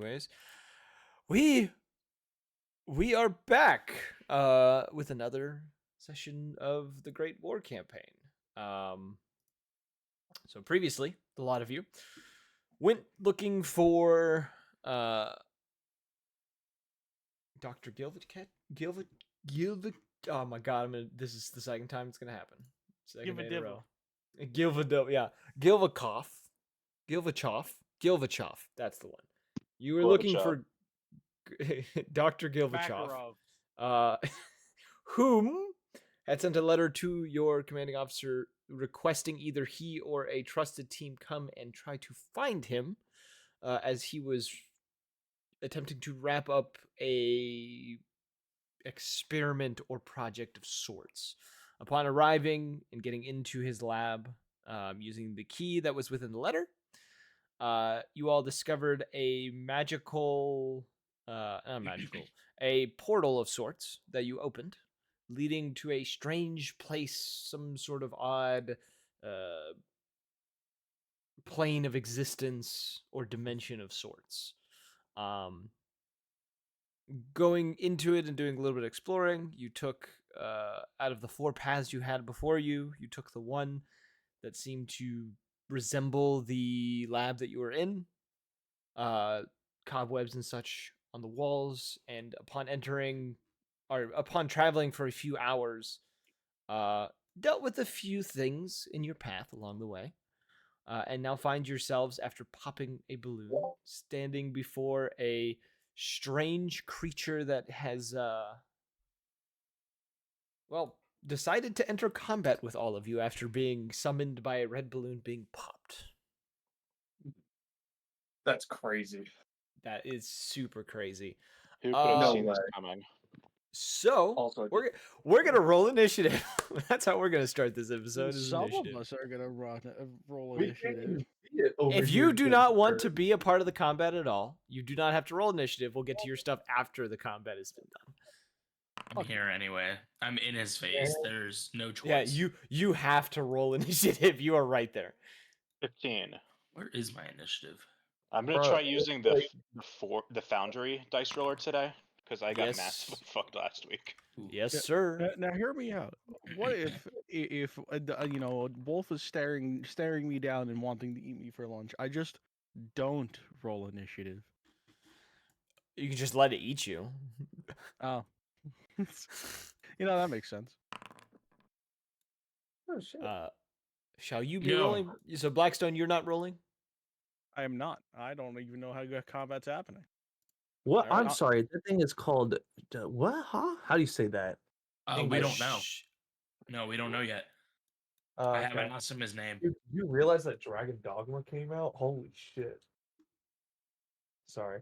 anyways, we are back with another session of the Great War Campaign. So previously, a lot of you went looking for Dr. Gilvid. Oh my god, this is the second time it's gonna happen. Second day in a row. Gilvachoff. That's the one. You were looking for Dr. Gilvachoff, whom had sent a letter to your commanding officer requesting either he or a trusted team come and try to find him, as he was attempting to wrap up a experiment or project of sorts. Upon arriving and getting into his lab, using the key that was within the letter, you all discovered a a portal of sorts that you opened, leading to a strange place, some sort of odd plane of existence or dimension of sorts. Going into it and doing a little bit of exploring, you took, out of the 4 paths you had before you, you took the one that seemed to resemble the lab that you were in. Cobwebs and such on the walls, and upon traveling for a few hours, dealt with a few things in your path along the way, and now find yourselves, after popping a balloon, standing before a strange creature that has, decided to enter combat with all of you after being summoned by a red balloon being popped. That's crazy. That is super crazy. Who could have seen this coming? So, Also, we're going to roll initiative. That's how we're going to start this episode. Some of us are going to roll initiative. If you do not want to be a part of the combat at all, you do not have to roll initiative. We'll get to your stuff after the combat has been done. I'm here anyway. I'm in his face. There's no choice. Yeah, you have to roll initiative. You are right there. 15. Where is my initiative? I'm gonna try using the Foundry dice roller today because I got massively fucked last week. Yes, sir. Now hear me out. What if Wolf is staring me down and wanting to eat me for lunch? I just don't roll initiative. You can just let it eat you. Oh, that makes sense. Oh shit. Shall you be rolling? So Blackstone, you're not rolling? I am not. I don't even know how combat's happening. What? I'm sorry. That thing is called what? Huh? How do you say that? We don't know. No, we don't know yet. I haven't asked him his name. You realize that Dragon Dogma came out? Holy shit. Sorry.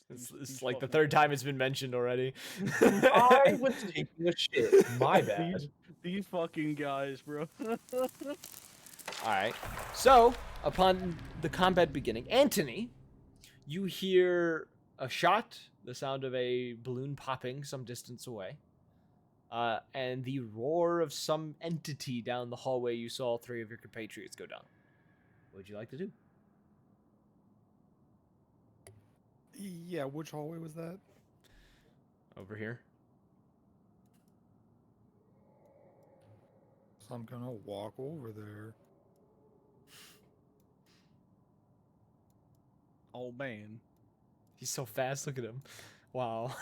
It's like the third time it's been mentioned already. I was taking a shit. My bad. These fucking guys, bro. Alright. So, upon the combat beginning, Anthony, you hear a shot, the sound of a balloon popping some distance away, and the roar of some entity down the hallway you saw 3 of your compatriots go down. What would you like to do? Yeah, which hallway was that? Over here. So I'm gonna walk over there. Oh man. He's so fast, look at him. Wow.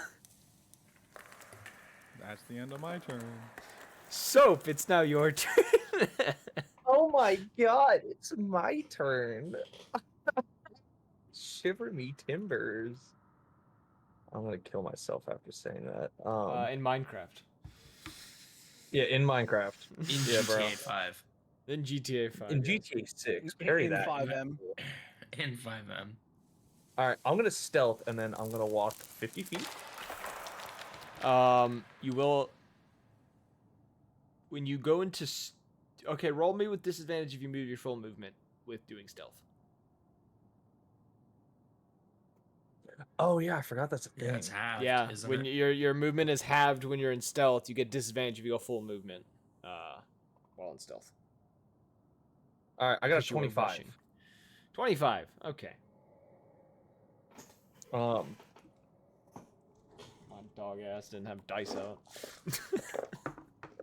That's the end of my turn. Soap, it's now your turn. Oh my god, it's my turn. Shiver me timbers. I'm gonna kill myself after saying that. In Minecraft. Yeah, in Minecraft. In GTA 5. In GTA 5. In GTA 6. Parry that. 5M. In 5M. Alright, I'm gonna stealth and then I'm gonna walk 50 feet. You will... When you go into... Okay, roll me with disadvantage if you move your full movement with doing stealth. Oh yeah, I forgot that's a thing. Yeah, it's halved, yeah, isn't when it? your movement is halved when you're in stealth, you get disadvantage if you go full movement while in stealth. Alright, I got a 25. 25, okay. Um, My dog ass didn't have dice out.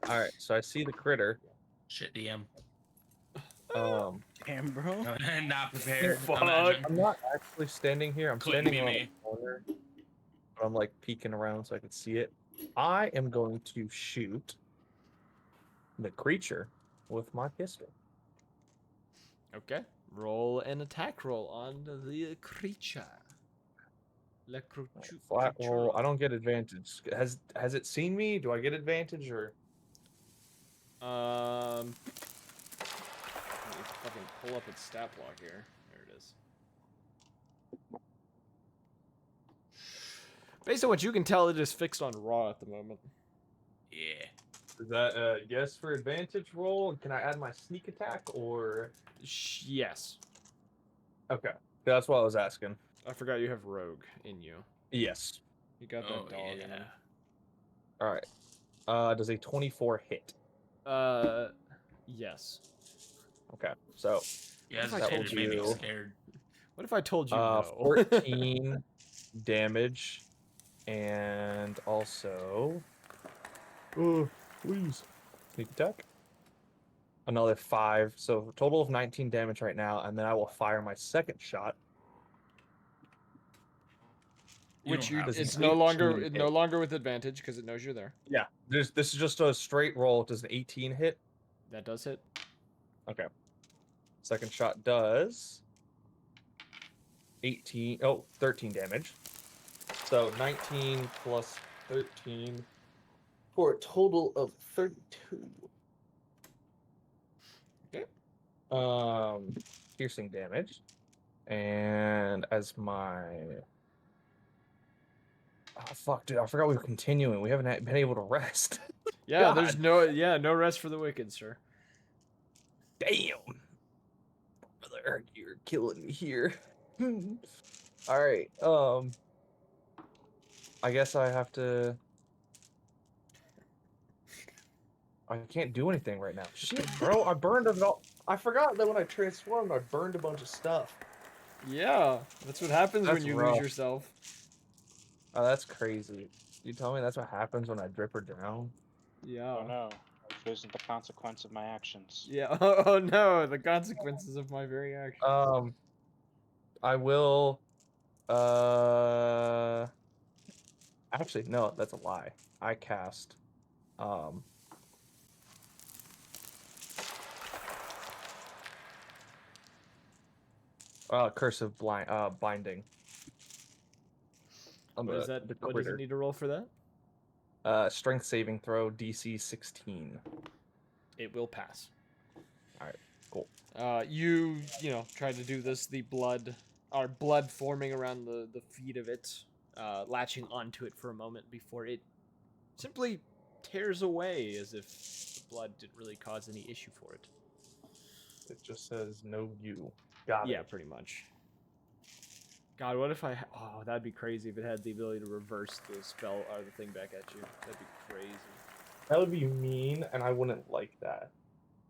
all right, so I see the critter. Shit, DM. Damn, bro. Not prepared. Fuck. Imagine. I'm not actually standing here. I'm Couldn't standing be around me. the corner. But I'm like peeking around so I can see it. I am going to shoot the creature with my pistol. Okay. Roll an attack roll on the creature. Flat roll. I don't get advantage. Has it seen me? Do I get advantage or? Let me fucking pull up its stat block here. There it is. Based on what you can tell, it is fixed on raw at the moment. Yeah. Is that a yes for advantage roll? Can I add my sneak attack or? Yes. Okay, that's what I was asking. I forgot you have rogue in you. Yes. You got that dog in him. All right. Does a 24 hit? Yes. Okay, so You What if I hesitated, told made me you- scared. What if I told you no? 14 damage, and also, please, sneak attack. Another 5, so a total of 19 damage right now, and then I will fire my second shot. Which don't have it's Does to. an no longer 18 no hit? longer with advantage because it knows you're there. Yeah, this is just a straight roll. Does an 18 hit? That does hit. Okay. Second shot does 13 damage. So 19 plus 13 for a total of 32. Okay. Piercing damage. And as my fuck, dude, I forgot we were continuing. We haven't been able to rest. Yeah, God. there's no rest for the wicked, sir. Damn. Brother, you're killing me here. All right. I guess I have to. I can't do anything right now. Shit, bro, I burned it all. I forgot that when I transformed, I burned a bunch of stuff. Yeah, that's what happens That's when you rough. lose yourself. Oh, that's crazy. You tell me that's what happens when I drip or drown? Yeah. Oh no, I've chosen the consequence of my actions. Yeah. Oh no, the consequences of my very action. I will. Actually, no, that's a lie. I cast. Cursive binding. On What is that? the What does it critter. need to roll for that? Strength saving throw, DC 16. It will pass. All right, cool. You know, try to do this. The blood forming around the feet of it, latching onto it for a moment before it simply tears away, as if the blood didn't really cause any issue for it. It just says no you. Got Yeah, it. pretty much. God, what if oh, that'd be crazy if it had the ability to reverse the spell or the thing back at you. That'd be crazy. That would be mean, and I wouldn't like that.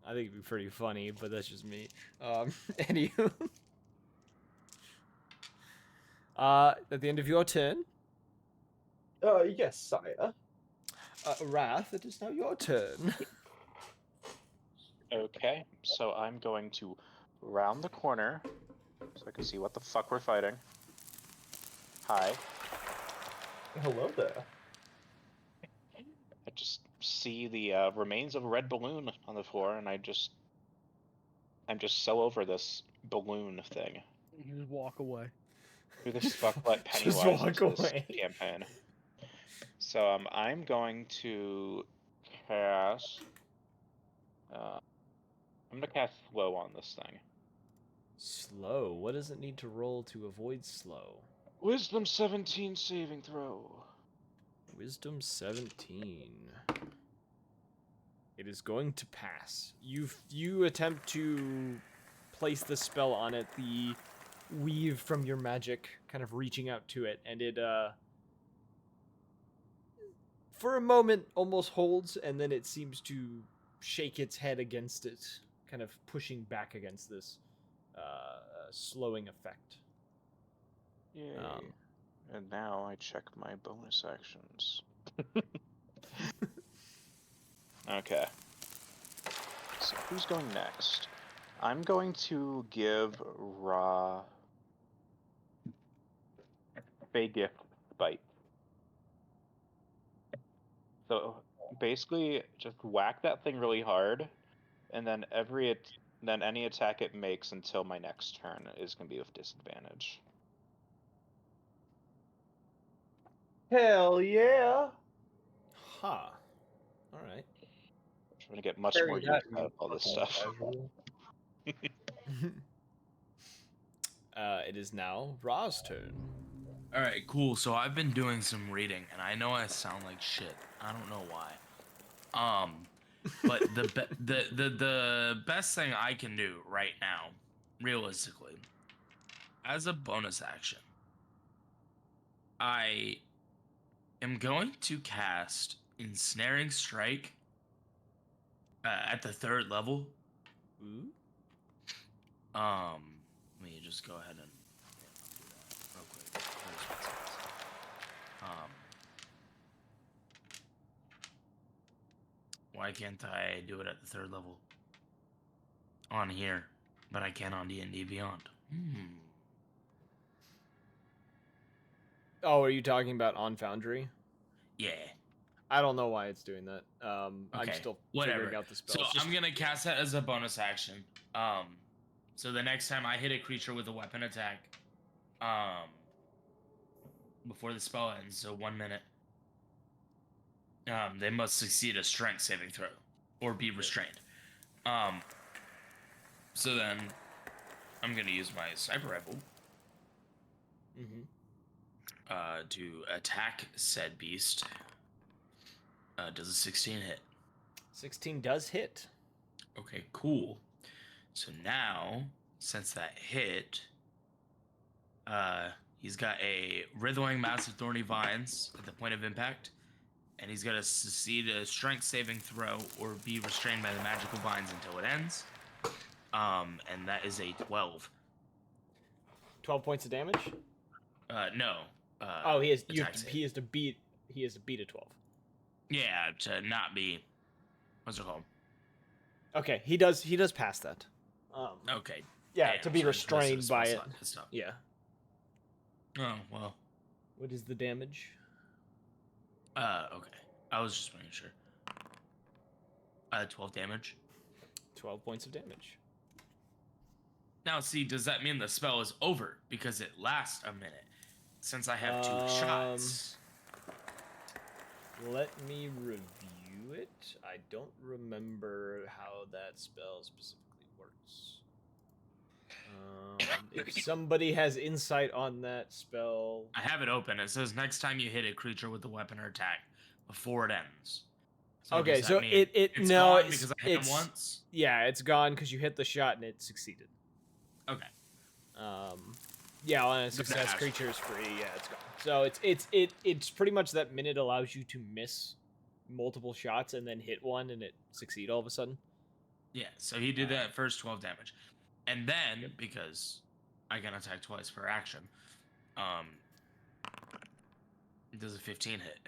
I think it'd be pretty funny, but that's just me. Anywho. At the end of your turn, Yes, sire. Wrath, it is now your turn. Okay, so I'm going to round the corner so I can see what the fuck we're fighting. Hi. Hello there. I just see the remains of a red balloon on the floor, and I'm just so over this balloon thing. You just walk away. Who the fuck let Just Pennywise walk into this away. campaign? So I'm going to cast. I'm gonna cast slow on this thing. Slow? What does it need to roll to avoid slow? Wisdom 17 saving throw. Wisdom 17. It is going to pass. You attempt to place the spell on it, the weave from your magic kind of reaching out to it, and it for a moment almost holds, and then it seems to shake its head against it, kind of pushing back against this slowing effect. Yay. And now I check my bonus actions. Okay. So who's going next? I'm going to give Ra a gift bite. So basically, just whack that thing really hard, and then then any attack it makes until my next turn is going to be with disadvantage. Hell yeah! Huh. All right. I'm trying to get much Carry more that, use out of all this fucking stuff. casual. Uh, It is now Ra's turn. All right, cool. So I've been doing some reading, and I know I sound like shit. I don't know why. But the best thing I can do right now, realistically, as a bonus action, I am going to cast Ensnaring Strike at the 3rd level. Ooh. Let me just go ahead and do that real quick. There's what's next. Why can't I do it at the 3rd level on here, but I can on D&D Beyond? Oh, are you talking about on Foundry? Yeah. I don't know why it's doing that. I'm Okay, still whatever. figuring out the So spells. I'm gonna cast that as a bonus action. So the next time I hit a creature with a weapon attack, before the spell ends, so 1 minute, they must succeed a strength saving throw or be restrained. So then I'm gonna use my sniper rifle to attack said beast. Does a 16 hit? 16 does hit. Okay, cool. So now, since that hit, he's got a Writhing Mass of Thorny Vines at the point of impact, and he's got to succeed a strength saving throw or be restrained by the magical vines until it ends. And that is a 12. 12 points of damage? No. Oh, he has to beat a 12. Yeah, to not be. What's it called? Okay, he does pass that. Okay. Yeah, Damn, to be so it's supposed to restrained by it. slot and stuff. Yeah. Oh well. What is the damage? Okay. I was just making sure. 12 damage. 12 points of damage. Now, see, does that mean the spell is over because it lasts a minute? Since I have 2 shots. Let me review it. I don't remember how that spell specifically works. If somebody has insight on that spell, I have it open. It says next time you hit a creature with a weapon or attack before it ends. So okay, does that so mean it's gone no, because I hit him once. Yeah, it's gone because you hit the shot and it succeeded. Okay. Yeah, on a success, creature is free. Yeah, it's gone. So it's pretty much that minute allows you to miss multiple shots and then hit one and it succeed all of a sudden. Yeah, so he did that first 12 damage. And then, because I can attack twice per action, does a 15 hit?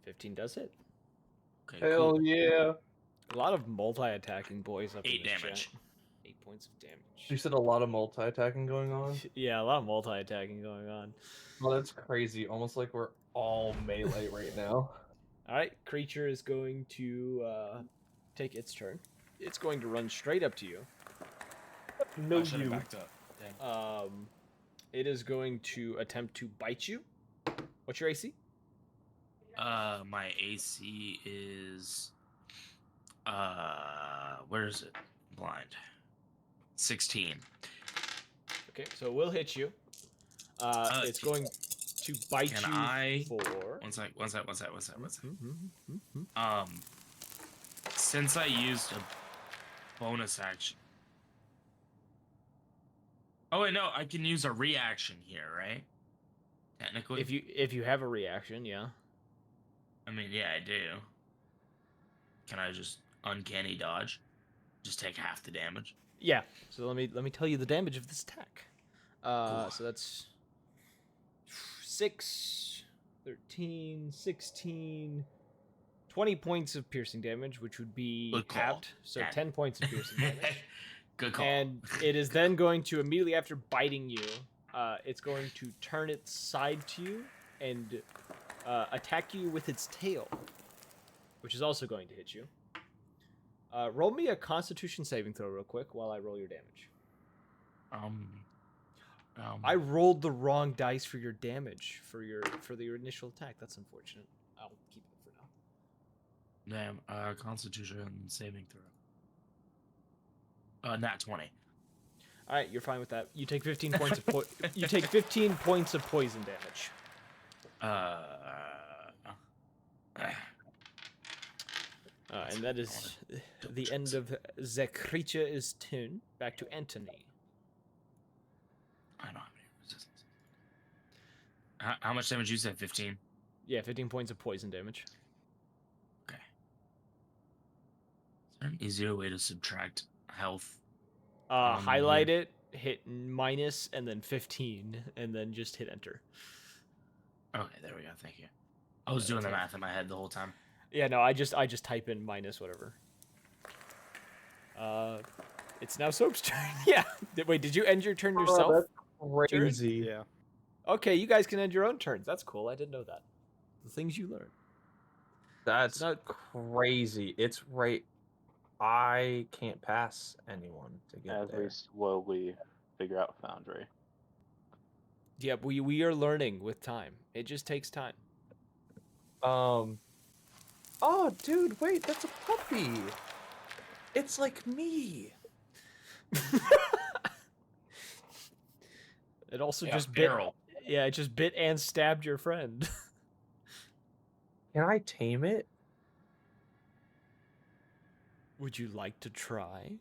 15 does hit. Okay, Hell cool. yeah! A lot of multi-attacking boys up 8 in this damage. chat. 8 points of damage. You said a lot of multi-attacking going on? Yeah, a lot of multi-attacking going on. Well, that's crazy. Almost like we're all melee right now. Alright, creature is going to take its turn. It's going to run straight up to you. No, I should have you. backed up. Damn. It is going to attempt to bite you. What's your AC? My AC is where is it? Blind. 16. Okay, so it will hit you. It's going to bite can you I... for... One sec. Since I used a bonus action. Oh wait, no, I can use a reaction here, right? Technically. If you have a reaction, yeah. I mean, yeah, I do. Can I just uncanny dodge? Just take half the damage? Yeah. So let me tell you the damage of this attack. Cool. So that's 6, 13, 16, 20 points of piercing damage, which would be Good call. halved. So 10. 10 points of piercing damage. Good call. And it is then going to, immediately after biting you, it's going to turn its side to you and attack you with its tail, which is also going to hit you. Roll me a Constitution saving throw real quick while I roll your damage. I rolled the wrong dice for your damage for your initial attack. That's unfortunate. I'll keep it for now. Damn. Constitution saving throw. Nat 20. All right, you're fine with that. You take 15 points of you take 15 points of poison damage. And that is the end of the creature's turn. Back to Anthony. I don't have any resistance. How much damage you said? 15? Yeah, 15 points of poison damage. Okay. Is there an easier way to subtract health? Highlight it, hit minus, and then 15, and then just hit enter. Okay, there we go. Thank you. I was doing the math in my head the whole time. Yeah, no, I just type in minus whatever. It's now Soap's turn. Yeah. Wait, did you end your turn yourself? That's crazy. Yeah. Okay, you guys can end your own turns. That's cool. I didn't know that. The things you learn. That's not- crazy. It's right. I can't pass anyone to get As there. we slowly figure out Foundry. Yeah, we are learning with time. It just takes time. Oh, dude, wait, that's a puppy. It's like me. It also Yeah, just bit. feral. Yeah, it just bit and stabbed your friend. Can I tame it? Would you like to try?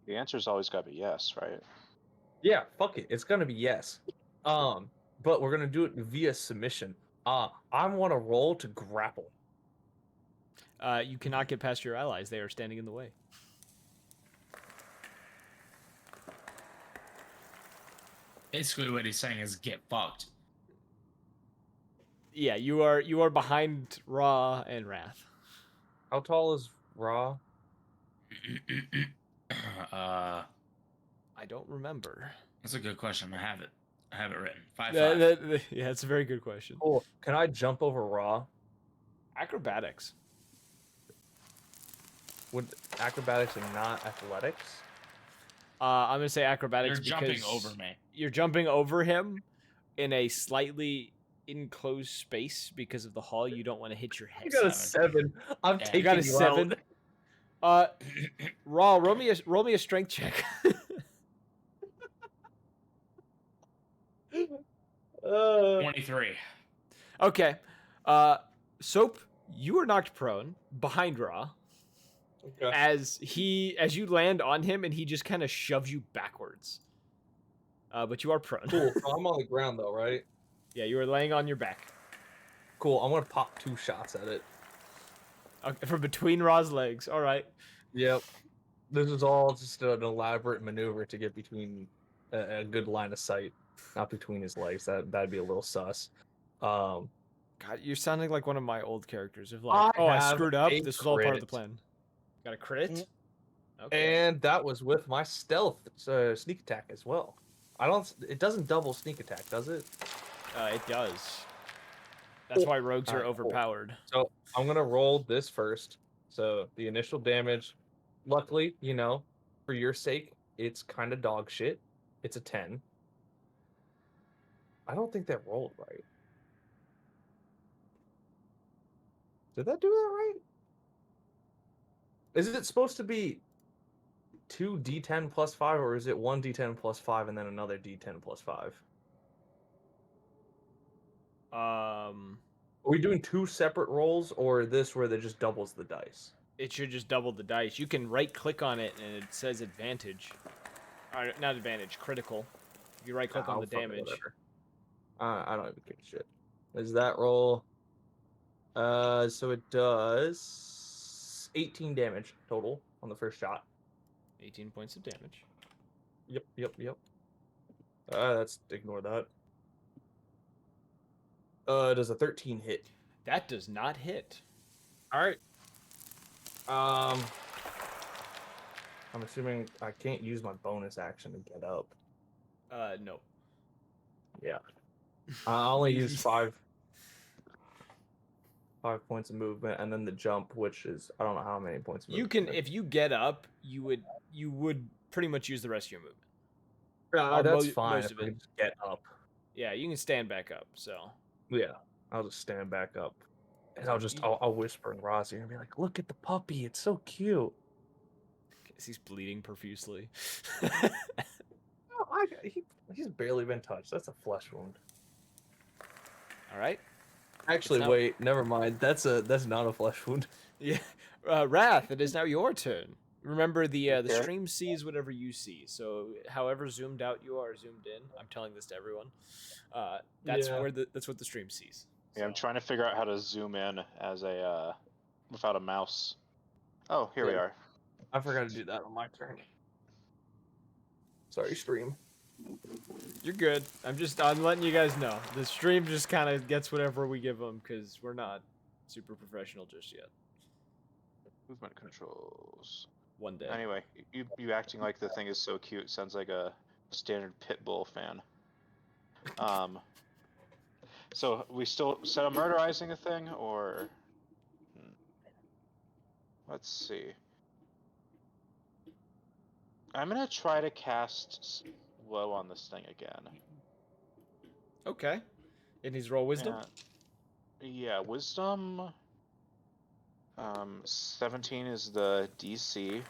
The answer's always got to be yes, right? Yeah, fuck it. It's gonna be yes. But we're gonna do it via submission. I want to roll to grapple. You cannot get past your allies. They are standing in the way. Basically, what he's saying is get fucked. Yeah, you are behind Ra and Wrath. How tall is Ra? uh, I don't remember. that's a good question. I have it written. 5'5". Yeah, it's a very good question. Cool. Can I jump over Ra? Acrobatics. Would acrobatics and not athletics? I'm gonna say acrobatics You're because jumping over me. you're jumping over him in a slightly enclosed space because of the hall. You don't want to hit your head. You got a 7. I'm Yeah, taking You got a you 7. Raw, roll me a strength check. out. 23. Okay. Soap, you are knocked prone behind Raw Okay. as you land on him and he just kind of shoves you backwards. But you are prone. Cool. So I'm on the ground though, right? Yeah, you are laying on your back. Cool. I'm gonna pop 2 shots at it. Okay, from between Ra's legs. All right. Yep. This is all just an elaborate maneuver to get between a good line of sight, not between his legs. That'd be a little sus. God, you're sounding like one of my old characters. Of like, I have screwed up. a This was all part of the crit. plan. Got a crit. Okay. And that was with my stealth sneak attack as well. It doesn't double sneak attack, does it? It does. That's why rogues are Alright, cool. overpowered. So I'm gonna roll this first. So the initial damage, luckily, for your sake, it's kind of dog shit. It's a 10. I don't think that rolled right. Did that do that right? Is it supposed to be 2 d10 plus 5, or is it 1 d10 plus 5 and then another d10 plus 5? Are we doing 2 separate rolls, or this where that just doubles the dice? It should just double the dice. You can right click on it and it says advantage. Or, not advantage, critical. You right click on the fuck it, damage. whatever. I don't even give a shit. Is that roll? So it does 18 damage total on the first shot. 18 points of damage. Yep. That's ignore that. Does a 13 hit? That does not hit. All right. I'm assuming I can't use my bonus action to get up. No. Yeah. I only use 5 points of movement, and then the jump, which is I don't know how many points of You movement. can, if you get up, you would pretty much use the rest of your movement. That's mo- fine most if of I it. can just get up. Yeah, you can stand back up. So Yeah, I'll just stand back up, and So I'll whisper in Ross ear and be like, "Look at the puppy, it's so cute." he's bleeding profusely. Oh, he's barely been touched. That's a flesh wound. All right. Actually, now- wait, never mind. That's not a flesh wound. Yeah. Wrath, it is now your turn. Remember, the Okay. stream sees whatever you see. So, however zoomed out you are, zoomed in. I'm telling this to everyone. That's Yeah. that's what the stream sees. Yeah, I'm So, trying to figure out how to zoom in as a without a mouse. Oh, here we Yeah. are. I forgot to do that on my turn. Sorry, stream. You're good. I'm letting you guys know. The stream just kind of gets whatever we give them because we're not super professional just yet. Movement controls. One day. Anyway, you acting like the thing is so cute sounds like a standard pit bull fan. So we still set on murderizing a thing, or let's see. I'm gonna try to cast slow on this thing again. Okay. It needs roll wisdom. Yeah, wisdom. 17 is the DC,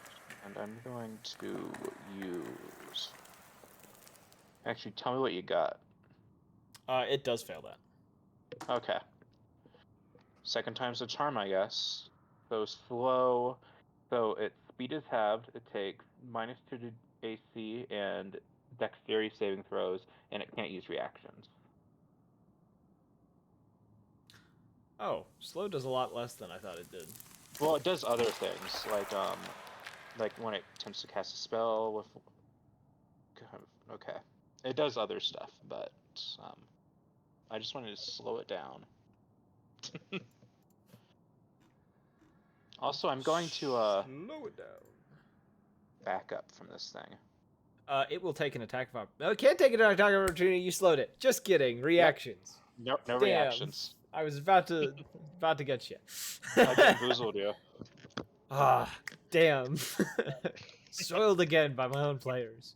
and I'm going to use. Actually, tell me what you got. It does fail that. Okay. Second time's the charm, I guess. So slow. So its speed is halved. It takes -2 to AC and dexterity saving throws, and it can't use reactions. Oh, slow does a lot less than I thought it did. Well, it does other things, like when it attempts to cast a spell with. Okay, it does other stuff, but I just wanted to slow it down. Also, I'm going to slow it down. back up from this thing. It will take an attack of opportunity. No, it can't take an attack of opportunity. You slowed it. Just kidding. Reactions. No Damn. reactions. I was about to get you. I bamboozled you. Ah, damn. Soiled again by my own players.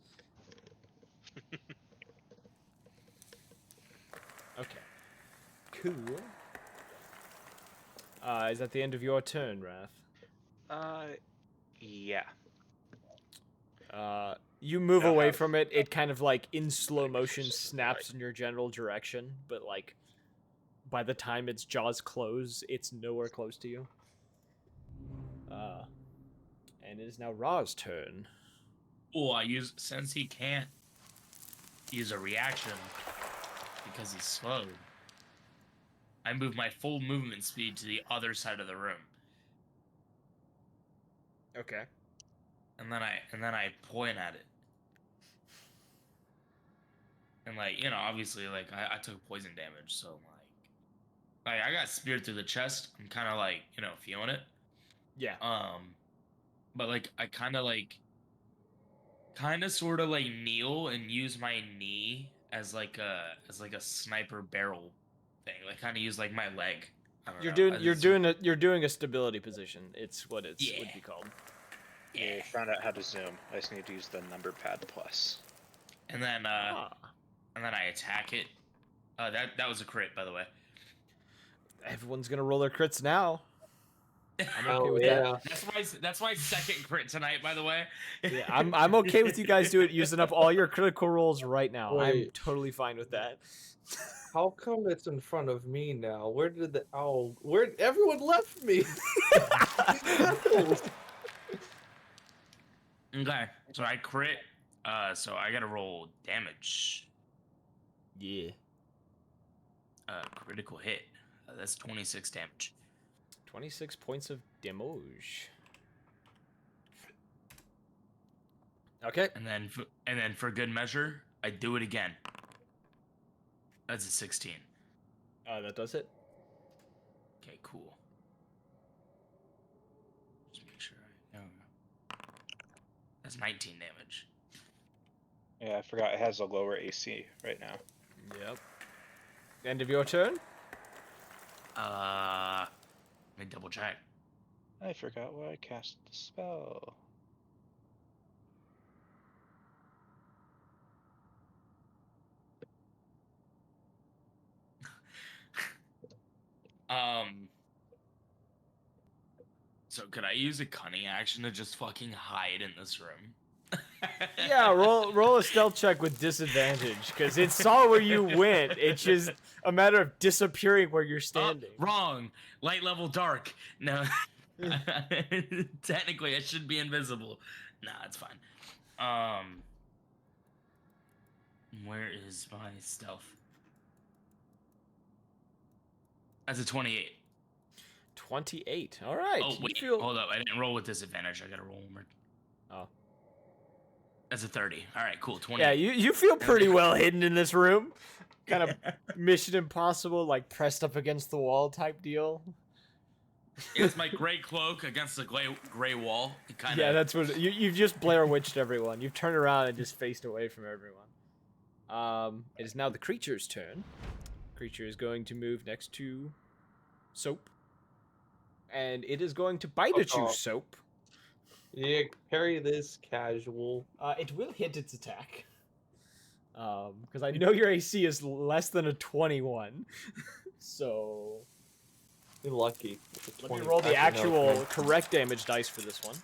Okay. Cool. Is that the end of your turn, Wrath? Yeah. You move Now away have- from it. It kind of like in slow motion snaps in your general direction, but like by the time its jaws close, it's nowhere close to you. And it is now Ra's turn. Oh, since he can't use a reaction because he's slowed, I move my full movement speed to the other side of the room. Okay. And then I point at it. And obviously I took poison damage, so like I got speared through the chest. I'm kinda feeling it. Yeah. But I kinda sorta kneel and use my knee as a sniper barrel thing. Like kinda use my leg. I don't know. You're doing a stability position. It's what it would be called. Yeah, I found out how to zoom. I just need to use the number pad plus. And then I attack it. That was a crit, by the way. Everyone's gonna roll their crits now. I'm okay Oh, with yeah. That's my second crit tonight, by the way. that. Yeah, I'm okay with you guys using up all your critical rolls right now. I'm Wait. totally fine with that. How come it's in front of me now? Where did the owl? Where everyone left me? Okay, so I crit. So I gotta roll damage. Yeah. Critical hit. That's 26 damage. 26 points of damage. Okay. and then for good measure, I do it again. That's a 16. That does it. Okay, cool. Just make sure I know. That's 19 damage. Yeah, I forgot it has a lower AC right now. Yep. End of your turn. Let me double check. I forgot why I cast the spell. So could I use a cunning action to just fucking hide in this room? Yeah, roll a stealth check with disadvantage because it saw where you went. It's just a matter of disappearing where you're standing. Wrong. Light level dark. No. Technically, I should be invisible. Nah, it's fine. Where is my stealth? That's a 28. 28. All right. Oh wait, hold up. I didn't roll with disadvantage. I gotta roll one more. Oh. That's a 30. All right, cool. 20. Yeah, you feel pretty well hidden in this room. Kind of Mission Impossible, like pressed up against the wall type deal. It's my gray cloak against the gray wall. Yeah, that's what you've just Blair Witched everyone. You've turned around and just faced away from everyone. It is now the creature's turn. Creature is going to move next to Soap, and it is going to bite at you, Soap. Yeah, carry this casual. It will hit its attack. Because I know your AC is less than a 21. So You're lucky. let me roll the actual correct damage dice for this one.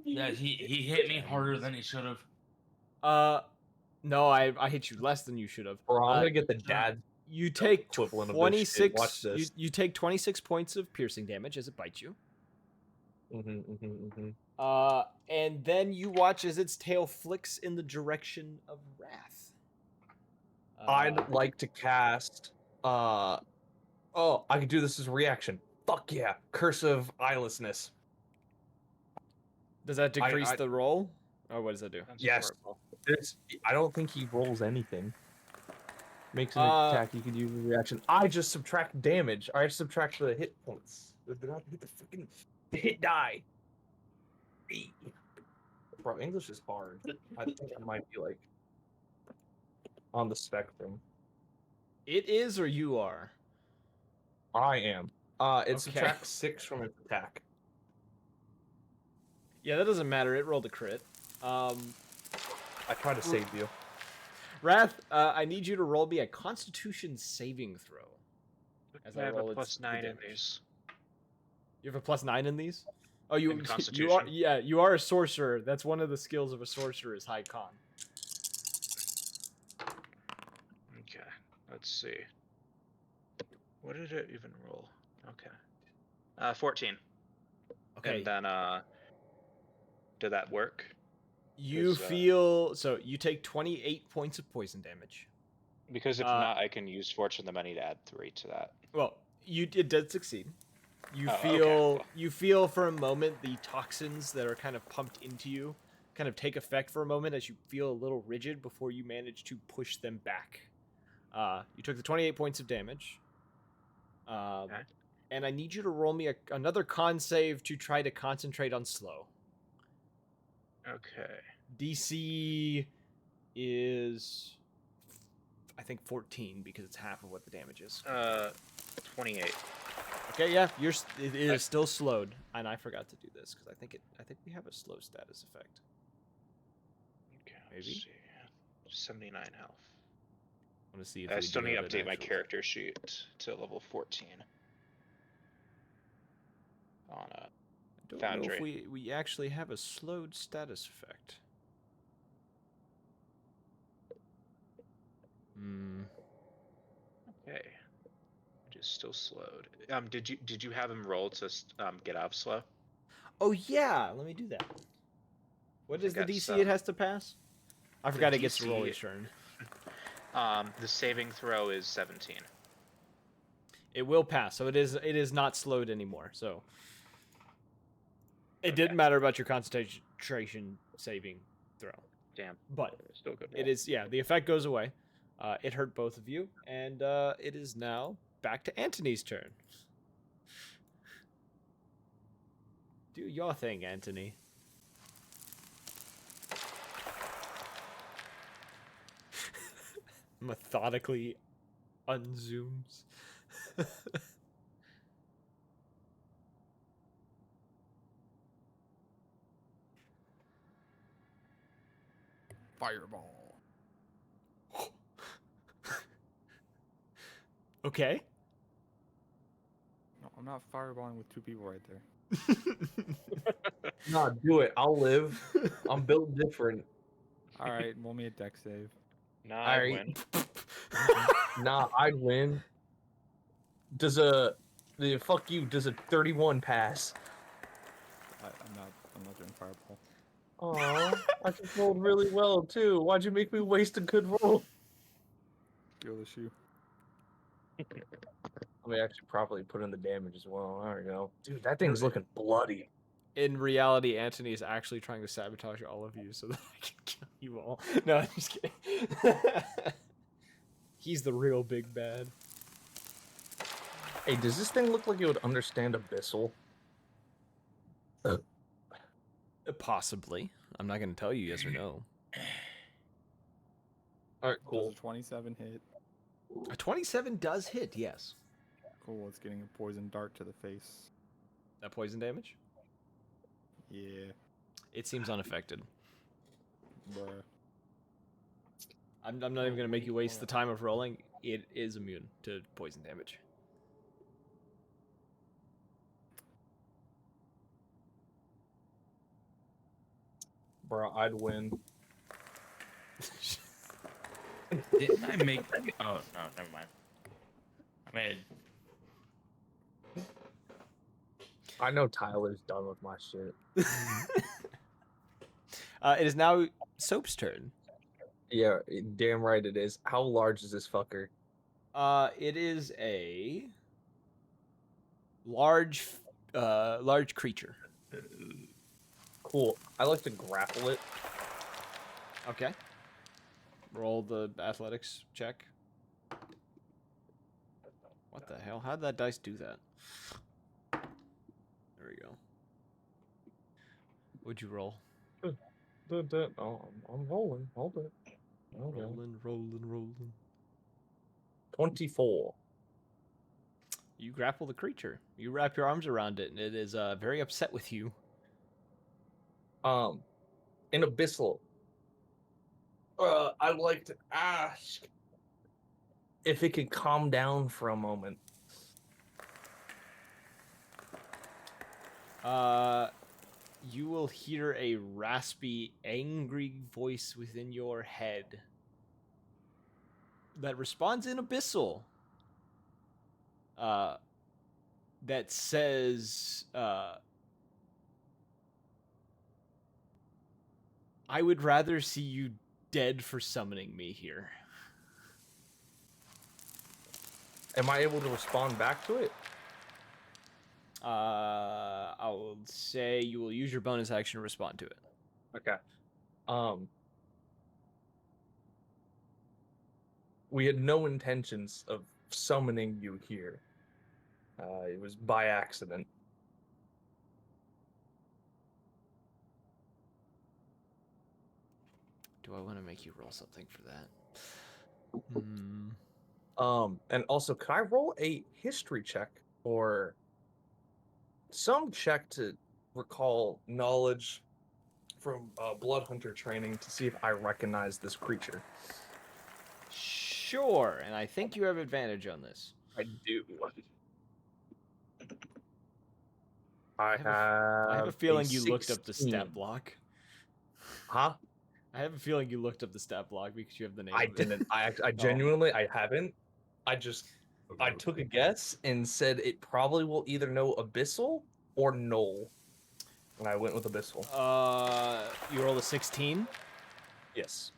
Yeah, he hit me harder than he should have. No, I hit you less than you should have. Bro, I'm gonna get the dad. You take equivalent of this shit. Watch 26. this. You take 26 points of piercing damage as it bites you. And then you watch as its tail flicks in the direction of Wrath. I'd like to cast. Oh, I could do this as a reaction. Fuck yeah! Curse of Eyelessness. Does that decrease the roll, or what does that do? Yes. I don't think he rolls anything. Makes an attack you could use as a reaction. I just subtract damage. I subtract the hit points. They're not hit the freaking hit die. Bro, English is hard. I think I might be like on the spectrum. It is, or you are? I am. It subtracts 6 from its attack. Yeah, that doesn't matter. It rolled a crit. I try to save you. Wrath, I need you to roll me a Constitution saving throw. As I have roll a its +9 in damage. these. You have a +9 in these? Oh, you In you are Constitution. you are a sorcerer. That's one of the skills of a sorcerer is high con. Okay, let's see. What did it even roll? Okay. 14. Okay. And then, did that work? You feel so you take 28 points of poison damage. Because if not, I can use Fortune the Many to add 3 to that. Well, it did succeed. You Oh, feel okay, cool. you feel for a moment the toxins that are kind of pumped into you kind of take effect for a moment as you feel a little rigid before you manage to push them back. You took the 28 points of damage. Okay. And I need you to roll me another con save to try to concentrate on slow. Okay. DC is, I think, 14 because it's half of what the damage is. 28. Okay, yeah, it is still slowed, and I forgot to do this because I think we have a slow status effect. Okay, Maybe? let's see. 79 health. I want to see if I we still do need to have an update my actual- character sheet to level 14. On I don't know Foundry. if we actually have a slowed status effect. Okay. It is still slowed. Did you have him roll to get out of slow? Oh yeah, let me do that. What is the forget, DC so- it has to pass? I forgot it gets to DC roll each turn. The saving throw is 17. It will pass, so it is not slowed anymore. So It didn't matter about your concentration saving throw, Damn. but Still good. it is the effect goes away. It hurt both of you, and it is now back to Anthony's turn. Do your thing, Anthony. Methodically unzooms. Fireball. Okay. No, I'm not fireballing with two people right there. Nah, do it. I'll live. I'm built different. All right, roll me a deck save. Nah, I Alright. win. Nah, I'd win. Does fuck you? Does a 31 pass? I'm not doing fireball. Aw, I just rolled really well too. Why'd you make me waste a good roll? Fearless you. Let me actually properly put in the damage as well. There we go. Dude, that thing's looking bloody. In reality, Anthony is actually trying to sabotage all of you so that I can kill you all. No, I'm just kidding. He's the real big bad. Hey, does this thing look like it would understand Abyssal? Possibly. I'm not going to tell you yes or no. Alright, Cool. cool. Does a 27 hit? A 27 does hit, yes. Cool. It's getting a poison dart to the face. That poison damage? Yeah. It seems unaffected. Bruh. I'm not even going to make you waste the time of rolling. It is immune to poison damage. Bro, I'd win. Didn't I make? Oh no, never mind. I made. I know Tyler's done with my shit. It is now Soap's turn. Yeah, damn right it is. How large is this fucker? It is a large creature. Cool. I like to grapple it. Okay. Roll the athletics check. What the hell? How'd that dice do that? There we go. What'd you roll? Oh, I'm rolling. Hold it. Okay. Rolling. 24. You grapple the creature. You wrap your arms around it, and it is very upset with you. In Abyssal, I'd like to ask if it could calm down for a moment. You will hear a raspy, angry voice within your head that responds in Abyssal. That says, I would rather see you dead for summoning me here. Am I able to respond back to it? I will say you will use your bonus action to respond to it. Okay. We had no intentions of summoning you here. It was by accident. Do I want to make you roll something for that? And also, could I roll a history check or some check to recall knowledge from Blood Hunter training to see if I recognize this creature? Sure, and I think you have advantage on this. I do. I have a feeling you looked up the 16. stat block. Huh? I have a feeling you looked up the stat block because you have the name. I of it. didn't. I genuinely, I haven't. I took a guess and said it probably will either know Abyssal or Knoll. And I went with Abyssal. You rolled a 16. Yes.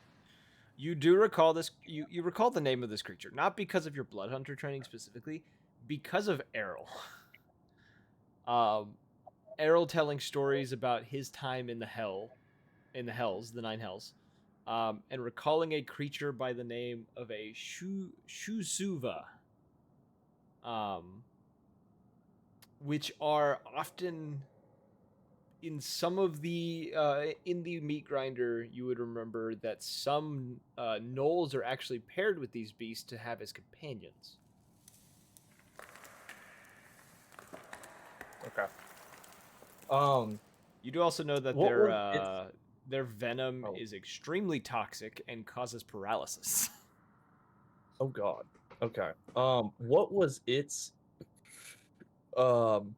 You do recall this. You recall the name of this creature, not because of your Blood Hunter training specifically, because of Errol. Errol telling stories about his time in the hells, the 9 hells, and recalling a creature by the name of a Shusuva, which are often in some of the in the meat grinder. You would remember that some gnolls are actually paired with these beasts to have as companions. Okay. You do also know that What was their venom Oh. is extremely toxic and causes paralysis. Oh God. Okay. What was um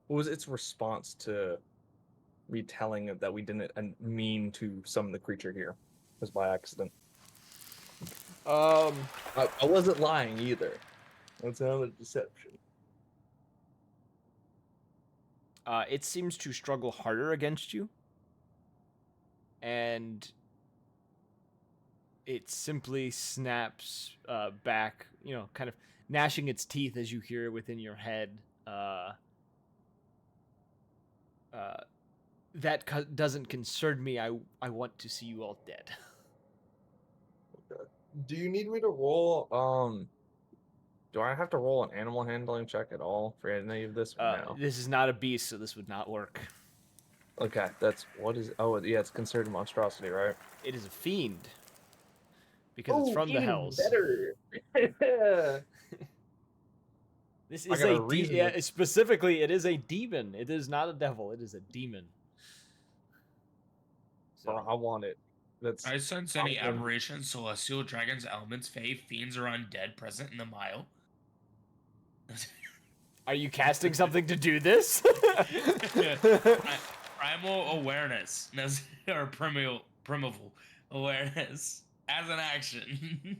its response to me telling it that we didn't mean to summon the creature here? It was by accident. I wasn't lying either. That's not a deception. It seems to struggle harder against you, and it simply snaps back, kind of gnashing its teeth as you hear within your head. That doesn't concern me. I want to see you all dead. Okay. Do you need me to roll? Do I have to roll an animal handling check at all for any of this? Or no? This is not a beast, so this would not work. Okay, what is? Oh, yeah, it's considered a monstrosity, right? It is a fiend because it's from the even hells. better. This I is got a a reason specifically. It is a demon. It is not a devil. It is a demon. Bro, I want it. I sense any I'm- aberrations, celestial, dragons, elements, fae, fiends, or undead present in the mile. Are you casting something to do this? Primal awareness, or primeval awareness as an action.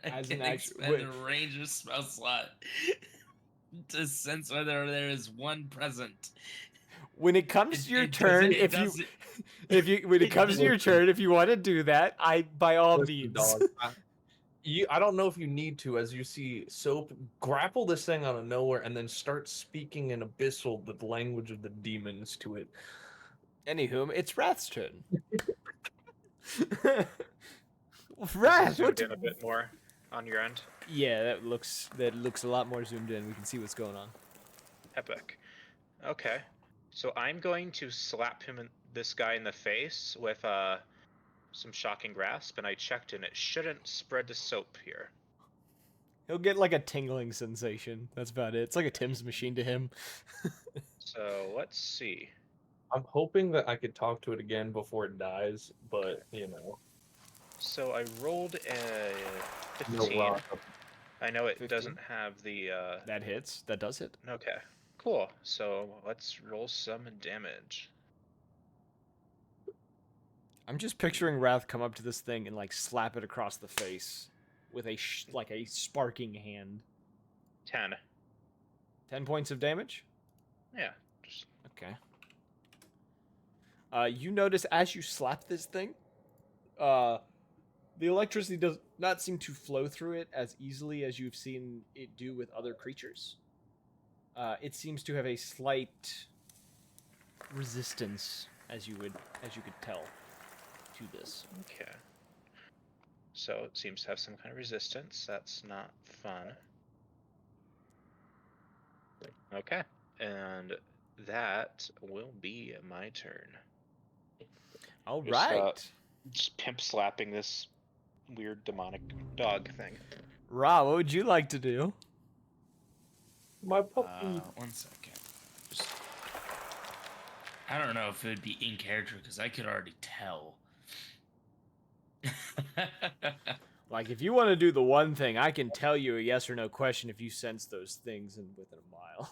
As I an can action- expend wait. a range of spell slot to sense whether there is one present. When it comes to your turn, when it comes to your turn, if you want to do that, by all Listen, means. dog, I don't know if you need to, as you see Soap grapple this thing out of nowhere and then start speaking in Abyssal the language of the demons to it. Anywho, it's Wrath's turn. Is Wrath, it zoomed in a bit more on your end? Yeah, that looks a lot more zoomed in. We can see what's going on. Epic. Okay. So I'm going to slap this guy in the face with some shocking grasp, and I checked and it shouldn't spread to Soap here. He'll get like a tingling sensation. That's about it. It's like a Tim's machine to him. So let's see. I'm hoping that I could talk to it again before it dies, but you know. So I rolled a No 15. rock. I know it 15? doesn't have the That hits. That does hit. Okay. Cool. So let's roll some damage. I'm just picturing Wrath come up to this thing and like slap it across the face with a like a sparking hand. 10. 10 points of damage? Yeah. Just... Okay. You notice as you slap this thing, the electricity does not seem to flow through it as easily as you've seen it do with other creatures. It seems to have a slight resistance, as you could tell, to this. Okay. So it seems to have some kind of resistance. That's not fun. Okay. And that will be my turn. All Just, right. Just pimp slapping this weird demonic dog thing. Ra, what would you like to do? My puppy. 1 second. I don't know if it would be in character because I could already tell. Like, if you want to do the one thing, I can tell you a yes or no question if you sense those things within a mile.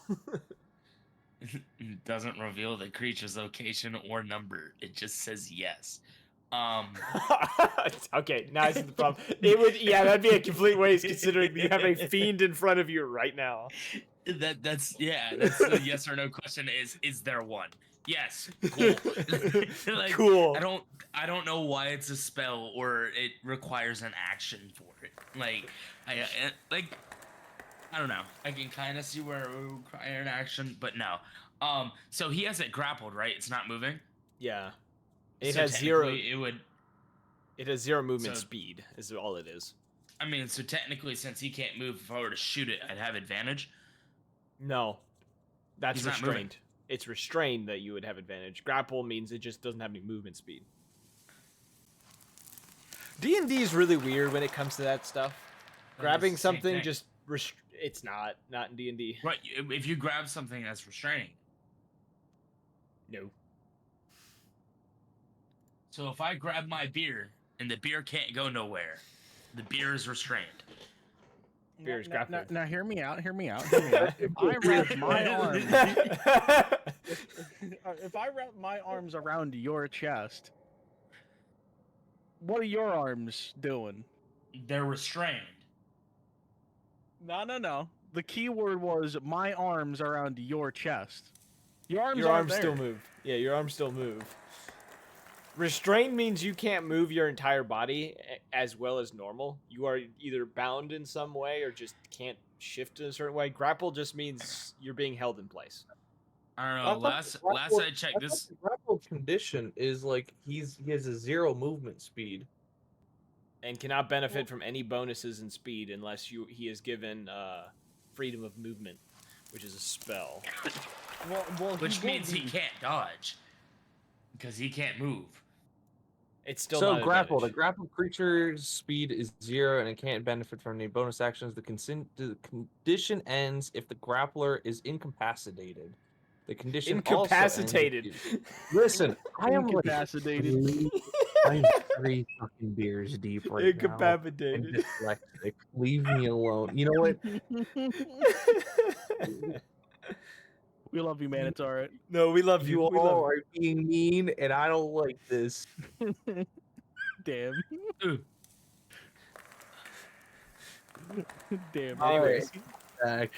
It doesn't reveal the creature's location or number. It just says yes. Okay, now I see the problem. That'd be a complete waste considering you have a fiend in front of you right now. That's the yes or no question is there one? Yes. Cool. Like, cool. I don't know why it's a spell or it requires an action for it. Like I don't know. I can kind of see where it would require an action, but no. So he has it grappled, right? It's not moving. Yeah. It So has zero. technically it would. It has zero movement So- speed. Is all it is. I mean, so technically, since he can't move, if I were to shoot it, I'd have advantage. No, that's He's not moving. restrained. It's restrained that you would have advantage. Grapple means it just doesn't have any movement speed. D&D is really weird when it comes to that stuff. Grabbing It's the same something thing. just it's not in D&D. Right. If you grab something that's restraining. No. So if I grab my beer and the beer can't go nowhere, the beer is restrained. Beer is grappled. Now, hear me out. Hear me out. If I wrap my arms, if I wrap my arms around your chest, what are your arms doing? They're restrained. No. The key word was my arms around your chest. Your arms, Your aren't arms still there. move. Yeah, your arms still move. Restrained means you can't move your entire body as well as normal. You are either bound in some way or just can't shift in a certain way. Grapple just means you're being held in place. I don't I know. thought Last I checked, this the grappled condition is like he has a 0 movement speed. And cannot benefit from any bonuses in speed unless he is given freedom of movement, which is a spell. Well, which means he can't dodge because he can't move. It's still So not an grappled. A advantage. grappled creature's speed is 0 and it can't benefit from any bonus actions. The condition ends if the grappler is incapacitated. The condition Incapacitated. Also ends Listen, I am like incapacitated. I'm 3 fucking beers deep right now. I'm Incapacitated. dyslexic. Leave me alone. You know what? We love you, man. It's all right. No, we love you. You We all love are being mean, and I don't like this. Damn. Ooh. Damn. All right. Anyways. Back.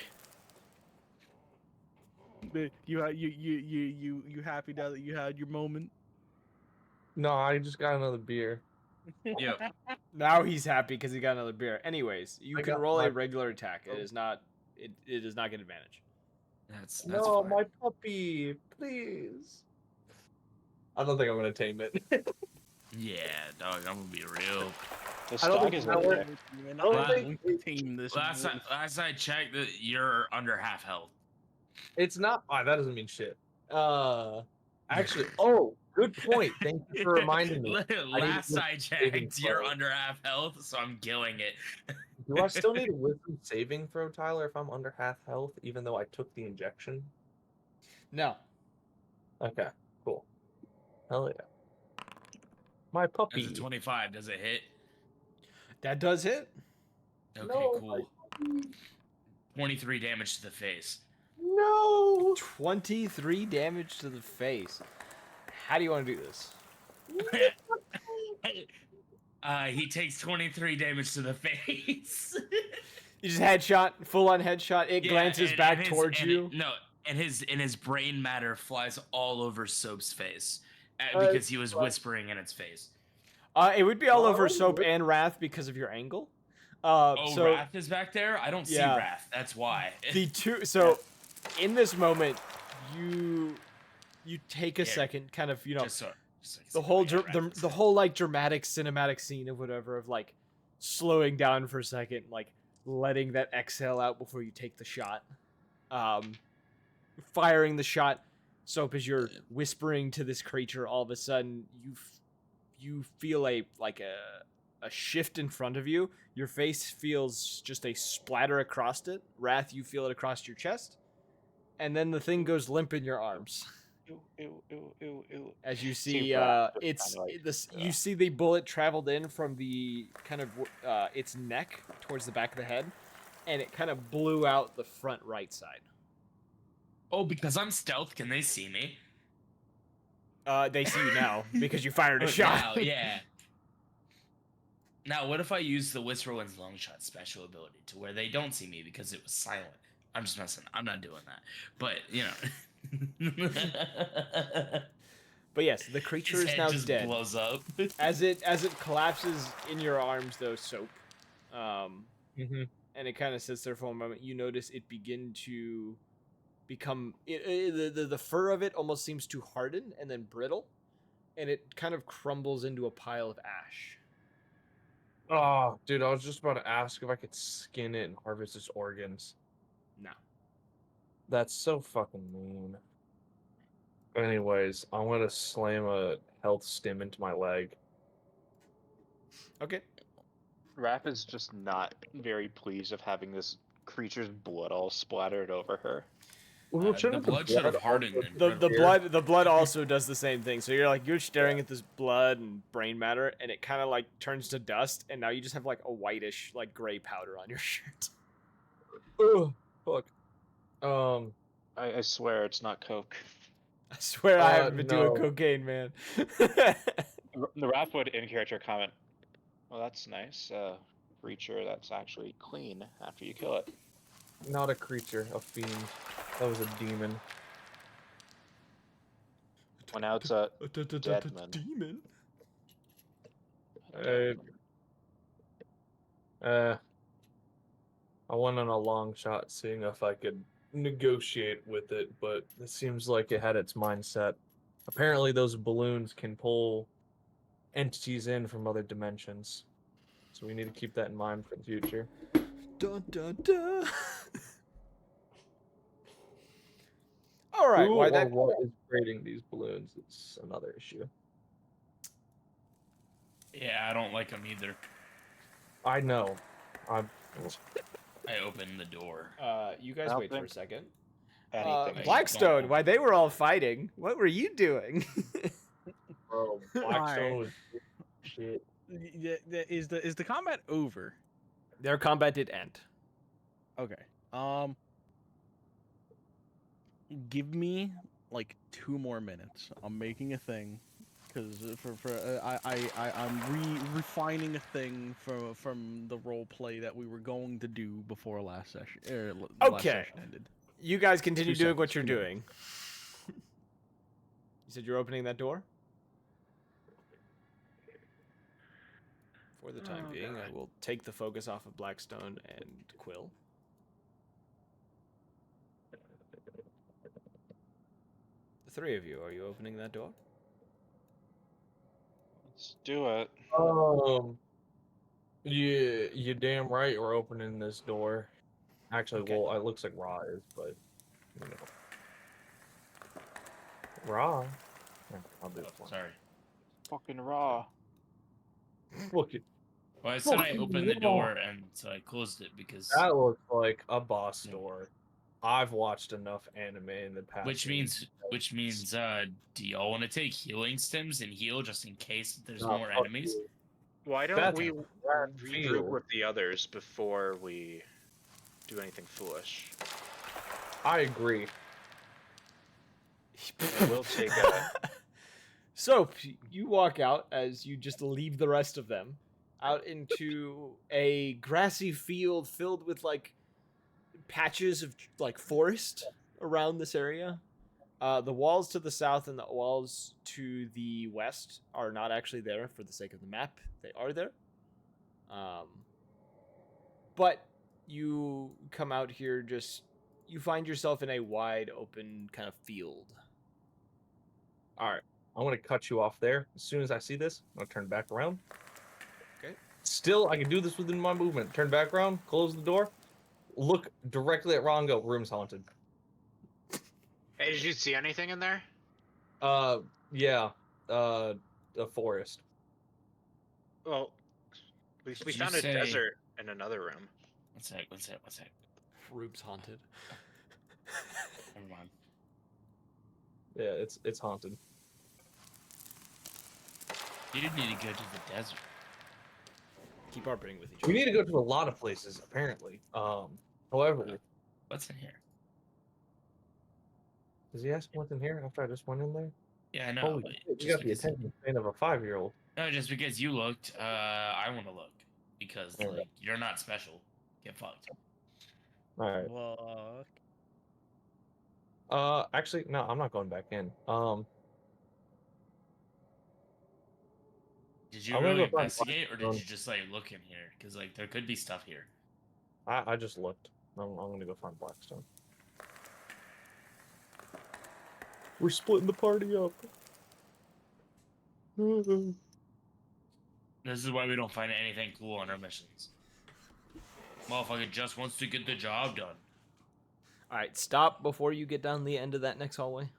You happy now that you had your moment? No, I just got another beer. Yep. Now he's happy because he got another beer. Anyways, you I can got roll my- a regular attack. It is not. It does not get advantage. That's No, fine. my puppy, please. I don't think I'm gonna tame it. Yeah, dog. I'm gonna be real. This I don't dog think is that really works. there. I don't Wow. think Team this. Last I checked, that you're under half health. it's not. Oh, that doesn't mean shit. Actually, oh, good point. Thank you for reminding me. Last I saving checked, you're throw. under half health, so I'm killing it. Do I still need a wisdom saving throw, Tyler, if I'm under half health, even though I took the injection? No. Okay, cool. Hell yeah. My puppy. As a 25, does it hit? That does hit. Okay, No, cool. 23 damage to the face. No. 23 damage to the face. How do you want to do this? He takes 23 damage to the face. You just headshot, full on headshot. It Yeah, glances and- back and his- towards and you. no, and his brain matter flies all over Soap's face Uh, because he was whispering in its face. It would be all over Oh, Soap what? and Wrath because of your angle. Oh, So Wrath is back there. I don't see Yeah. Wrath. That's why. the two. So in this moment, you take a Yeah. second, kind of Just so I can the see whole where Wrath is. the whole like dramatic cinematic scene of whatever of like slowing down for a second, like letting that exhale out before you take the shot. Firing the shot. Soap, as you're whispering to this creature, all of a sudden you feel a shift in front of you. Your face feels just a splatter across it. Wrath, you feel it across your chest, and then the thing goes limp in your arms. Ew. As you See, see, Wrath just it's kinda like, this. You see the bullet traveled in from the kind of its neck towards the back of the head, and it kind of blew out the front right side. Oh, because I'm stealth, can they see me? They see you now because you fired a Oh, shot. now, yeah. Now, what if I use the Whisper Wind's long shot special ability to where they don't see me because it was silent? I'm just messing. I'm not doing that. But you know. But yes, the creature His is head now just dead. blows up. As it collapses in your arms, though, Soap. Mm-hmm. and it kind of sits there for a moment. You notice it begin to become the fur of it almost seems to harden and then brittle, and it kind of crumbles into a pile of ash. Oh, dude, I was just about to ask if I could skin it and harvest its organs. No. That's so fucking mean. Anyways, I'm gonna slam a health stim into my leg. Okay. Raph is just not very pleased of having this creature's blood all splattered over her. Well, The shouldn't blood should have also hardened and The brittled. the blood also does the same thing. So you're staring at this blood and brain matter, and it kind of like turns to dust, and now you just have like a whitish like gray powder on your shirt. Ugh, fuck. I swear it's not coke. I swear I haven't been doing No. cocaine, man. The Raph would in character comment, "Well, that's nice. Creature that's actually clean after you kill it." Not a creature, a fiend. That was a demon. Well, now it's a dead man. demon. I went on a long shot seeing if I could negotiate with it, but it seems like it had its mindset. Apparently, those balloons can pull entities in from other dimensions. So we need to keep that in mind for the future. Dun dun dun. All right. Who Why or that? what is creating these balloons? It's another issue. Yeah, I don't like them either. I know. I opened the door. You guys I wait for a think second. anything. Blackstone, why they were all fighting? What were you doing? Bro, Blackstone was shit. Is the combat over? Their combat did end. Okay. Give me like 2 more minutes. I'm making a thing because I'm refining a thing from the role play that we were going to do before last session. Last Okay. session ended. You guys continue 2 doing what seconds, you're 2 doing. You said you're opening that door? For the time being, I will take the focus off of Blackstone and Quill. The 3 of you, are you opening that door? Let's do it. Yeah, you're damn right we're opening this door. Actually, Okay. well, it looks like Ra is, but you know. Ra? Yeah, I'll do it. Sorry. Fucking raw. Look at Well, I said I Fucking opened the raw. door and so I closed it because that looks like a boss Yeah. door. I've watched enough anime in the past. which means do y'all want to take healing stims and heal just in case there's Oh, more fuck enemies? you. Why don't That's we that regroup feel. with the others before we do anything foolish? I agree. And we'll take a. So you walk out as you just leave the rest of them out into a grassy field filled with like patches of like forest around this area. The walls to the south and the walls to the west are not actually there for the sake of the map. They are there. But you come out here you find yourself in a wide open kind of field. All right, I'm gonna cut you off there. As soon as I see this, I'm gonna turn back around. Okay. Still, I can do this within my movement. Turn back around, close the door, look directly at Ra and go, "Room's haunted." Hey, did you see anything in there? Yeah. A forest. Well, we Did you found a say- desert in another room. One sec. Room's haunted. Never mind. Yeah, it's haunted. You didn't need to go to the desert. Keep arbitering with each We other. need to go to a lot of places, apparently. However, What's in here? does he ask what's in here after I just went in there? Yeah, I know. Holy but shit, you just got the because- attention span of a 5-year-old. No, just because you looked, I want to look because Alright. like you're not special. Get fucked. Alright. Actually, no, I'm not going back in. Did you I'm gonna really go find investigate, or did Blackstone. you just like look in here? Because like there could be stuff here. I just looked. I'm gonna go find Blackstone. We're splitting the party up. This is why we don't find anything cool on our missions. Motherfucker just wants to get the job done. All right, stop before you get down the end of that next hallway.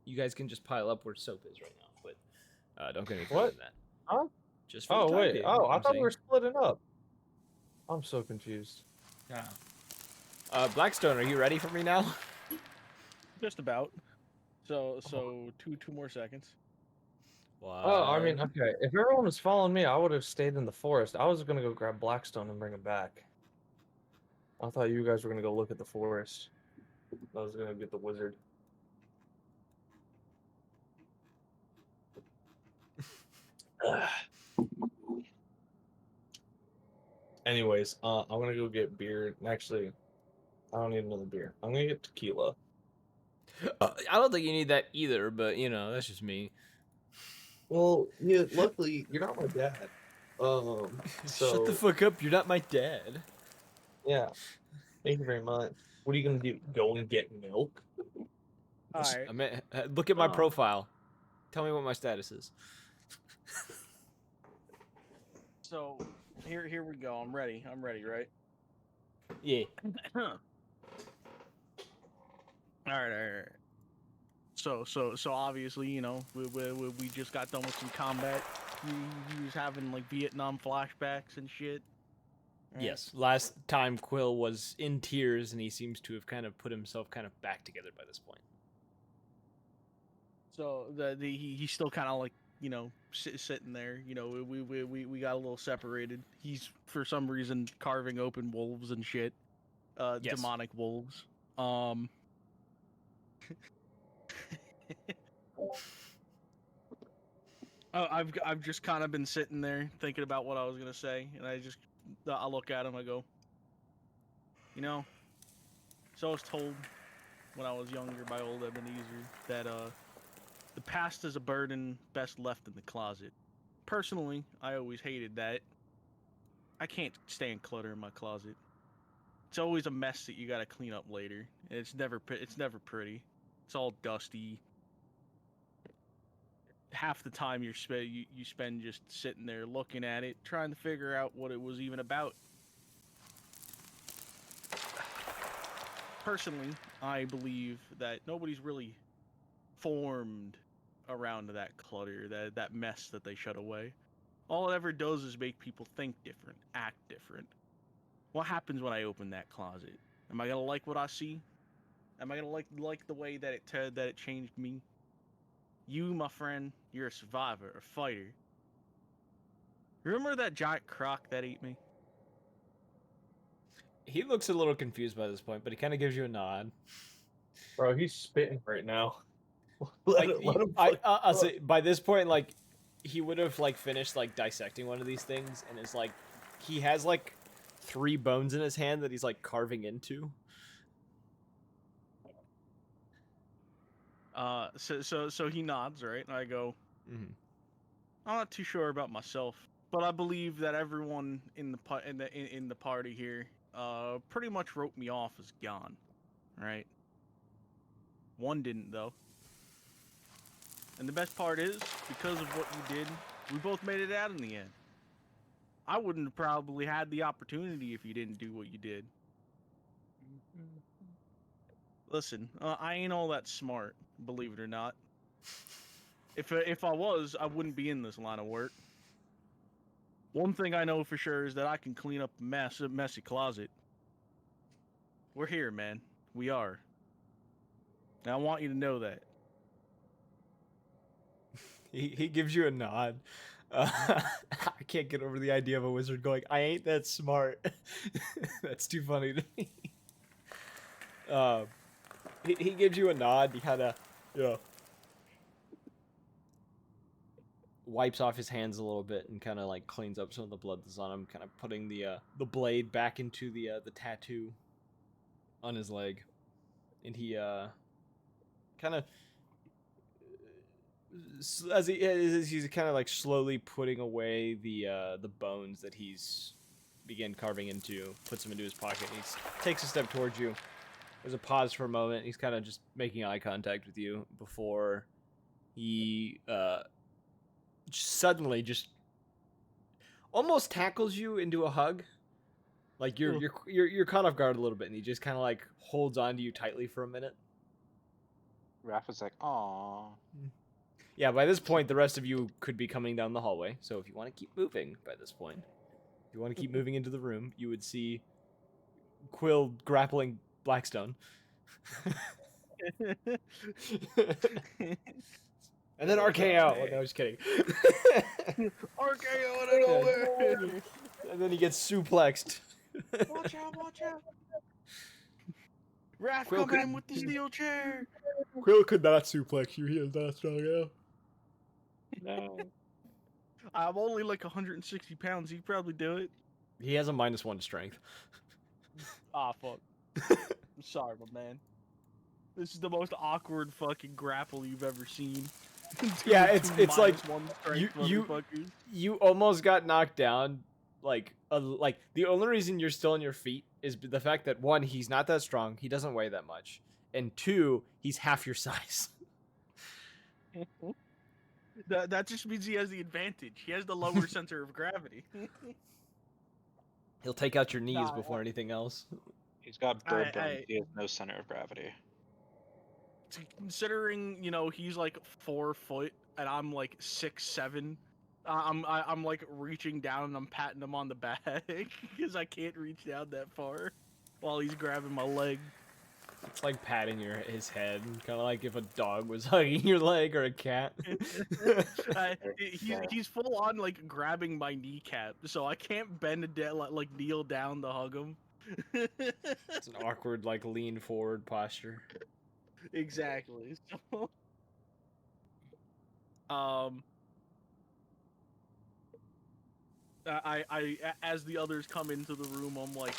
You guys can just pile up where soap is right now, but don't get any further What? than that. Huh? Just for the Oh time wait. being, Oh, I I'm thought we saying. were splitting up. I'm so confused. Yeah. Blackstone, are you ready for me now? Just about. So two more seconds. Oh, I mean, okay. If everyone was following me, I would have stayed in the forest. I was gonna go grab Blackstone and bring it back. I thought you guys were gonna go look at the forest. I was gonna get the wizard. Anyways, I'm gonna go get beer. Actually, I don't need another beer. I'm gonna get tequila. I don't think you need that either, but that's just me. Well, yeah. Luckily, you're not my dad. Shut the fuck up! You're not my dad. Yeah. Thank you very much. What are you gonna do? Go and get milk? All right. I mean, look at my Oh. profile. Tell me what my status is. So here we go. I'm ready, right? Yeah. All right. So obviously, we just got done with some combat. He was having like Vietnam flashbacks and shit. Right? Yes. Last time Quill was in tears, and he seems to have kind of put himself kind of back together by this point. So he's still kind of like sitting there. We got a little separated. He's for some reason carving open wolves and shit. Yes. Demonic wolves. I've just kind of been sitting there thinking about what I was gonna say, and I look at him. I go, so I was told when I was younger by old Ebenezer that the past is a burden best left in the closet. Personally, I always hated that. I can't stand clutter in my closet. It's always a mess that you gotta clean up later, and it's never pretty. It's all dusty. Half the time you spend just sitting there looking at it, trying to figure out what it was even about. Personally, I believe that nobody's really formed around that clutter, that mess that they shut away. All it ever does is make people think different, act different. What happens when I open that closet? Am I gonna like what I see? Am I gonna like the way that it changed me? You, my friend, you're a survivor, a fighter. Remember that giant croc that ate me? He looks a little confused by this point, but he kind of gives you a nod. Bro, he's spitting right now. Like, let him I'll say by this point, like, he would have like finished like dissecting one of these things, and is like, he has like 3 bones in his hand that he's like carving into. So he nods, right? And I go, Mm-hmm. I'm not too sure about myself, but I believe that everyone in the party here, pretty much wrote me off as gone, right? One didn't though. And the best part is, because of what you did, we both made it out in the end. I wouldn't have probably had the opportunity if you didn't do what you did. Listen, I ain't all that smart, believe it or not. If I was, I wouldn't be in this line of work. One thing I know for sure is that I can clean up a messy closet. We're here, man. We are. And I want you to know that. He gives you a nod. I can't get over the idea of a wizard going, I ain't that smart. That's too funny to me. He gives you a nod. He kind of, wipes off his hands a little bit and kind of like cleans up some of the blood that's on him, kind of putting the blade back into the tattoo on his leg, and he kind of as he's kind of like slowly putting away the bones that he's begin carving into, puts them into his pocket, and he takes a step towards you. There's a pause for a moment. He's kind of just making eye contact with you before he suddenly just almost tackles you into a hug. Like you're caught off guard a little bit, and he just kind of like holds on to you tightly for a minute. Raph is like, "Aw." Yeah, by this point, the rest of you could be coming down the hallway. So if you want to keep moving, by this point, if you want to keep moving into the room, you would see Quill grappling Blackstone. And then RKO. Oh, no, just kidding. RKO out of nowhere. And then he gets suplexed. Watch out! Watch out! Raph Quill coming could- in with the steel chair. Quill could not suplex you. He is not strong enough. No. I'm only like 160 pounds. He'd probably do it. He has a -1 to strength. Ah, fuck. I'm sorry, my man. This is the most awkward fucking grapple you've ever seen. Yeah, it's like -1 strength you- motherfuckers. You almost got knocked down. Like the only reason you're still on your feet is the fact that 1, he's not that strong. He doesn't weigh that much. And 2, he's half your size. That just means he has the advantage. He has the lower center of gravity. He'll take out your knees Nah, before anything else. He's got bird brain. I- He has no center of gravity. Considering, he's like 4 foot and I'm like 6'7", I'm like reaching down and I'm patting him on the back because I can't reach down that far while he's grabbing my leg. It's like patting his head, kind of like if a dog was hugging your leg or a cat. He's full on like grabbing my kneecap, so I can't bend like kneel down to hug him. It's an awkward like lean forward posture. Exactly. So, I as the others come into the room, I'm like,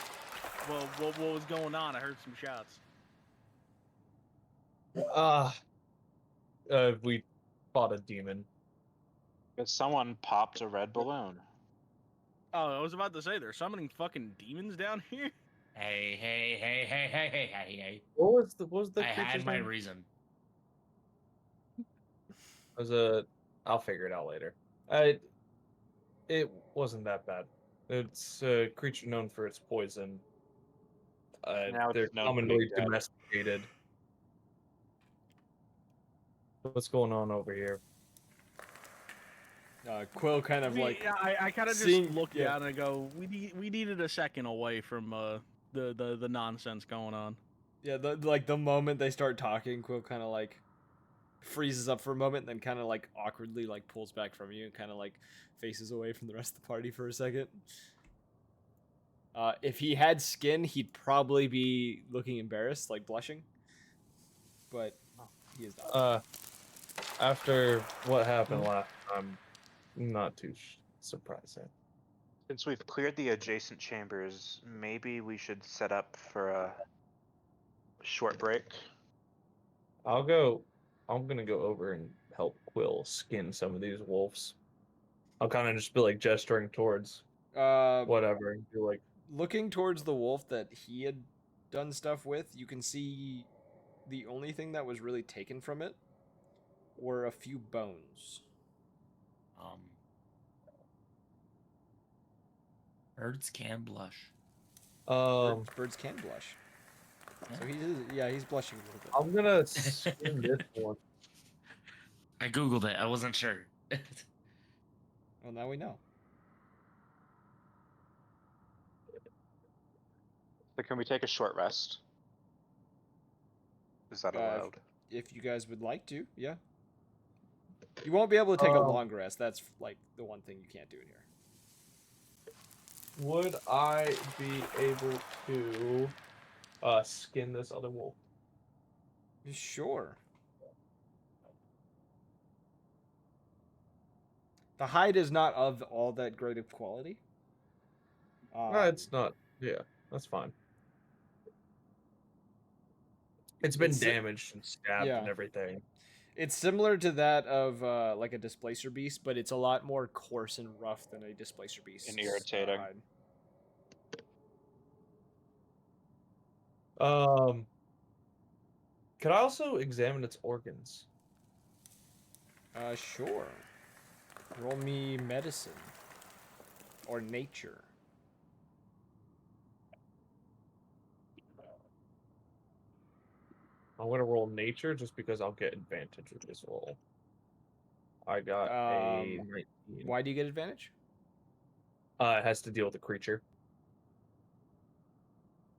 well, what was going on? I heard some shots. We fought a demon. But someone popped a red balloon. Oh, I was about to say, they're summoning fucking demons down here. Hey. What was the I had creature's my name? reason. I'll figure it out later. It wasn't that bad. It's a creature known for its poison. Now it's They're known for being commonly dead. domesticated. What's going on over here? Quill kind of like Yeah, I kind of just seeing- look yeah. down and go, we needed a second away from the nonsense going on. yeah, the moment they start talking, Quill kind of like freezes up for a moment, and then kind of like awkwardly like pulls back from you and kind of like faces away from the rest of the party for a second. If he had skin, he'd probably be looking embarrassed, like blushing. But he is not. After what happened last time, not too surprising. Since we've cleared the adjacent chambers, maybe we should set up for a short break. I'm gonna go over and help Quill skin some of these wolves. I'll kind of just be like gesturing towards whatever and be like, Looking towards the wolf that he had done stuff with, you can see the only thing that was really taken from it were a few bones. Birds can blush. Birds can blush. So he's blushing a little bit. I'm gonna skin this one. I googled it. I wasn't sure. Well, now we know. So can we take a short rest? Is that allowed? If you guys would like to, yeah. You won't be able to take a long rest. That's like the one thing you can't do in here. Would I be able to skin this other wolf? Sure. The hide is not of all that great of quality. No, it's not. Yeah, that's fine. It's been damaged and stabbed and everything. It's similar to that of like a displacer beast, but it's a lot more coarse and rough than a displacer beast. And irritating. hide. Could I also examine its organs? Sure. Roll me medicine. Or nature. I'm gonna roll nature just because I'll get advantage with this roll. I got a 19. Why do you get advantage? It has to deal with a creature.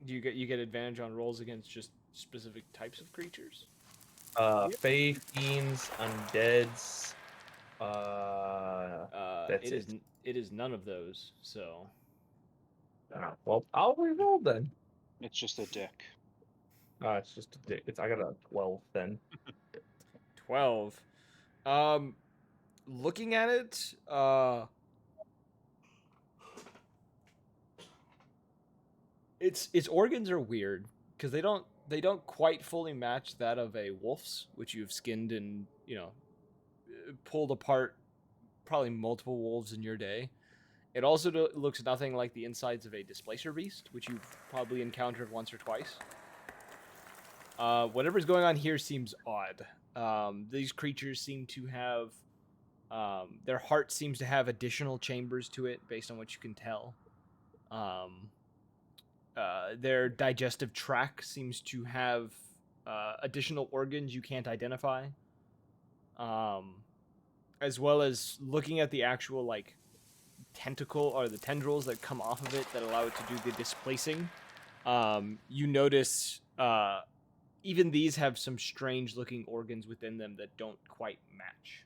Do you get advantage on rolls against just specific types of creatures? Fae, fiends, undeads. That's it. It is none of those. So. Well, I'll re-roll then. It's just a dick. It's just a dick. I got a 12 then. 12. Looking at it, its organs are weird because they don't quite fully match that of a wolf's, which you've skinned and pulled apart probably multiple wolves in your day. It also looks nothing like the insides of a displacer beast, which you've probably encountered once or twice. Whatever's going on here seems odd. These creatures seem to have their heart seems to have additional chambers to it, based on what you can tell. Their digestive tract seems to have additional organs you can't identify. As well as looking at the actual tentacle or the tendrils that come off of it that allow it to do the displacing. You notice even these have some strange looking organs within them that don't quite match.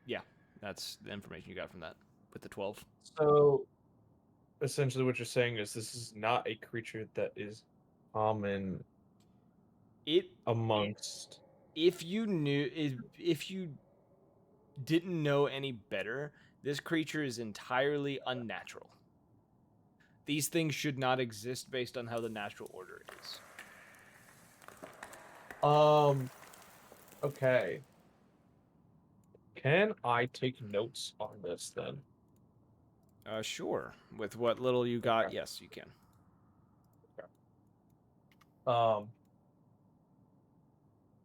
Yeah, that's the information you got from that with the 12. So, essentially, what you're saying is this is not a creature that is common amongst. If you didn't know any better, this creature is entirely unnatural. These things should not exist based on how the natural order is. Okay. Can I take notes on this then? Sure. With what little you got, Okay. yes, you can.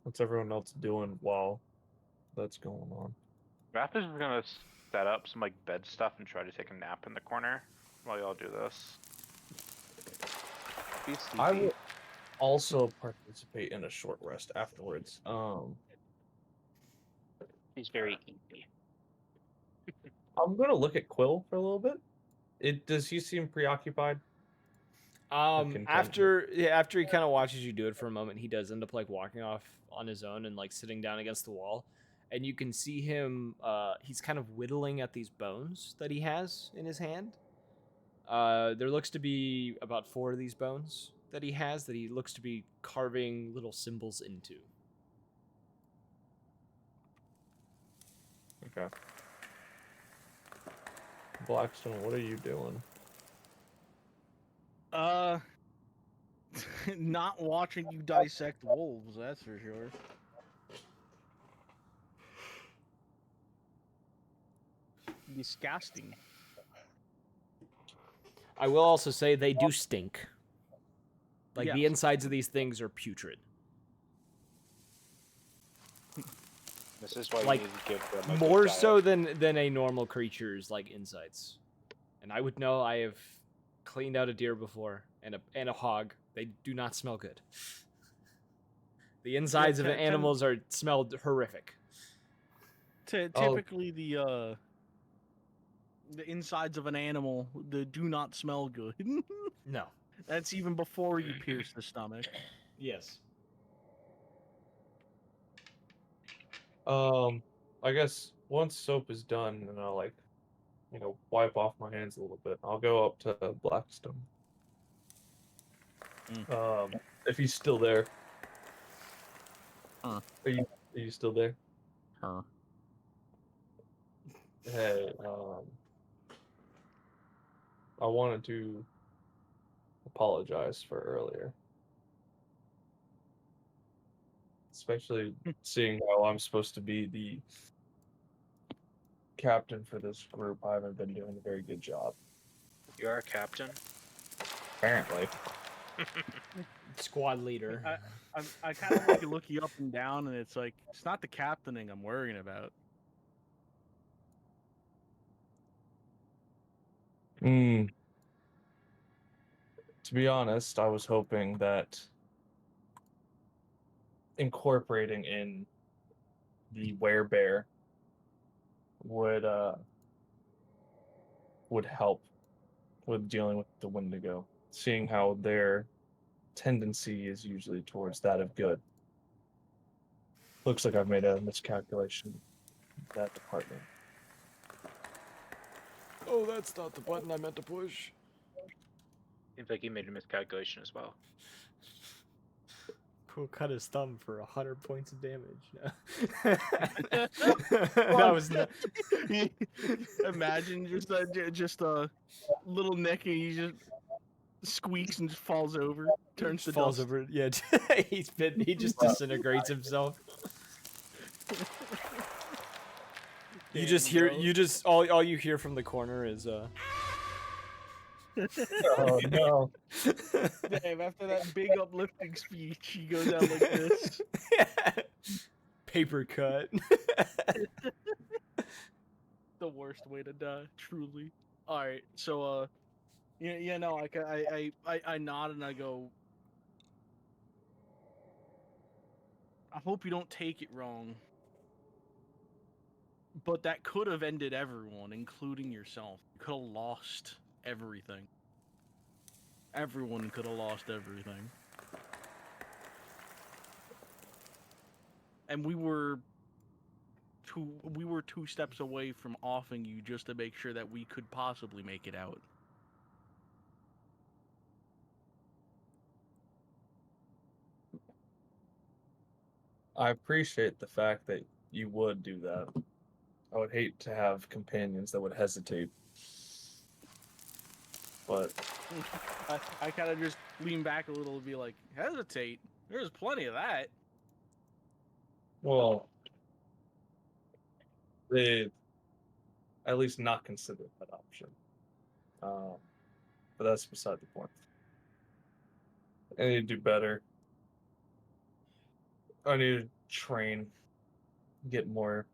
What's everyone else doing while that's going on? Wrath is gonna set up some bed stuff and try to take a nap in the corner while y'all do this. Be sleepy. I will also participate in a short rest afterwards. He's very easy. I'm gonna look at Quill for a little bit. Does he seem preoccupied? After he kind of watches you do it for a moment, he does end up walking off on his own and sitting down against the wall, and you can see him. He's kind of whittling at these bones that he has in his hand. There looks to be about 4 of these bones that he has that he looks to be carving little symbols into. Okay. Blackstone, what are you doing? Not watching you dissect wolves, that's for sure. Disgusting. I will also say they do stink. The Yes. insides of these things are putrid. This is why Like, you need to give them a good More diet. so than a normal creature's insides. And I would know. I have cleaned out a deer before and a hog. They do not smell good. The insides of animals smelled horrific. Typically, the insides of an animal do not smell good. No. That's even before you pierce the stomach. Yes. I guess once soap is done, and I'll wipe off my hands a little bit. I'll go up to Blackstone. If he's still there. Huh. Are you still there? Huh. Hey, I wanted to apologize for earlier. Especially seeing how I'm supposed to be the captain for this group, I haven't been doing a very good job. You are a captain. Apparently. Squad leader. I kind of look you up and down, and it's like it's not the captaining I'm worrying about. To be honest, I was hoping that incorporating in the werebear would help with dealing with the Wendigo, seeing how their tendency is usually towards that of good. Looks like I've made a miscalculation in that department. Oh, that's not the button I meant to push. Seems like you made a miscalculation as well. Cool, cut his thumb for 100 points of damage. That was not. Imagine just a little neck, and he just squeaks and just falls over, turns to falls dust. over. Yeah, he just disintegrates himself. You just hear. You just all you hear from the corner is Oh no! Dave, after that big uplifting speech, he goes out like this. Paper cut. The worst way to die, truly. All right, so no, like I nod and I go. I hope you don't take it wrong, but that could have ended everyone, including yourself. You could have lost everything. Everyone could have lost everything. And we were two steps away from offing you just to make sure that we could possibly make it out. I appreciate the fact that you would do that. I would hate to have companions that would hesitate. But I kind of just lean back a little and be like, hesitate? There's plenty of that. well, they at least not consider that option. But that's beside the point. I need to do better. I need to train, get more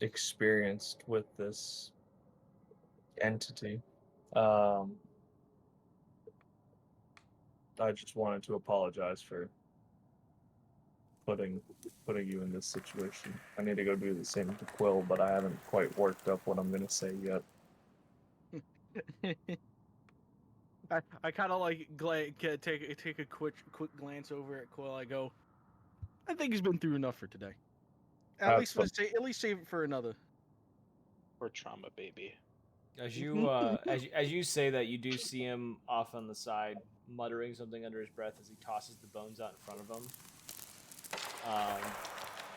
experienced with this entity. I just wanted to apologize for putting you in this situation. I need to go do the same to Quill, but I haven't quite worked up what I'm gonna say yet. I kind of like take a quick glance over at Quill. I go, I think he's been through enough for today. At least save it for another. Or trauma baby. As you as you say that, you do see him off on the side, muttering something under his breath as he tosses the bones out in front of him.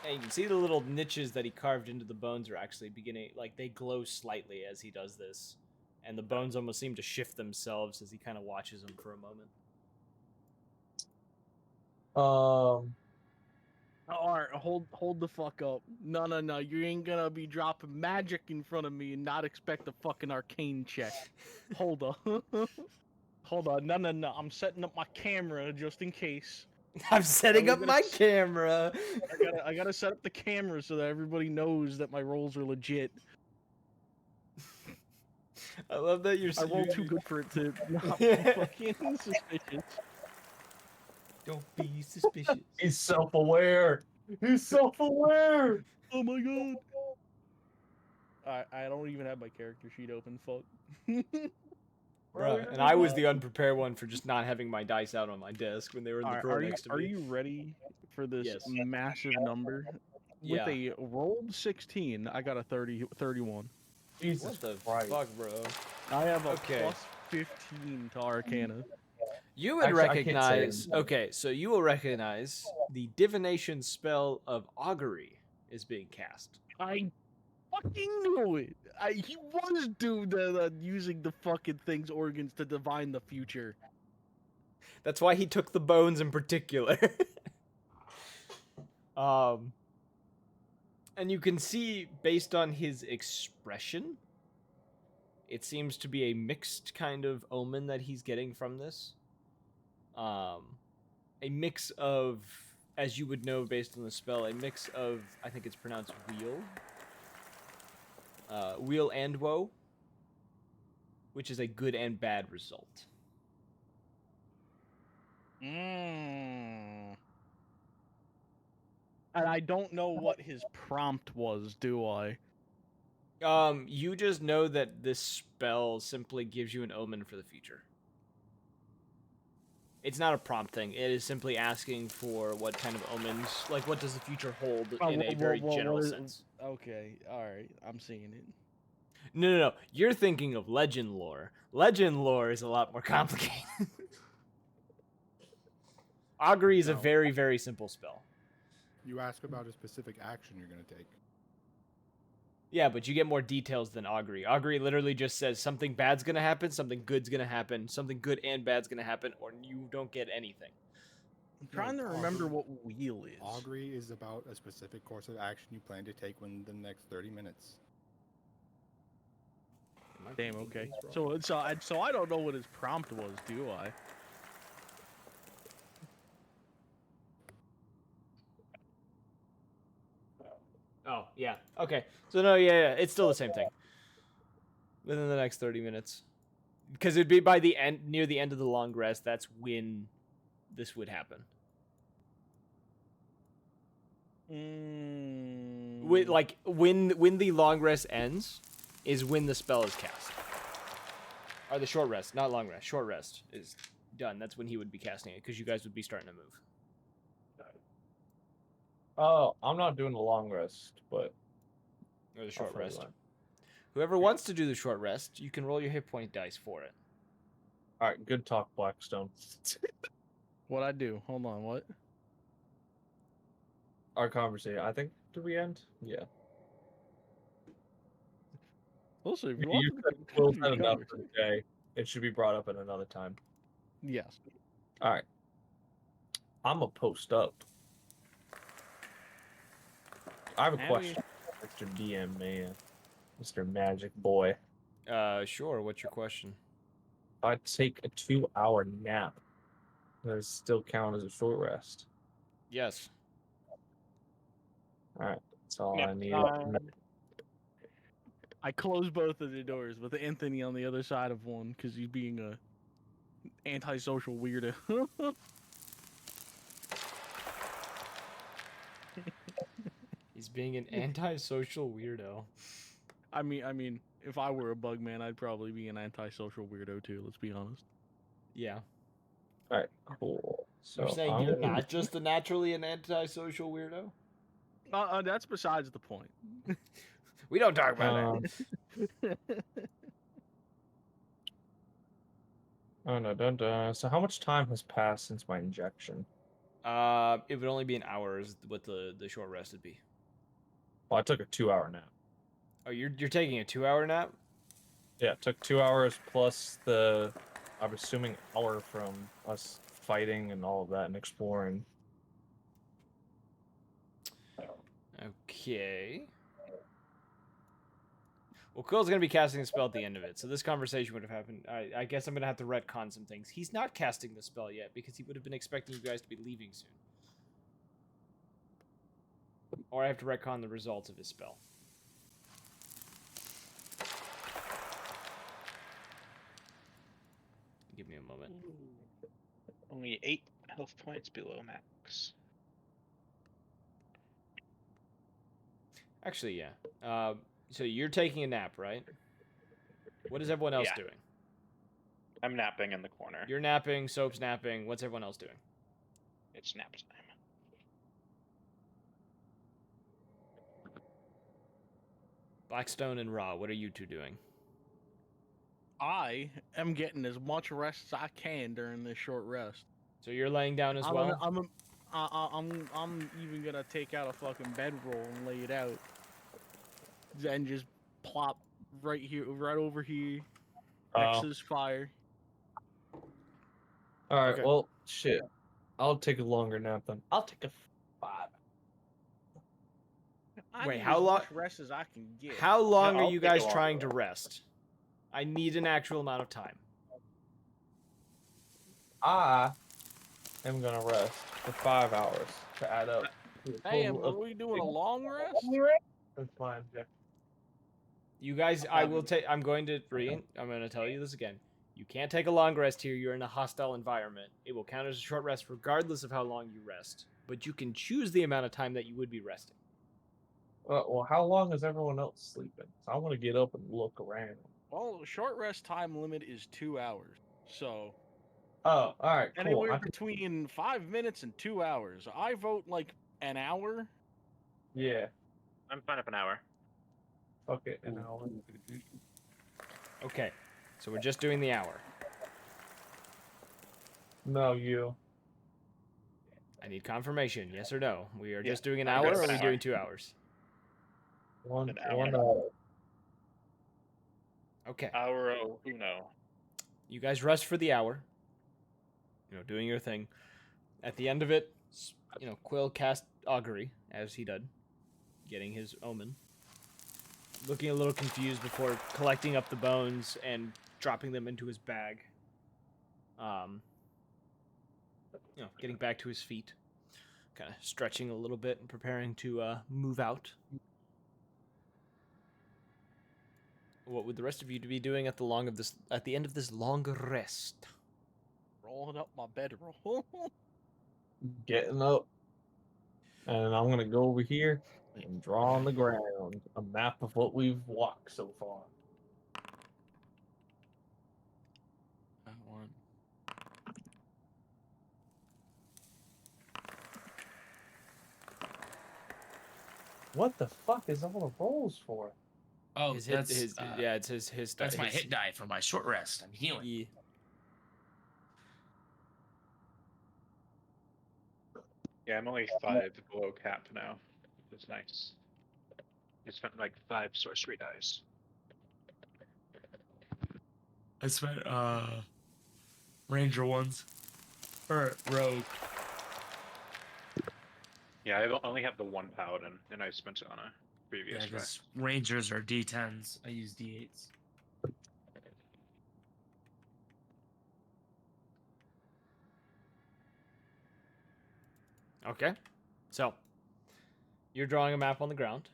And you can see the little niches that he carved into the bones are actually beginning, like they glow slightly as he does this, and the bones almost seem to shift themselves as he kind of watches them for a moment. All right, hold the fuck up. No, you ain't gonna be dropping magic in front of me and not expect a fucking arcane check. Hold on. Hold on, no, I'm setting up my camera just in case. I'm setting up my camera. I gotta set up the camera so that everybody knows that my rolls are legit. I love that you're. I roll too good for it to not be fucking suspicious. Don't be suspicious. He's self-aware. He's self-aware. Oh my god. I don't even have my character sheet open. Fuck. Bruh, and I was the unprepared one for just not having my dice out on my desk when they were in the drawer next to me. Are you ready for this massive number? Yeah. With a rolled 16, I got a 31. Jesus What the Christ. fuck, bro? I have a plus 15 to Arcana. You would Actually, I can't say recognize. it. Okay, so you will recognize the divination spell of augury is being cast. I fucking knew it. He was doomed using the fucking thing's organs to divine the future. That's why he took the bones in particular. And you can see, based on his expression, it seems to be a mixed kind of omen that he's getting from this. A mix of, as you would know based on the spell, a mix of, I think it's pronounced wheel. Wheel and woe, which is a good and bad result. And I don't know what his prompt was, do I? You just know that this spell simply gives you an omen for the future. It's not a prompt thing. It is simply asking for what kind of omens, like what does the future hold in a very general sense. Okay, alright, I'm seeing it. No. You're thinking of legend lore. Legend lore is a lot more complicated. Augury is a No. very, very simple spell. You ask about a specific action you're going to take. Yeah, but you get more details than Augury. Augury literally just says something bad's gonna happen, something good's gonna happen, something good and bad's gonna happen, or you don't get anything. I'm trying to remember what wheel is. Augury is about a specific course of action you plan to take within the next 30 minutes. Damn, okay. So I don't know what his prompt was, do I? Oh, yeah. Okay. So no, yeah, it's still the same thing. Within the next 30 minutes. Because it'd be by the end, near the end of the long rest, that's when this would happen. When the long rest ends is when the spell is cast. Or the short rest, not long rest. Short rest is done. That's when he would be casting it, because you guys would be starting to move. Oh, I'm not doing the long rest, but Or the short probably rest. not. Whoever wants to do the short rest, you can roll your hit point dice for it. All right, good talk, Blackstone. What'd I do? Hold on, what? Our conversation. I think. Did we end? Yeah. Also, if You you want said to we'll continue set the enough for conversation. today. It should be brought up at another time. Yes. All right. I'm gonna post up. I have a question, Mr. DM man, Mr. Magic Boy. Sure. What's your question? If I take a 2-hour nap, does it still count as a short rest? Yes. All right. That's all Nap I need. time. I closed both of the doors with Anthony on the other side of one because he's being a antisocial weirdo. He's being an antisocial weirdo. I mean, if I were a bug man, I'd probably be an antisocial weirdo too. Let's be honest. Yeah. All right. Cool. So You're saying you're not just naturally an antisocial weirdo? That's besides the point. We don't talk about that. Oh no! Don't. So how much time has passed since my injection? It would only be an hour is what the short rest would be. Well, I took a 2-hour nap. Oh, you're taking a 2-hour nap? Yeah, it took 2 hours plus the, I'm assuming, hour from us fighting and all of that and exploring. Okay. Well, Quill's going to be casting the spell at the end of it, so this conversation would have happened. I guess I'm going to have to retcon some things. He's not casting the spell yet, because he would have been expecting you guys to be leaving soon. Or I have to retcon the results of his spell. Give me a moment. Only 8 health points below max. Actually, yeah. So you're taking a nap, right? What is everyone else Yeah. doing? I'm napping in the corner. You're napping, Soap's napping. What's everyone else doing? It's nap time. Blackstone and Raw, what are you two doing? I am getting as much rest as I can during this short rest. So you're laying down as I'm well? I'm even gonna take out a fucking bedroll and lay it out, and just plop right here, right over here, next to this fire. All right. Okay. Well, shit. I'll take a longer nap then. I'll take a 5. I Wait, need how as long? much rest as I can get. How long are I'll you take a guys longer trying to rest. rest? I need an actual amount of time. I am gonna rest for 5 hours to add up to a Hey, total are of we doing a long rest? That's fine, yeah. You guys, I'm going to tell you this again. You can't take a long rest here. You're in a hostile environment. It will count as a short rest regardless of how long you rest. But you can choose the amount of time that you would be resting. Well, how long is everyone else sleeping? So I want to get up and look around. Well, the short rest time limit is 2 hours. So Oh, all right, cool. anywhere between 5 minutes and 2 hours. I vote like an hour. Yeah, I'm fine with an hour. fuck it, an hour. Okay, so we're just doing the hour. No, you. I need confirmation, yes or no. We are Yeah, just doing an I'm hour, good or with are we an doing hour. 2 hours? One An hour. 1 hour. Okay, Hour uno. you guys rest for the hour. Doing your thing. At the end of it, Quill cast augury as he did, getting his omen. Looking a little confused before collecting up the bones and dropping them into his bag. Getting back to his feet, kind of stretching a little bit and preparing to move out. What would the rest of you be doing at the end of this long rest? Rolling up my bedroll. Getting up. And I'm gonna go over here and draw on the ground a map of what we've walked so far. That one. What the fuck is all the rolls for? Oh, His hit, that's it's his. that's my his, hit die for my short rest. I'm healing. Yeah. Yeah, I'm only 5 below cap now. It's nice. I spent like 5 sorcery dice. I spent ranger ones or rogue. Yeah, I only have the 1 paladin, and I spent it on a Yeah, previous because rest. rangers are D10s. I use D8s. Okay. So, you're drawing a map on the ground.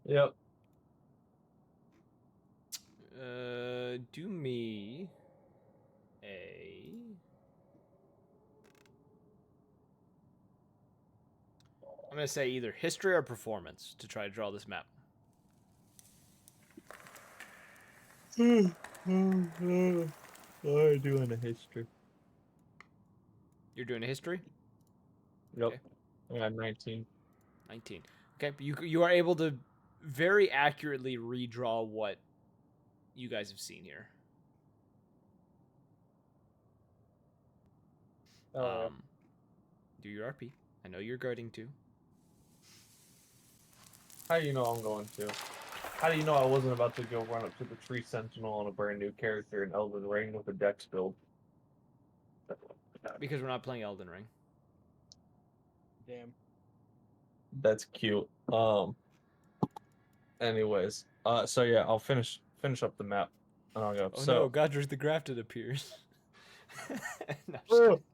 Yep. Do me a. I'm gonna say either history or performance to try to draw this map. I'm doing a history. You're doing a history. Yep. Okay. I got 19. 19. Okay, but you are able to very accurately redraw what you guys have seen here. Oh, Do your RP. I know you're going to. How do you know I'm going to? How do you know I wasn't about to go run up to the Tree Sentinel on a brand new character in Elden Ring with a Dex build? Because we're not playing Elden Ring. Damn. That's cute. Anyways, so yeah, I'll finish up the map, and I'll go. Oh no, Godric the Grafted appears. No,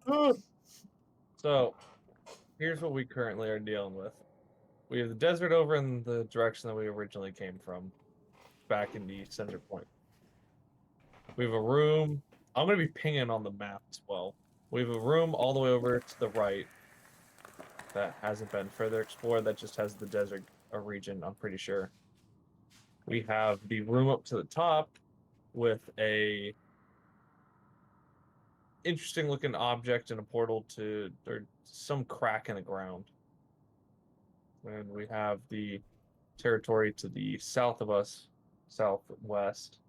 I'm just kidding. So, here's what we currently are dealing with. We have the desert over in the direction that we originally came from, back in the center point. We have a room. I'm going to be pinging on the map as well. We have a room all the way over to the right that hasn't been further explored, that just has the desert region, I'm pretty sure. We have the room up to the top with a interesting looking object in a portal to, or some crack in the ground. And we have the territory to the south of us, southwest,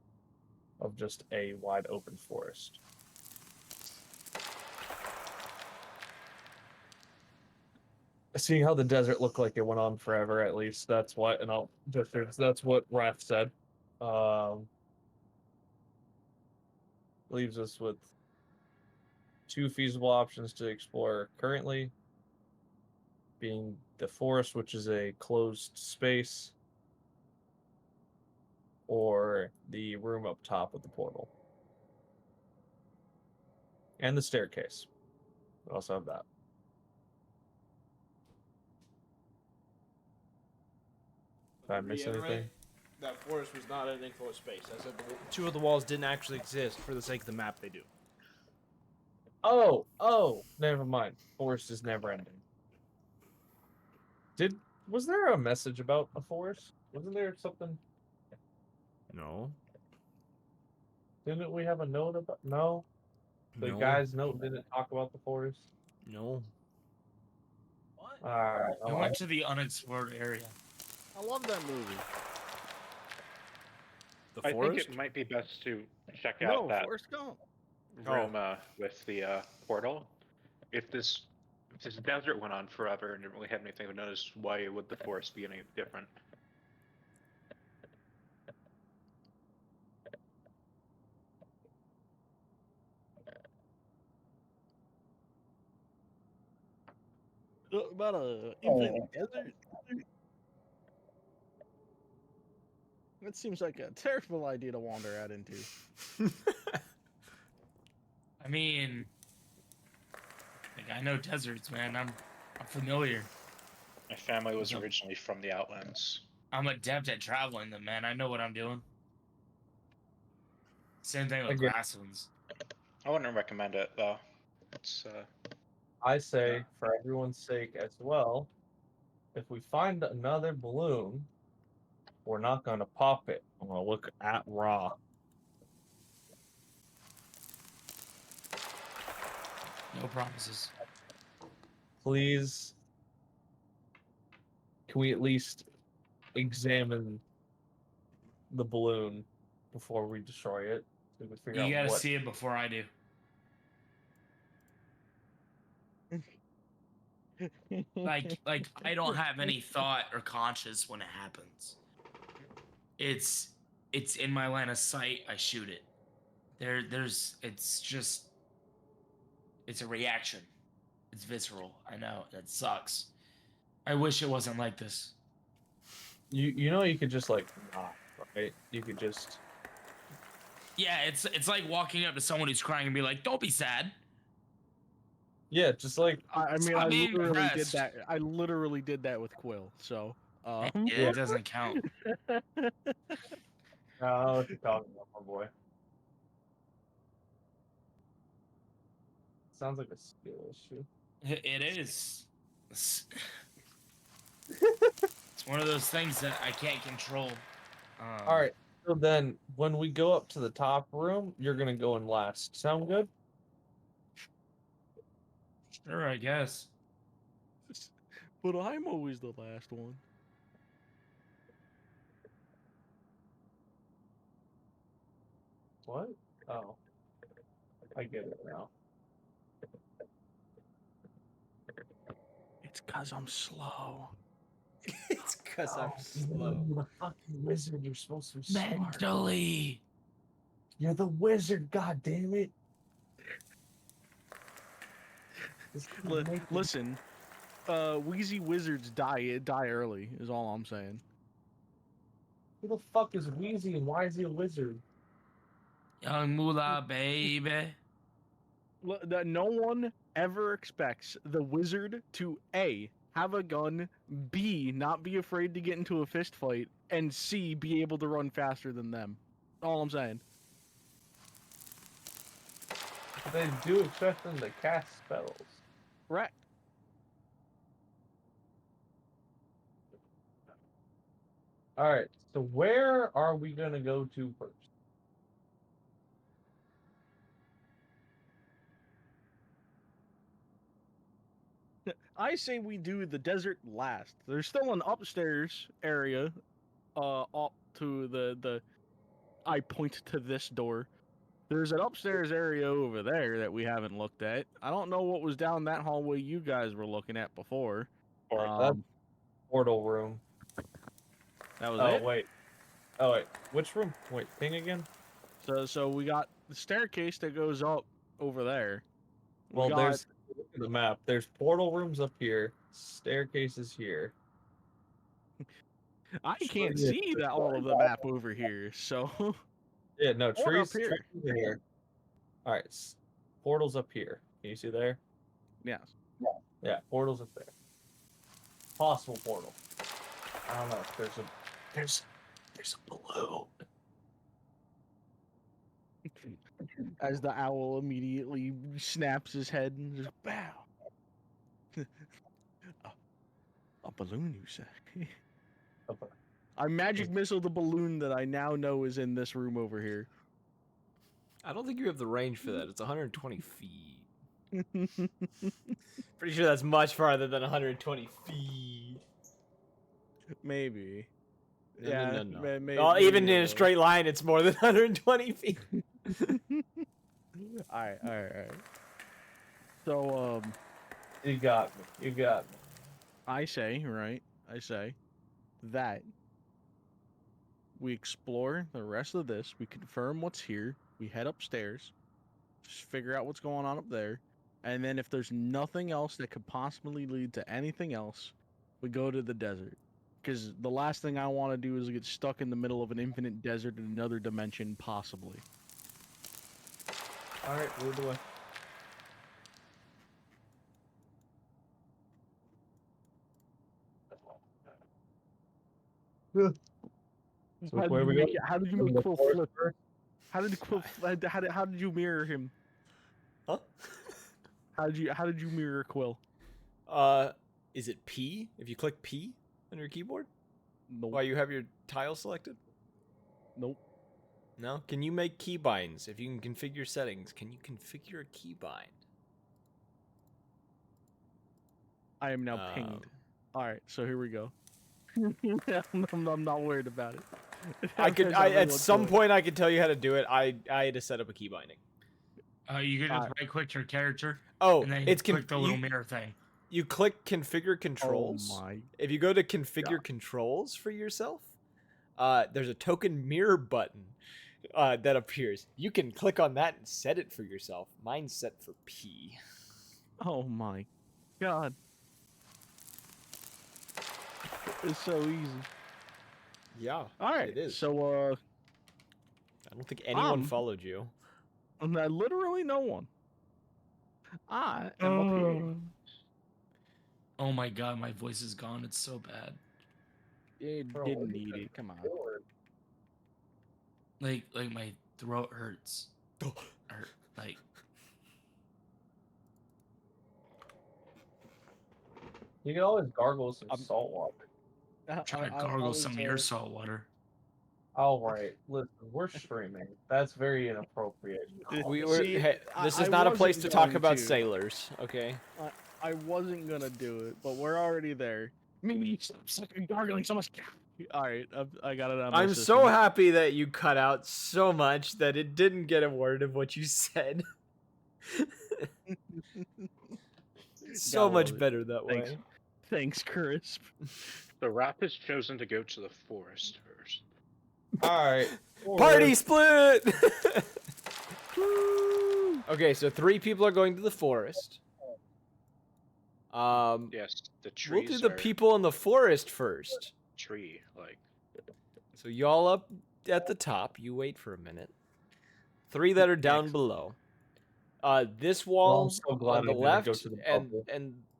of just a wide open forest. Seeing how the desert looked like it went on forever, at least that's what, and that's what Wrath said. Leaves us with 2 feasible options to explore currently. being the forest, which is a closed space, or the room up top of the portal. And the staircase. We also have that. Did I miss anything? That forest was not an enclosed space. I said two of the walls didn't actually exist. For the sake of the map, they do. Oh, never mind. Forest is never ending. Was there a message about a forest? Wasn't there something? No. Didn't we have a note about? No. The No. guy's note didn't talk about the forest. No. All right. We went to the unexplored area. I love that movie. The I forest? think it might be best to check No, out that Forrest Gump. room with the portal. If this desert went on forever and didn't really have anything to notice, why would the forest be any different? About a infinite desert. That seems like a terrible idea to wander out into. I mean, like, I know deserts, man. I'm familiar. My family was Yep. originally from the Outlands. I'm adept at traveling them, man. I know what I'm doing. Same thing with Again. grasslands. I wouldn't recommend it though. It's I say, for everyone's sake as well, if we find another balloon, we're not going to pop it. I'm going to look at Raw. No promises. Please, can we at least examine the balloon before we destroy it? So we can figure You out gotta what. see it before I do. Like I don't have any thought or conscience when it happens. It's in my line of sight. I shoot it. It's a reaction. It's visceral. I know that sucks. I wish it wasn't like this. You know you could just like not, right? You could just. Yeah, it's like walking up to someone who's crying and be like, "Don't be sad." Yeah, just like I mean, Stop I being literally did depressed. that. I literally did that with Quill. So, It doesn't count. I don't know what you're talking about, my boy. Sounds like a skill issue. It is. It's one of those things that I can't control. All right. So then, when we go up to the top room, you're gonna go in last. Sound good? Sure, I guess. but I'm always the last one. What? Oh, I get it now. It's 'cause I'm slow. It's because I'm slow. You're the fucking wizard. You're supposed to be smart. Mentally. You're the wizard. God damn it! Listen, Wheezy wizards die early. Is all I'm saying. Who the fuck is Wheezy and why is he a wizard? Young moolah, baby. That no one ever expects the wizard to A, have a gun, B, not be afraid to get into a fist fight, and C, be able to run faster than them. All I'm saying. They do expect them to cast spells. Right. All right. So where are we gonna go to first? I say we do the desert last. There's still an upstairs area, up to the. I point to this door. There's an upstairs area over there that we haven't looked at. I don't know what was down that hallway you guys were looking at before. That portal room. That was Oh it. wait. Oh wait. Which room? Wait. Thing again? So we got the staircase that goes up over there. Well, there's look at the map. There's portal rooms up here. Staircase is here. I can't Yeah, see that all of the map over here, so Yeah, no, Or up trees here. are here. All right, portal's up here. Can you see there? yes. Yeah, portal's up there. Possible portal. I don't know. There's a balloon. As the owl immediately snaps his head and just bow. A balloon, you say? I magic missile the balloon that I now know is in this room over here. I don't think you have the range for that. It's 120 feet. Pretty sure that's much farther than 120 feet. Maybe. No, Yeah. no, no. Maybe, Well, even in a low. straight line, it's more than 120 feet. Alright. So, You got me. I say that we explore the rest of this, we confirm what's here, we head upstairs, just figure out what's going on up there, and then if there's nothing else that could possibly lead to anything else, we go to the desert. Because the last thing I want to do is get stuck in the middle of an infinite desert in another dimension, possibly. All right, move away. So How did where you we make go? it? How did you make Quill flip? How did Quill? How did you mirror him? Huh? How did you mirror Quill? Is it P? If you click P on your keyboard? Nope. While you have your tile selected? Nope. No? Can you make keybinds? If you can configure settings, can you configure a keybind? I am now pinged. All right, so here we go. I'm not worried about it. At some point I could tell you how to do it. I had to set up a key binding. You can just right-click your character. Oh, and then it's click the little mirror thing. You click configure controls. Oh my. If you go to configure controls for yourself, there's a token mirror button that appears. You can click on that and set it for yourself. Mine's set for P. Oh my god. It's so easy. Yeah. All right. It is. So I don't think anyone followed you. literally no one. I am up here. Oh my god, my voice is gone. It's so bad. It Bro, didn't what need the it. Come on. Like my throat hurts. Like You can always gargle some salt water. try to gargle some of your salt water. All right, listen, we're streaming. That's very inappropriate. This is I not a wasn't place to talk going about to. sailors, okay? I wasn't gonna do it, but we're already there. Maybe you stop gargling so much. All right, I got it on my I'm system. so happy that you cut out so much that it didn't get a word of what you said. So Gotta much love it. better that Thanks. way. Thanks, Crisp. The rap has chosen to go to the forest first. All right, Party split! Okay, so 3 people are going to the forest. Yes, the We'll trees do the are people in the forest first. tree, like So y'all up at the top, you wait for a minute. 3 that are down below. This wall so glad on the I didn't left go to the and bubble.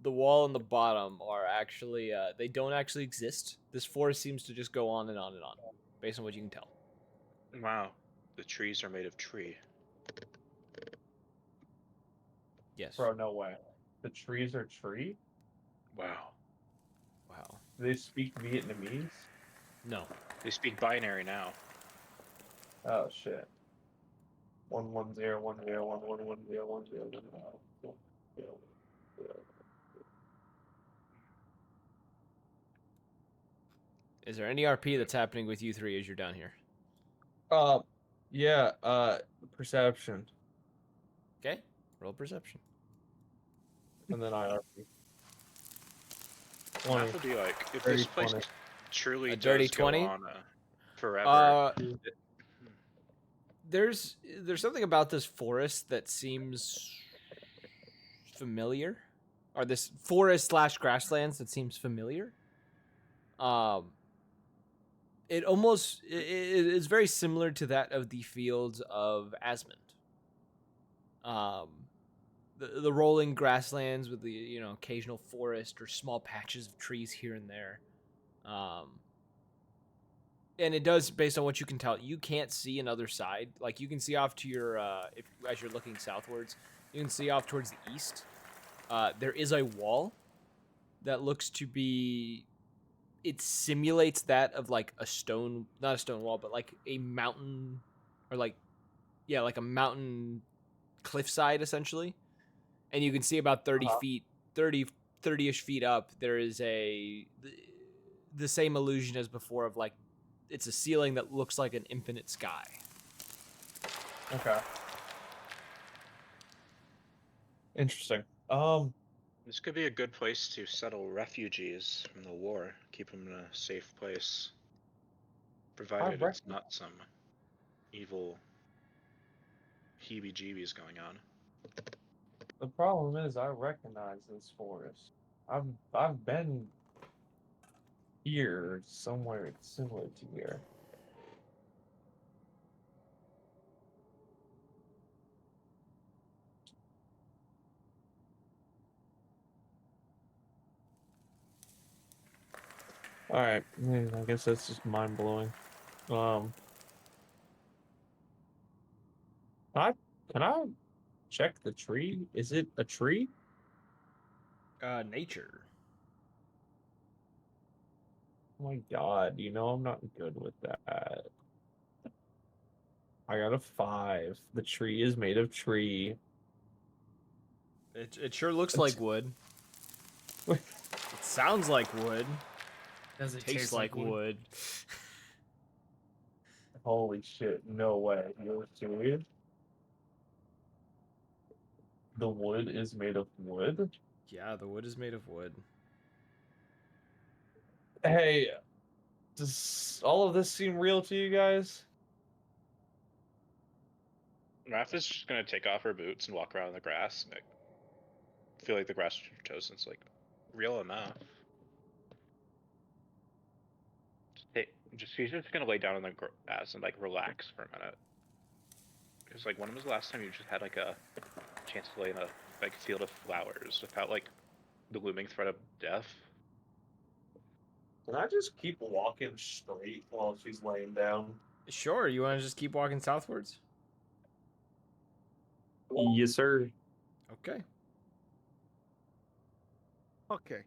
the wall on the bottom are actually they don't actually exist. This forest seems to just go on and on and on, based on what you can tell. wow. The trees are made of tree. Yes. Bro, no way. The trees are tree? Wow. Wow. Do they speak Vietnamese? No. They speak binary now. Oh shit. 110110111011010. Is there any RP that's happening with you 3 as you're down here? Yeah, perception. Okay. Roll perception. And then IRP. That would be like if Dirty this place 20. truly A dirty does go 20? on forever. There's something about this forest that seems familiar. or this forest / grasslands that seems familiar. It almost it is very similar to that of the fields of Asmund. The rolling grasslands with the occasional forest or small patches of trees here and there. And it does, based on what you can tell, you can't see another side. Like you can see off to your as you're looking southwards, you can see off towards the east. There is a wall that looks to be. It simulates that of like a stone, not a stone wall, but like a mountain, or like a mountain cliffside essentially. And you can see about 30 feet, 30-ish feet up, there is the same illusion as before of like, it's a ceiling that looks like an infinite sky. Okay. Interesting. This could be a good place to settle refugees from the war. Keep them in a safe place. Provided it's not some evil heebie-jeebies going on. The problem is I recognize this forest. I've been here somewhere similar to here. All right, I guess that's just mind blowing. Can I check the tree? Is it a tree? Nature. Oh my god, I'm not good with that. I got a 5. The tree is made of tree. It sure looks like wood. It sounds like wood. Does it Tastes like wood. Holy shit, no way. You're serious? The wood is made of wood? Yeah, the wood is made of wood. Hey, does all of this seem real to you guys? Raph is just gonna take off her boots and walk around in the grass. And, feel like the grass under her toes, and it's like real enough. She's just gonna lay down in the grass and like relax for a minute. Because like, when was the last time you just had like a chance to lay in a like field of flowers without like the looming threat of death? Can I just keep walking straight while she's laying down? Sure, you want to just keep walking southwards? Yes, sir. Okay. Okay.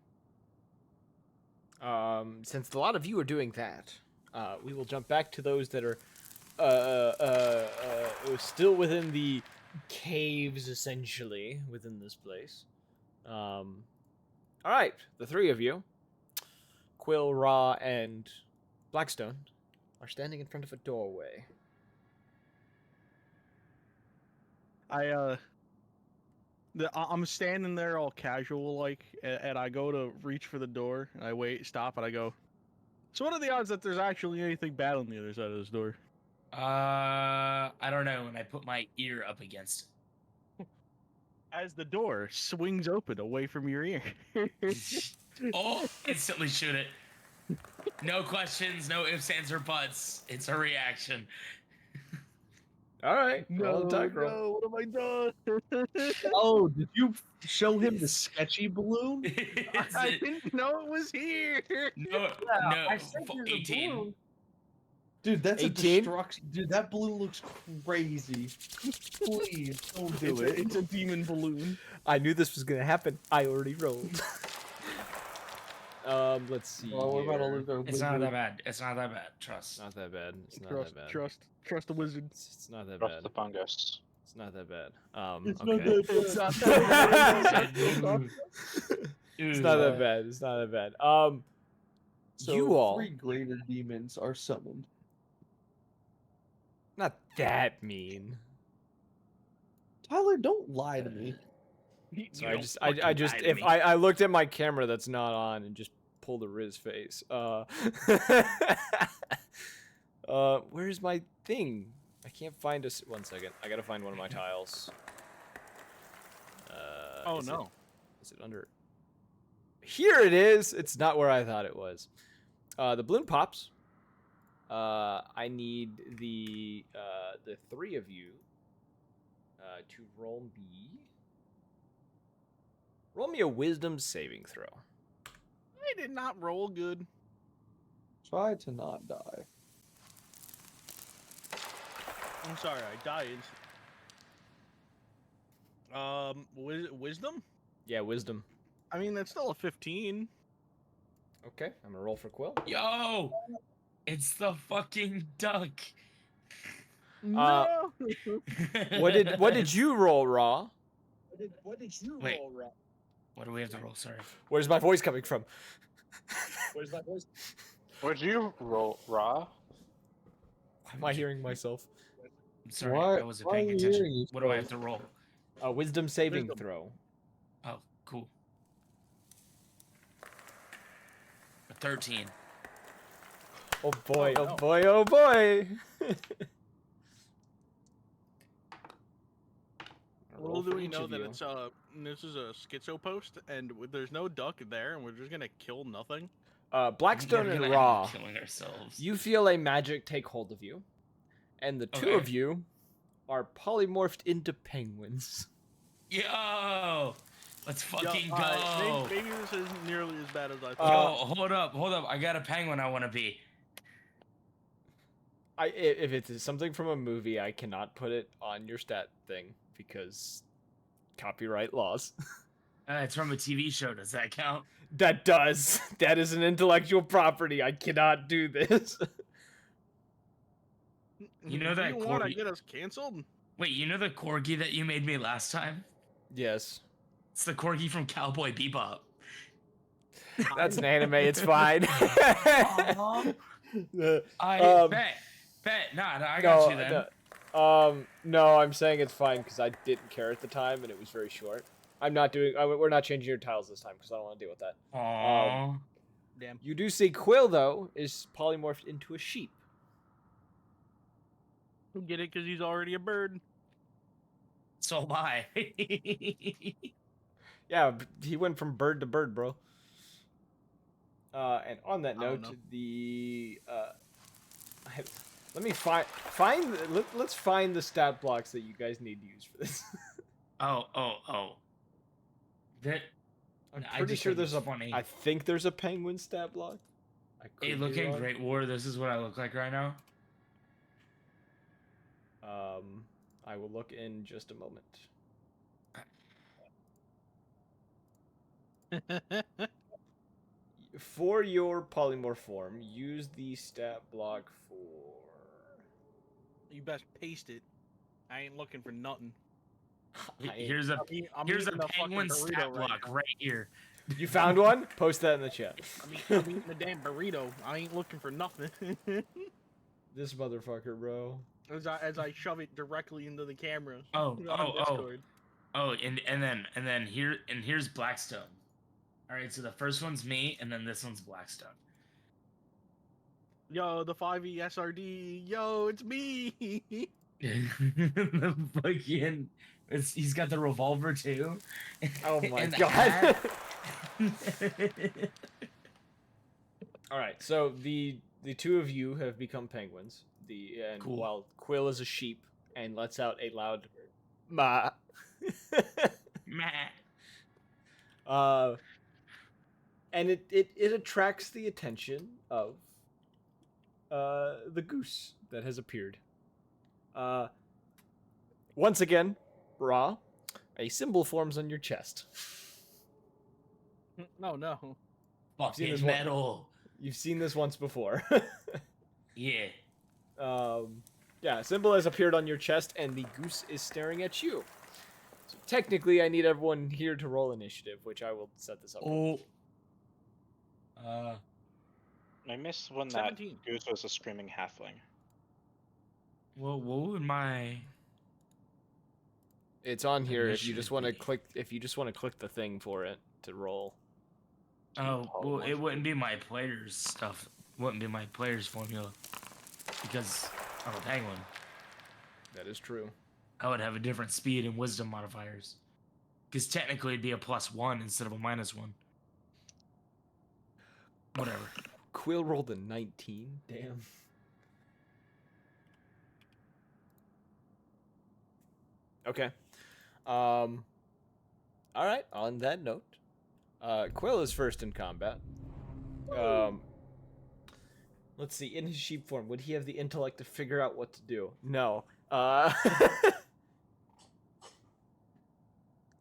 Since a lot of you are doing that, we will jump back to those that are still within the caves, essentially, within this place. All right, the three of you, Quill, Ra, and Blackstone, are standing in front of a doorway. I'm standing there all casual like, and I go to reach for the door, and I wait, stop, and I go, so what are the odds that there's actually anything bad on the other side of this door? I don't know. And I put my ear up against it. As the door swings open away from your ear. Oh, instantly shoot it. No questions, no ifs, ands, or buts. It's a reaction. All right, No, roll attack roll. what have I done? Oh, did you show him the sketchy balloon? I didn't know it was here. No, I said there's a 18. balloon. Dude, that's 18? a destruction. Dude, that balloon looks crazy. Please, don't do it. It's a demon balloon. I knew this was gonna happen. I already rolled. Let's see. Well, we're about to here. lose our It's not wizard. that bad. It's not that bad. Trust. Not that bad. It's not Trust, that bad. trust the wizard. It's not that Trust bad. the fungus. It's not that bad. It's Okay. not that It's not that bad. It's not that bad. It's not that bad. So you all 3 greater demons are summoned. not that mean. Tyler, don't lie to me. So I just if I looked at my camera that's not on and just pulled a Riz face. Where's my thing? I can't find us. 1 second. I gotta find one of my tiles. Oh is no. Is it under? here it is. It's not where I thought it was. The balloon pops. I need the three of you to roll me a wisdom saving throw. I did not roll good. Try to not die. I'm sorry, I died. Wisdom? Yeah, wisdom. I mean, that's still a 15. Okay, I'm gonna roll for Quill. Yo, it's the fucking duck. No. What did you roll, Raw? What did you Wait. roll, Rob? What do we have to roll? Sorry. Where's my voice coming from? Where's my voice? Would you roll raw? Why am I hearing myself? I'm sorry. Why- I wasn't why paying are you attention. hearing What do I have yourself? to roll? A wisdom saving Wisdom. throw. Oh, cool. A 13. Oh boy! Oh, Oh no. boy! Oh boy! Little do we know that it's this is a schizo post, and there's no duck there, and we're just gonna kill nothing. Blackstone We're and gonna end up Raw. killing ourselves. You feel a magic take hold of you, and the two Okay. of you are polymorphed into penguins. Yo, let's fucking Yeah, go. maybe this isn't nearly as bad as I Yo, thought. hold up. I got a penguin I want to be. If it is something from a movie, I cannot put it on your stat thing because copyright laws. It's from a TV show. Does that count? That does. That is an intellectual property. I cannot do this. You know that you want to corgi- get us canceled? Wait, you know the corgi that you made me last time? Yes. It's the corgi from Cowboy Bebop. That's an anime. It's fine. Aw. Bet. Nah, I got you then. No, I'm saying it's fine because I didn't care at the time and it was very short. I'm not doing. We're not changing your tiles this time because I don't want to deal with that. Aww. Damn. You do see Quill though is polymorphed into a sheep. Get it? Because he's already a bird. So am I. Yeah, he went from bird to bird, bro. And on that I don't note, know. let me let's find the stat blocks that you guys need to use for this. Oh. That. I'm I pretty just sure think there's it's a. funny. I think there's a penguin stat block. I could Hey, be looking wrong. Great War. This is what I look like right now. I will look in just a moment. For your polymorph form, use the stat block for. You best paste it. I ain't looking for nothing. Here's a I'm here's a eating fucking penguin burrito stat right block now. right here. You found one? Post that in the chat. I'm eating the damn burrito. I ain't looking for nothing. This motherfucker, bro. as I shove it directly into the camera. Oh, on Discord. and then here's Blackstone. All right, so the first one's me, and then this one's Blackstone. Yo, the 5e SRD. Yo, it's me. The fucking, he's got the revolver too. Oh my And the god. hat. All right, so the two of you have become penguins. Cool. While Quill is a sheep and lets out a loud ma. Meh. And it attracts the attention of the goose that has appeared. Once again, Ra, a symbol forms on your chest. No. seen this Fucking one? metal. You've seen this once before. Yeah. Yeah, a symbol has appeared on your chest, and the goose is staring at you. So technically, I need everyone here to roll initiative, which I will set this up. Oh. I missed when 17. that goose was a screaming halfling. Well, what would my? It's on here if you just Initiative want to be. click. If you just want to click the thing for it to roll. Oh, well, it wouldn't be my players stuff. Wouldn't be my players formula because I'm a penguin. That is true. I would have a different speed and wisdom modifiers. Because technically it'd be a +1 instead of a -1. Whatever. Quill rolled a 19. Damn. Okay. All right. On that note, Quill is first in combat. Let's see. In his sheep form, would he have the intellect to figure out what to do? No.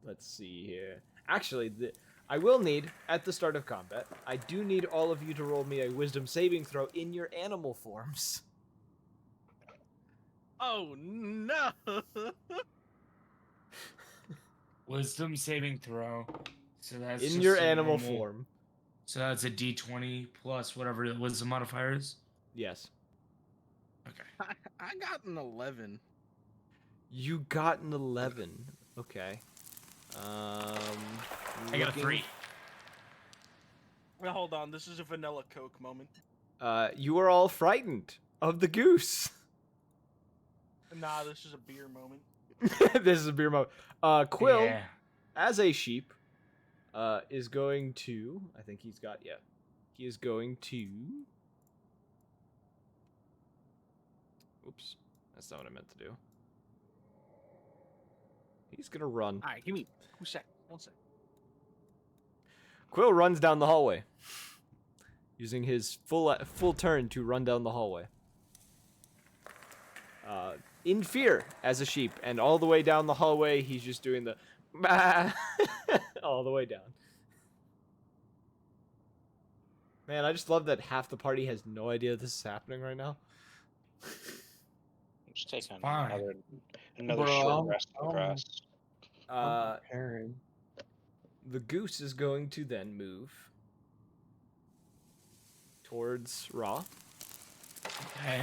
Let's see here. Actually, I will need, at the start of combat, I do need all of you to roll me a wisdom saving throw in your animal forms. Oh no! Wisdom saving throw. So that's In just your a animal normal- form. So that's a D20 plus whatever the wisdom modifier is. Yes. Okay. I got an 11. You got an 11. Okay. I got a looking- 3. Well, hold on. This is a vanilla Coke moment. You are all frightened of the goose. Nah, this is a beer moment. This is a beer moment. Quill, Yeah. as a sheep, is going to. I think he's got. Yeah, he is going to. Oops, that's not what I meant to do. He's gonna run. All right, give me 2 seconds. 1 second. Quill runs down the hallway, using his full turn to run down the hallway. In fear as a sheep, and all the way down the hallway, he's just doing the all the way down. Man, I just love that half the party has no idea this is happening right now. Just take fine. another Bro, short rest on the I'm- grass. Uh, Preparing. the goose is going to then move towards Ra, Okay.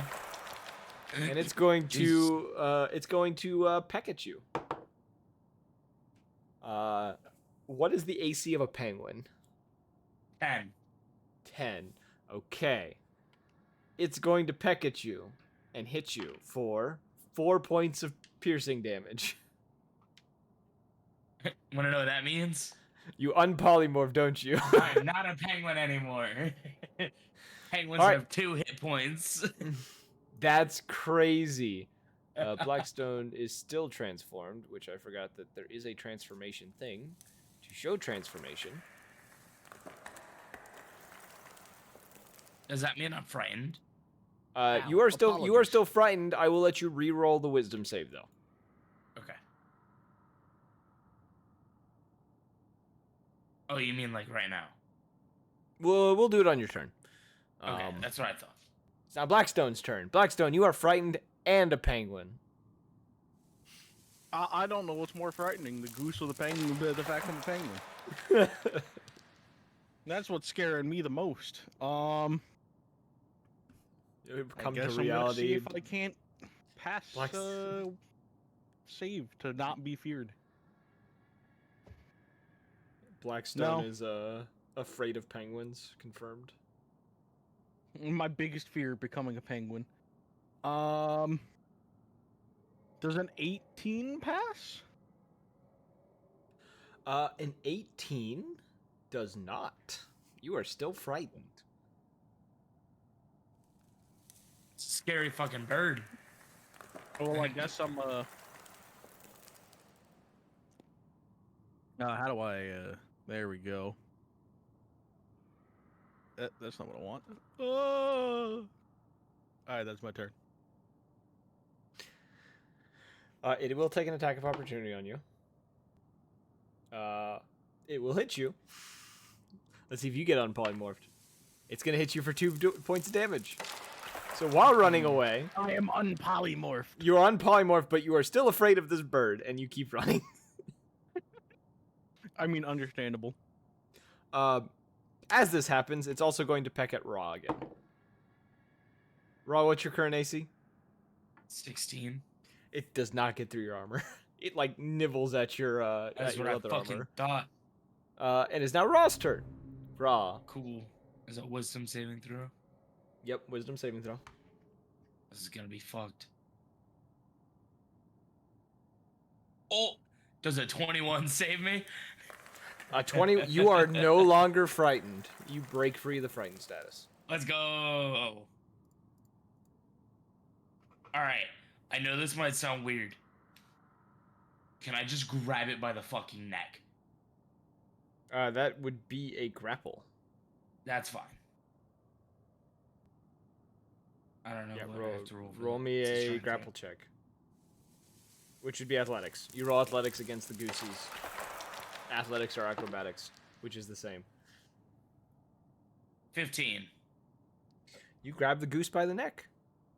and it's going to peck at you. What is the AC of a penguin? 10. 10. Okay. It's going to peck at you and hit you for 4 points of piercing damage. Want to know what that means? You unpolymorph, don't you? I'm not a penguin anymore. Penguins All right. have 2 hit points. That's crazy. Blackstone is still transformed, which I forgot that there is a transformation thing to show transformation. Does that mean I'm frightened? You are still apologies. frightened. I will let you re-roll the wisdom save though. Okay. Oh, you mean like right now? We'll do it on your turn. Okay, that's what I thought. It's now Blackstone's turn. Blackstone, you are frightened and a penguin. I don't know what's more frightening, the goose or the penguin, the fact I'm a penguin. That's what's scaring me the most. Come I guess to I'm gonna see reality. if I can't pass Black- save to not be feared. Blackstone No. is afraid of penguins. Confirmed. My biggest fear becoming a penguin. Does an 18 pass? An 18 does not. You are still frightened. It's a scary fucking bird. Well, I guess I'm how do I there we go. That's not what I want. Oh! Alright, that's my turn. It will take an attack of opportunity on you. It will hit you. Let's see if you get unpolymorphed. It's gonna hit you for 2 points of damage. So while running away, I am unpolymorphed. you are unpolymorphed, but you are still afraid of this bird, and you keep running. I mean, understandable. As this happens, it's also going to peck at Ra again. Ra, what's your current AC? 16. It does not get through your armor. It like nibbles at your That's at your what I other fucking armor. thought. And it's now Ra's turn. Ra. Cool. Is that wisdom saving throw? Yep, wisdom saving throw. This is gonna be fucked. Oh! Does a 21 save me? A 20. You are no longer frightened. You break free of the frightened status. Let's go. All right. I know this might sound weird. Can I just grab it by the fucking neck? That would be a grapple. That's fine. I don't know Yeah, what I have to roll. For roll that. me It's a strength, grapple right? check. Which would be athletics. You roll athletics against the goosies. Athletics or acrobatics, which is the same. 15. You grab the goose by the neck.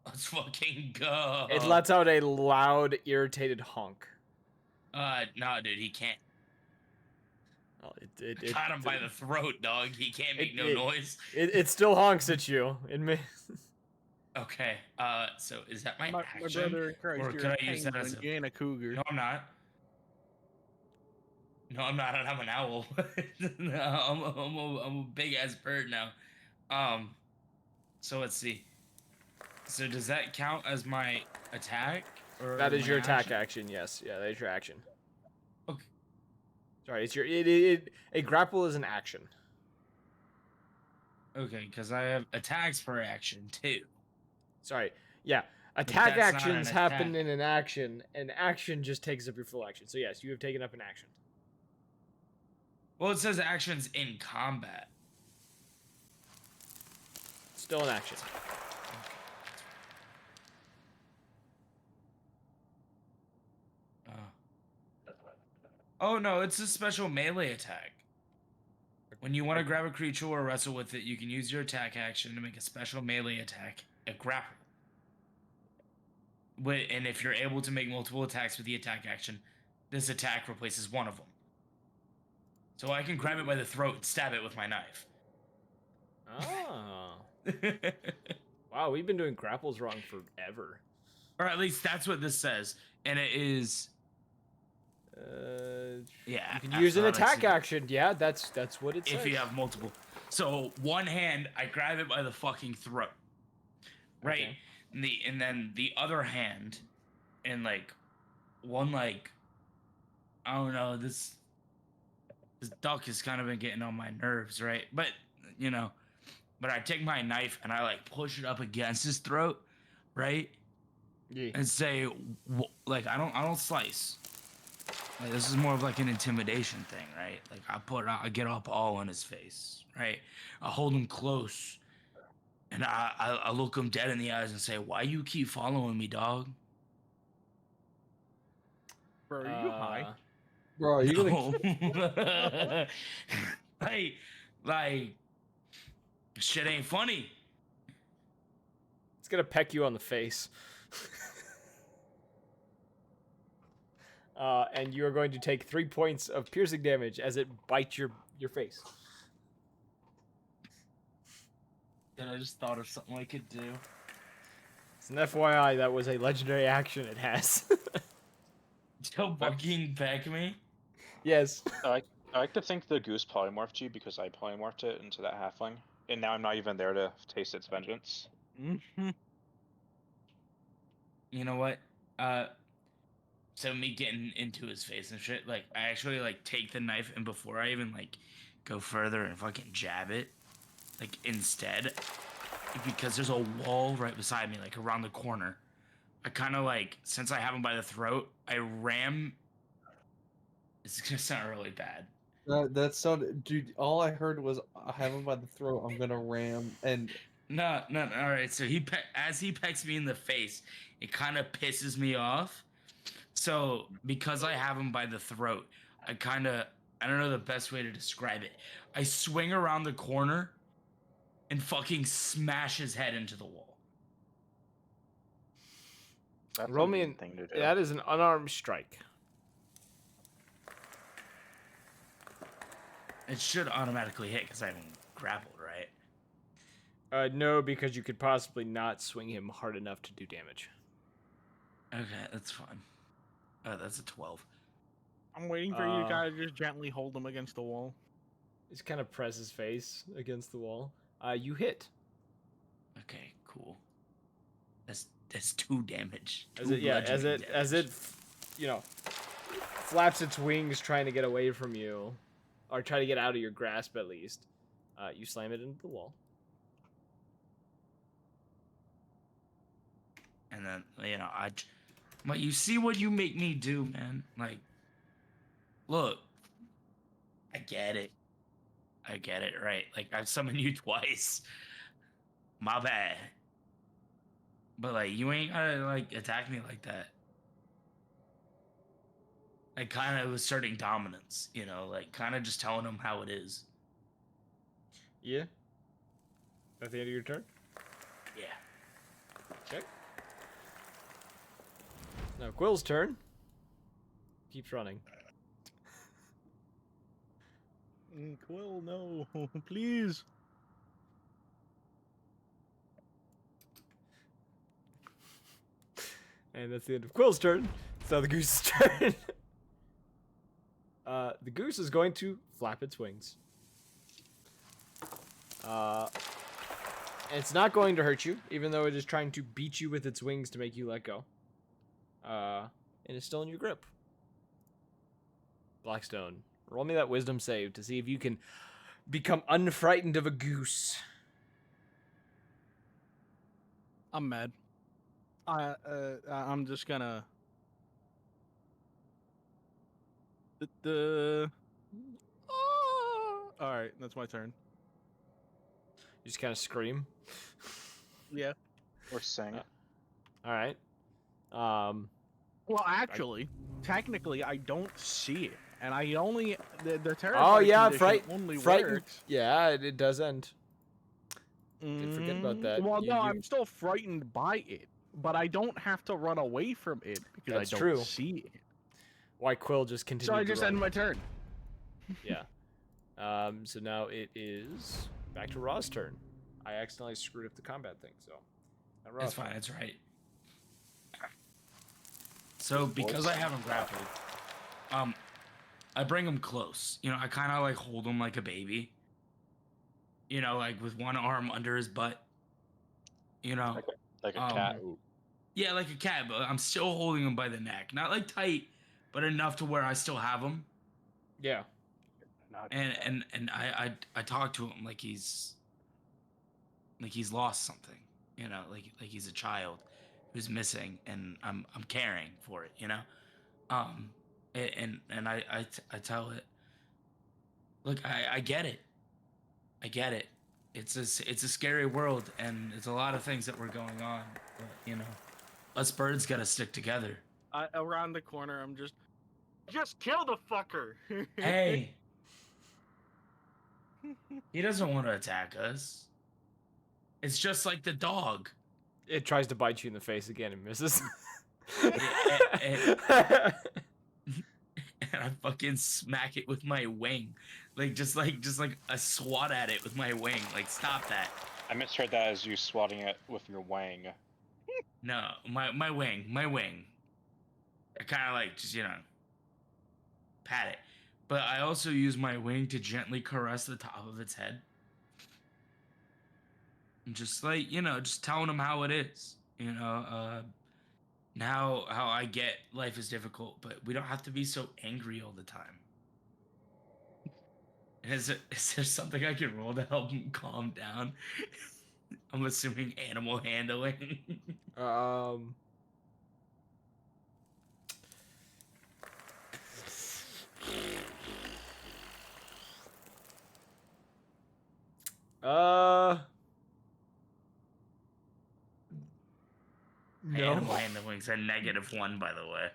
Let's fucking go. It lets out a loud, irritated honk. No, dude, he can't. Oh, I got him by the throat, dog. He can't make no noise. It still honks at you. Okay. So is that my My action? brother in Christ, Or you're can a I use that as penguin, you ain't a cougar. No, I'm not. No, I'm not. I'm an owl. No, I'm a big ass bird now. So let's see. So does that count as my attack? Or That is my your attack action? action. Yes. Yeah, that is your action. Okay. Sorry, it's your a grapple is an action. Okay, because I have attacks per action too. Sorry. Yeah. Attack that's not actions an happen attack. in an action, and action just takes up your full action. So yes, you have taken up an action. Well, it says actions in combat. Still an action. Oh no, it's a special melee attack. When you want to grab a creature or wrestle with it, you can use your attack action to make a special melee attack, a grapple. And if you're able to make multiple attacks with the attack action, this attack replaces one of them. So I can grab it by the throat and stab it with my knife. Oh. Wow, we've been doing grapples wrong forever. Or at least that's what this says. And it is... yeah. You can use an athletics attack action. Yeah, that's what it says. if you have multiple. So one hand, I grab it by the fucking throat, right? Okay. And then the other hand, and like one like, I don't know, this duck has kind of been getting on my nerves, right? But but I take my knife and I like push it up against his throat, right? Yeah. And say like I don't slice. Like, this is more of like an intimidation thing, right? Like I get up all in his face, right? I hold him close, and I look him dead in the eyes and say, "Why you keep following me, dog?" Bro, are you high? Bro, are you gonna No. like, shit ain't funny. It's gonna peck you on the face. And you are going to take 3 points of piercing damage as it bites your face. And I just thought of something I could do. It's an FYI, that was a legendary action it has. Don't fucking peck me. Yes. I like to think the goose polymorphed you because I polymorphed it into that halfling, and now I'm not even there to taste its vengeance. You know what? So me getting into his face and shit, like I actually like take the knife and before I even like go further and fucking jab it, like instead, because there's a wall right beside me, like around the corner, I kind of like, since I have him by the throat, I ram. It's gonna sound really bad. That sounded, dude. All I heard was I have him by the throat. I'm gonna ram and. No. All right. So as he pecks me in the face, it kind of pisses me off. So because I have him by the throat, I don't know the best way to describe it. I swing around the corner and fucking smash his head into the wall. That's Roll a me mean thing to do. That is an unarmed strike. It should automatically hit because I haven't grappled, right? No, because you could possibly not swing him hard enough to do damage. Okay, that's fine. That's a 12. I'm waiting for you guys to just gently hold him against the wall. Just kind of press his face against the wall. You hit. Okay, cool. That's 2 damage. As it flaps its wings trying to get away from you. or try to get out of your grasp at least. You slam it into the wall. And then, but you see what you make me do, man. Like, look, I get it, right? Like, I've summoned you twice. My bad. But like, you ain't gotta like attack me like that. Like, kind of asserting dominance, like kind of just telling them how it is. Yeah. At the end of your turn? Yeah. Okay. Now Quill's turn. Keeps running. Quill, no, please. And that's the end of Quill's turn. It's now the goose's turn. The goose is going to flap its wings. And it's not going to hurt you, even though it is trying to beat you with its wings to make you let go. And it's still in your grip. Blackstone, roll me that wisdom save to see if you can become unfrightened of a goose. I'm mad. I'm just gonna. All right, that's my turn. You just kind of scream. Yeah. Or sing. All right. Well, actually, technically, I don't see it, and I only the Oh terrified yeah, condition only frightened. works. Yeah, it does end. Did forget about that. Well, You- no, you- I'm still frightened by it, but I don't have to run away from it because That's I don't true. see it. Why Quill just continued So I to just run. end my turn. Yeah. So now it is back to Raw's turn. I accidentally screwed up the combat thing, so. Now Raw's It's fine. turn. It's right. So because I have him grappled, I bring him close. I kind of like hold him like a baby. Like with one arm under his butt. Like a cat. Yeah, like a cat, but I'm still holding him by the neck, not like tight, but enough to where I still have him. Yeah. And I talk to him like he's lost something, like he's a child who's missing, and I'm caring for it, and I tell it, look, I get it, it's a scary world, and it's a lot of things that were going on, but us birds gotta stick together. Around the corner, I'm just kill the fucker. Hey, he doesn't want to attack us. It's just like the dog. It tries to bite you in the face again and misses. And I fucking smack it with my wing, just like I swat at it with my wing. Like, stop that. I misheard that as you swatting it with your wang. No, my wing. I kind of like just pat it, but I also use my wing to gently caress the top of its head, and just like just telling them how it is. Now how I get life is difficult, but we don't have to be so angry all the time. Is there something I can roll to help him calm down? I'm assuming animal handling. No. Animal handling's a -1, by the way.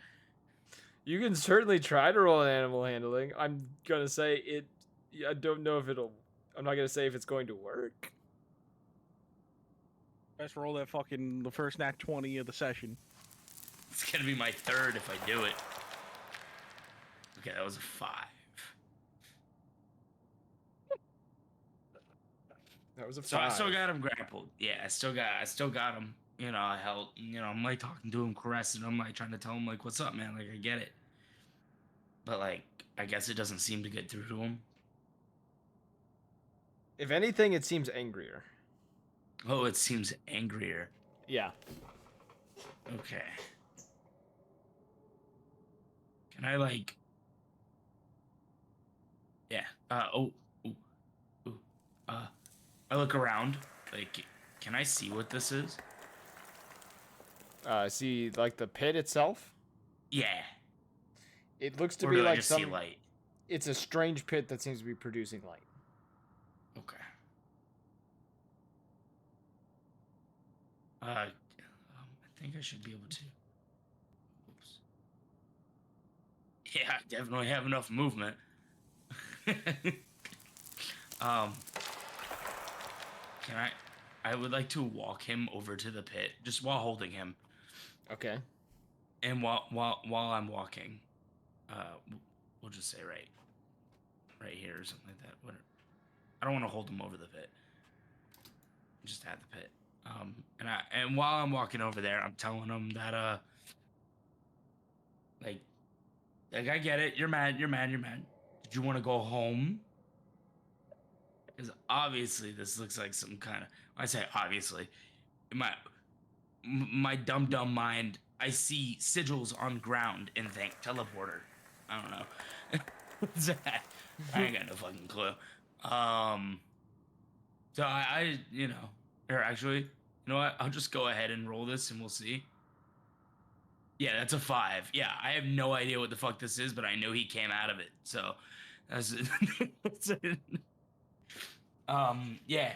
You can certainly try to roll an animal handling. I'm gonna say it. I don't know if it'll. I'm not gonna say if it's going to work. Let's roll that the first nat 20 of the session. It's gonna be my third if I do it. Okay, that was a 5. That was a 5. So I still got him grappled. Yeah, I still got him. I held. I'm like talking to him, caressing him, like trying to tell him like, "What's up, man? Like, I get it." But like, I guess it doesn't seem to get through to him. If anything, it seems angrier. Oh, it seems angrier. Yeah. Okay. Can I like? Yeah. Oh, ooh, ooh. I look around. Like, can I see what this is? See, like the pit itself? Yeah. It looks to Or be do I like just see light? It's a strange pit that seems to be producing light. Okay. I think I should be able to. Oops. Yeah, I definitely have enough movement. Can I would like to walk him over to the pit, just while holding him. Okay. And while I'm walking, we'll just say right here or something like that. Whatever. I don't want to hold him over the pit. Just at the pit. And while I'm walking over there, I'm telling him that like I get it. You're mad. Did you want to go home? Because obviously this looks like some kind of. I say obviously, in my dumb mind, I see sigils on ground and think teleporter. I don't know. What's that? I ain't got no fucking clue. So I or actually, you know what? I'll just go ahead and roll this and we'll see. Yeah, that's a 5. Yeah, I have no idea what the fuck this is, but I know he came out of it. So that's it. That's it. Yeah.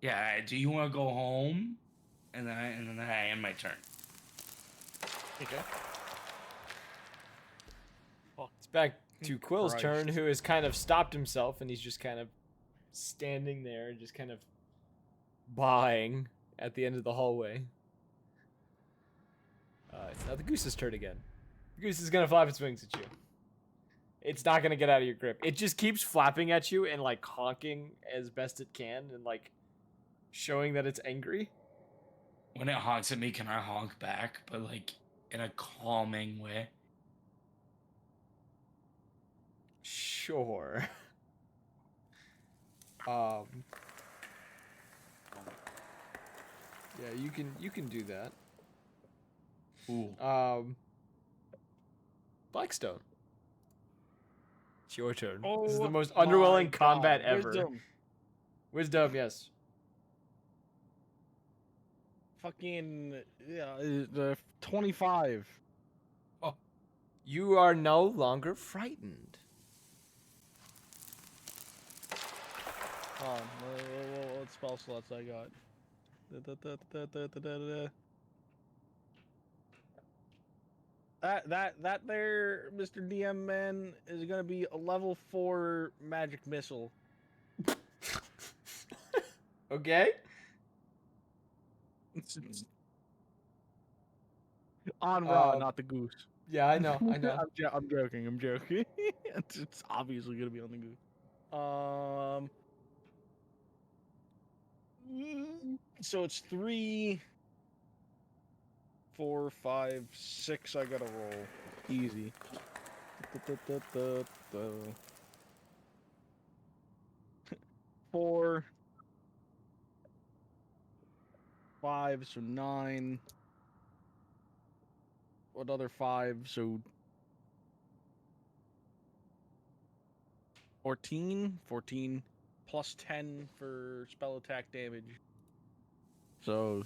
Yeah, do you want to go home? And then I end my turn. Okay. Oh, It's back to Quill's Christ. turn, who has kind of stopped himself, and he's just kind of standing there, just kind of buying at the end of the hallway. It's now the goose's turn again. The goose is gonna flap its wings at you. It's not gonna get out of your grip. It just keeps flapping at you and like honking as best it can and like showing that it's angry. When it honks at me, can I honk back, but like in a calming way? Sure. Yeah, you can do that. Ooh. Blackstone. It's your turn. Oh, This is the most my underwhelming combat God. ever. Wisdom, yes. Fucking yeah, the 25. You are no longer frightened. Hold on, what spell slots I got? That there, Mr. DM man, is gonna be a level 4 magic missile. Okay. On Ra, not the goose. Yeah, I know. I know. I'm joking. It's obviously gonna be on the goose. So it's 3, 4, 5, 6. I gotta roll easy. 4, 5, so 9. Another 5, so 14. 14 plus 10 for spell attack damage. So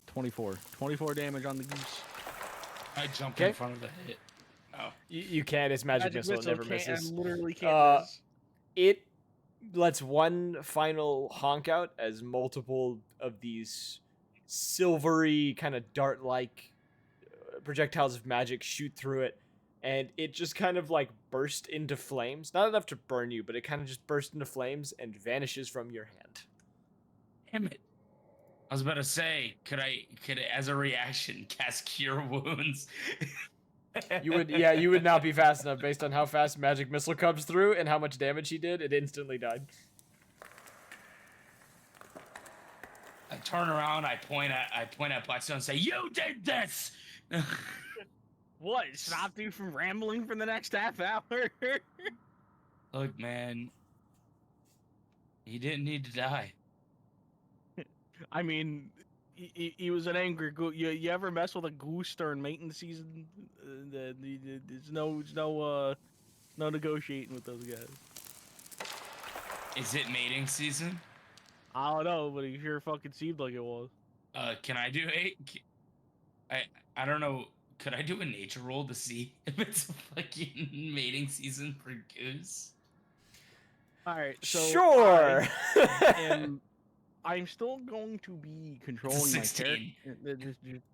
24. 24 damage on the goose. I jump Okay. in front of the hit. Oh. You can't. It's magic missile. It never can't, misses. I literally can't miss. It lets one final honk out as multiple of these silvery kind of dart-like projectiles of magic shoot through it, and it just kind of like burst into flames. Not enough to burn you, but it kind of just bursts into flames and vanishes from your hand. Damn it. I was about to say, could I as a reaction cast Cure Wounds? You would not be fast enough based on how fast magic missile comes through and how much damage he did. It instantly died. I turn around, I point at Blackstone and say, "You did this!" What? Stopped you from rambling for the next half hour? Look, man. He didn't need to die. I mean, he was an angry goose. You ever mess with a goose during mating season? There's no negotiating with those guys. Is it mating season? I don't know, but it sure fucking seemed like it was. Can I do I don't know. Could I do a nature roll to see if it's fucking mating season for goose? All right, so Sure. I'm still going to be It's a controlling my character.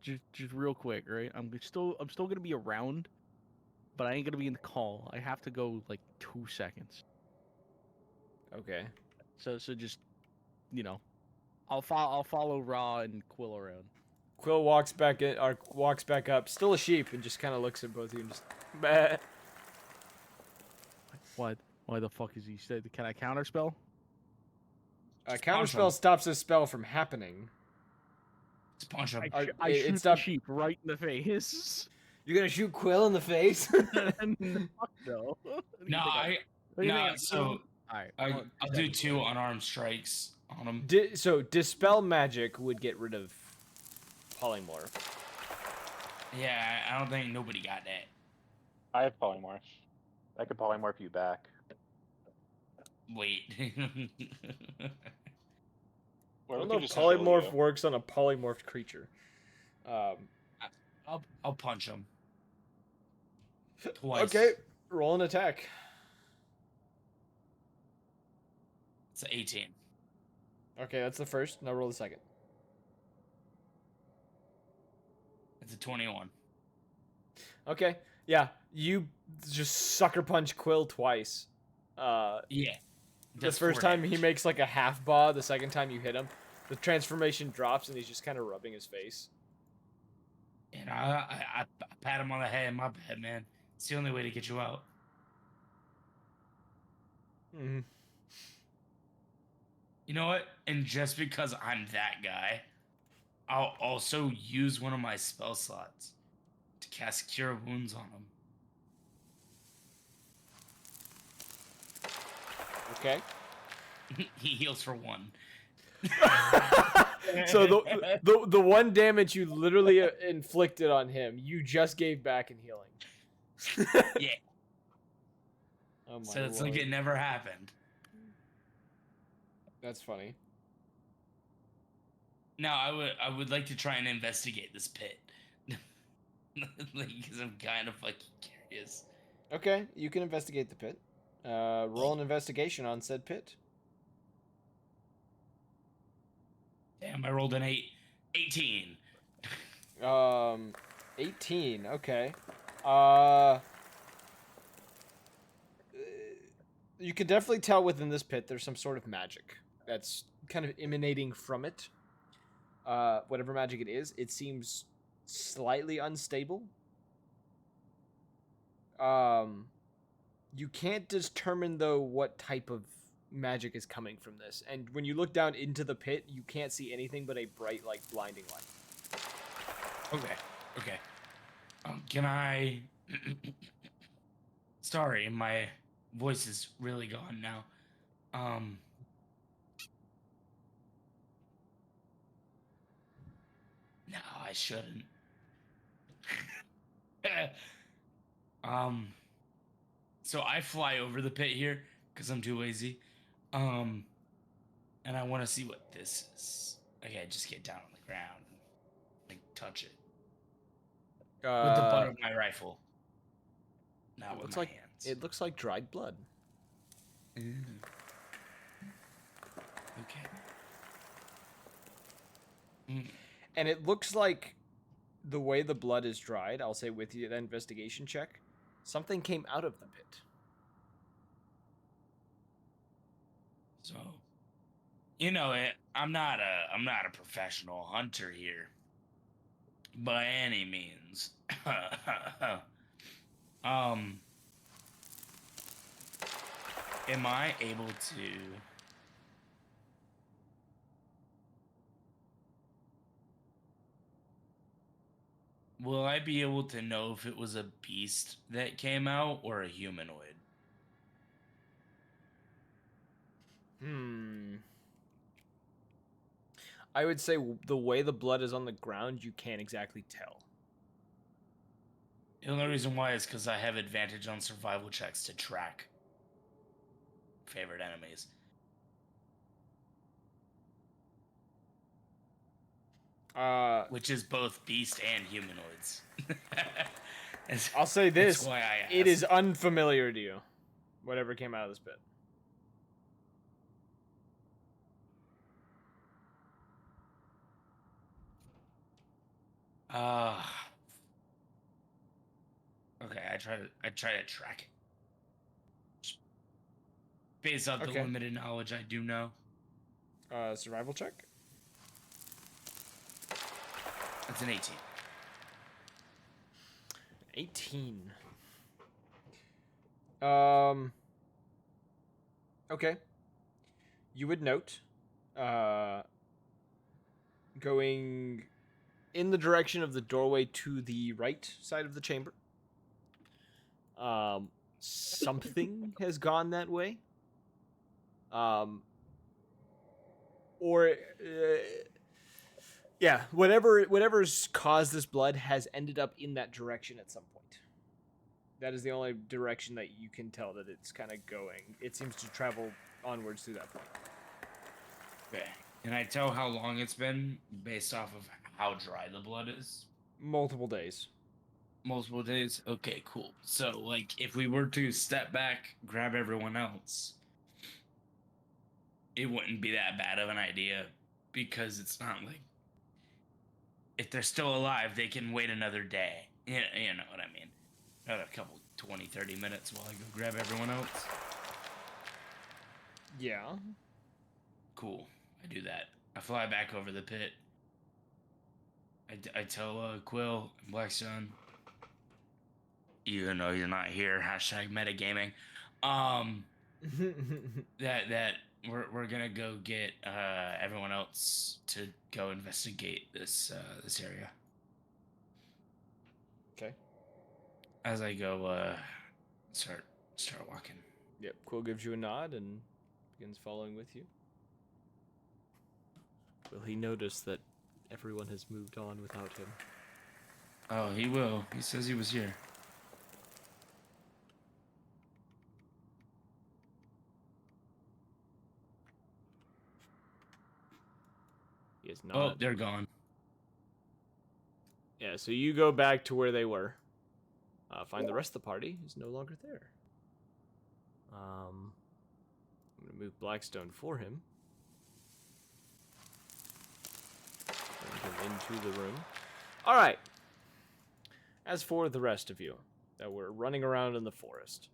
16. Just real quick, right? I'm still gonna be around, but I ain't gonna be in the call. I have to go like 2 seconds. Okay. So just I'll follow Raw and Quill around. Quill walks back in, or walks back up, still a sheep, and just kind of looks at both of you and just. Bah. What? Why the fuck is he said? Can I counterspell? Just punch Counterspell him. stops this spell from happening. Just punch him. I shoot the stopped- sheep right in the face. You're gonna shoot Quill in the face? Fuck no. No, so Alright. I'll do 2 unarmed strikes on him. So Dispel Magic would get rid of Polymorph. Yeah, I don't think nobody got that. I have polymorph. I could polymorph you back. Wait. I Or don't we know could if just kill Polymorph you. works on a polymorphed creature. I'll punch him. Twice. Okay, roll an attack. It's an 18. Okay, that's the first. Now roll the second. It's a 21. Okay, yeah, you just sucker punch Quill twice. Yeah. The Does first 4 time he damage. makes like a half bar. The second time you hit him, the transformation drops and he's just kind of rubbing his face. And I pat him on the head. My bad, man. It's the only way to get you out. Mm-hmm. You know what? And just because I'm that guy, I'll also use one of my spell slots to cast Cure Wounds on him. Okay. He heals for 1. So the one damage you literally inflicted on him, you just gave back in healing. Yeah. Oh my So it's lord. like it never happened. That's funny. Now I would like to try and investigate this pit. Like, because I'm kind of fucking curious. Okay, you can investigate the pit. Roll an investigation on said pit. Damn, I rolled an 18. 18. Okay. You can definitely tell within this pit there's some sort of magic that's kind of emanating from it. Whatever magic it is, it seems slightly unstable. You can't determine though what type of magic is coming from this, and when you look down into the pit, you can't see anything but a bright, like, blinding light. Okay. Can I? Sorry, my voice is really gone now. No, I shouldn't. So I fly over the pit here because I'm too lazy. And I want to see what this is. Okay, just get down on the ground and like touch it with the butt of my rifle, not with looks my like hands. it looks like dried blood. Okay. And it looks like the way the blood is dried, I'll say with you, that investigation check, something came out of the pit. So, you know it. I'm not a professional hunter here, by any means. Am I able to? Will I be able to know if it was a beast that came out or a humanoid? I would say the way the blood is on the ground, you can't exactly tell. The only reason why is because I have advantage on survival checks to track favorite enemies. which is both beast and humanoids. I'll say this: That's why I it asked. is unfamiliar to you. Whatever came out of this pit. Okay, I try to track it. Just based on the Okay. limited knowledge I do know. Survival check. That's an 18. 18. Okay. You would note, going in the direction of the doorway to the right side of the chamber. Something has gone that way. Yeah, whatever's caused this blood has ended up in that direction at some point. That is the only direction that you can tell that it's kind of going. It seems to travel onwards through that point. Okay. Can I tell how long it's been based off of how dry the blood is? Multiple days. Multiple days? Okay, cool. So, like, if we were to step back, grab everyone else, it wouldn't be that bad of an idea because it's not like if they're still alive, they can wait another day. You know what I mean? Another couple, 20, 30 minutes while I go grab everyone else. Yeah. Cool. I do that. I fly back over the pit. I tell Quill and Blackstone, even though you're not here, hashtag metagaming, that we're gonna go get everyone else to go investigate this area. Okay. As I go start walking. Yep. Quill gives you a nod and begins following with you. Will he notice that everyone has moved on without him? Oh, he will. He says he was here. He is not. Oh, they're gone. Yeah, so you go back to where they were. Find the rest of the party is no longer there. I'm going to move Blackstone for him. Bring him into the room. All right. As for the rest of you that were running around in the forest.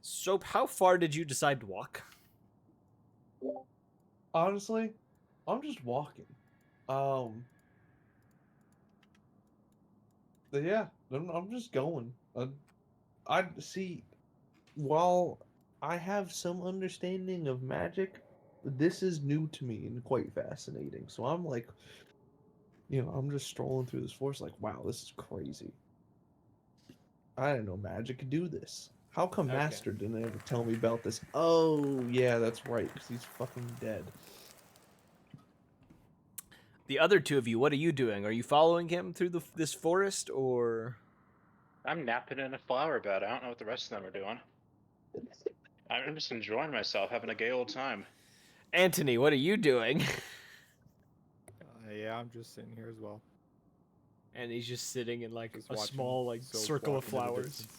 Soap, how far did you decide to walk? Honestly, I'm just walking. But yeah, I'm just going. I see. While I have some understanding of magic, this is new to me and quite fascinating. So I'm like, I'm just strolling through this forest, like, wow, this is crazy. I didn't know magic could do this. How come Okay. Master didn't ever tell me about this? Oh, yeah, that's right, because he's fucking dead. The other two of you, what are you doing? Are you following him through this forest, or...? I'm napping in a flower bed. I don't know what the rest of them are doing. I'm just enjoying myself, having a gay old time. Anthony, what are you doing? Yeah, I'm just sitting here as well. And he's just sitting in like Just a watching small like Soap circle walk of into the flowers. distance.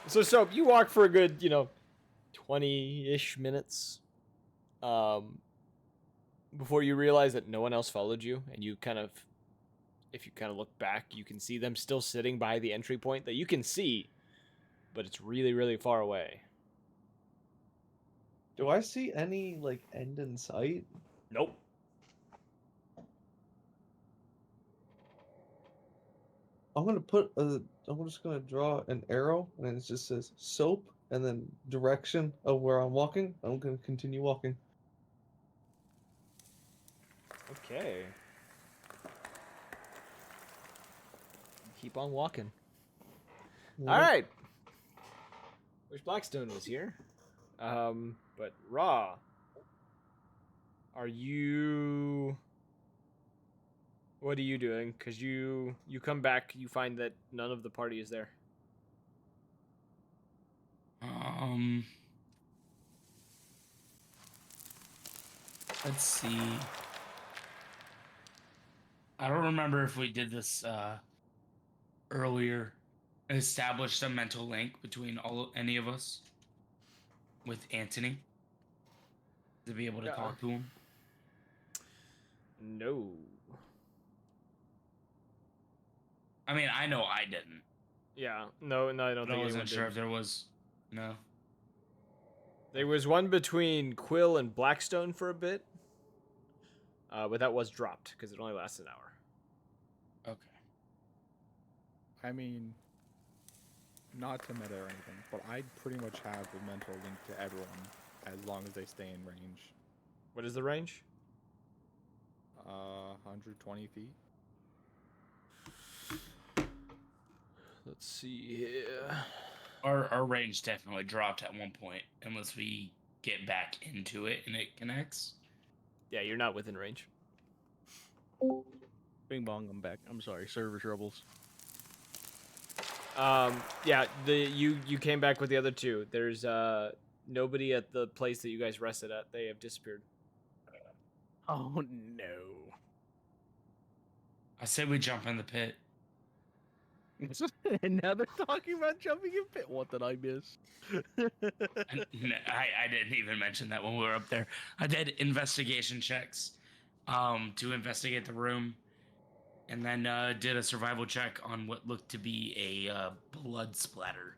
So Soap, you walk for a good, 20-ish minutes. Before you realize that no one else followed you, and you if you kind of look back, you can see them still sitting by the entry point that you can see, but it's really, really far away. Do I see any, like, end in sight? Nope. I'm just gonna draw an arrow, and it just says soap, and then direction of where I'm walking. I'm gonna continue walking. Okay. Keep on walking. Yeah. All right. Wish Blackstone was here. But Raw, are you? What are you doing? Because you come back, you find that none of the party is there. Let's see. I don't remember if we did this earlier. Established a mental link between any of us with Anthony to be able to Yeah. talk to him. No. I mean, I know I didn't. Yeah. No, I don't But I think wasn't anyone sure did. if there was. No. There was one between Quill and Blackstone for a bit. But that was dropped because it only lasted an hour. Okay. I mean, not to meta or anything, but I'd pretty much have a mental link to everyone as long as they stay in range. What is the range? 120 feet. Let's see here. Our range definitely dropped at one point, unless we get back into it and it connects. Yeah, you're not within range. Bing bong, I'm back. I'm sorry, server troubles. Yeah, you came back with the other two. There's nobody at the place that you guys rested at. They have disappeared. Oh no. I said we jump in the pit. And now they're talking about jumping in pit. What did I miss? I didn't even mention that when we were up there. I did investigation checks to investigate the room, and then did a survival check on what looked to be a blood splatter,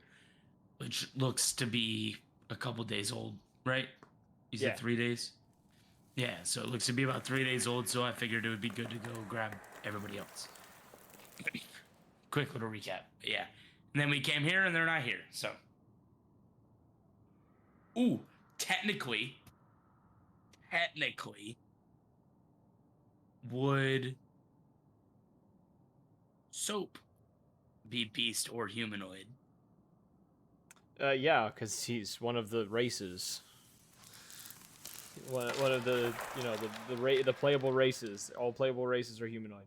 which looks to be a couple days old, right? You said 3 days? Yeah, so it looks to be about 3 days old, so I figured it would be good to go grab everybody else. Quick little recap. Yeah. And then we came here and they're not here, so. Ooh, technically, would Soap be beast or humanoid? Yeah, because he's one of the races. One of the the playable races. All playable races are humanoid.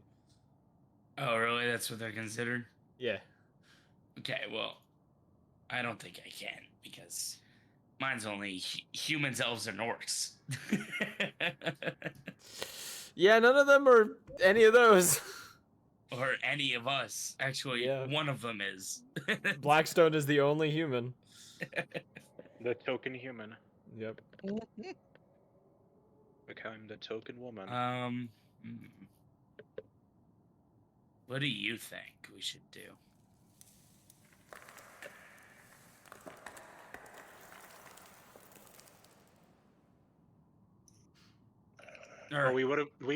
Oh, really? That's what they're considered? Yeah. Okay, well, I don't think I can because mine's only humans, elves, and orcs. Yeah, none of them are any of those. Or any of us. Actually, Yeah. one of them is. Blackstone is the only human. The token human. Yep. Become the token woman. What do you think we should do? Well, we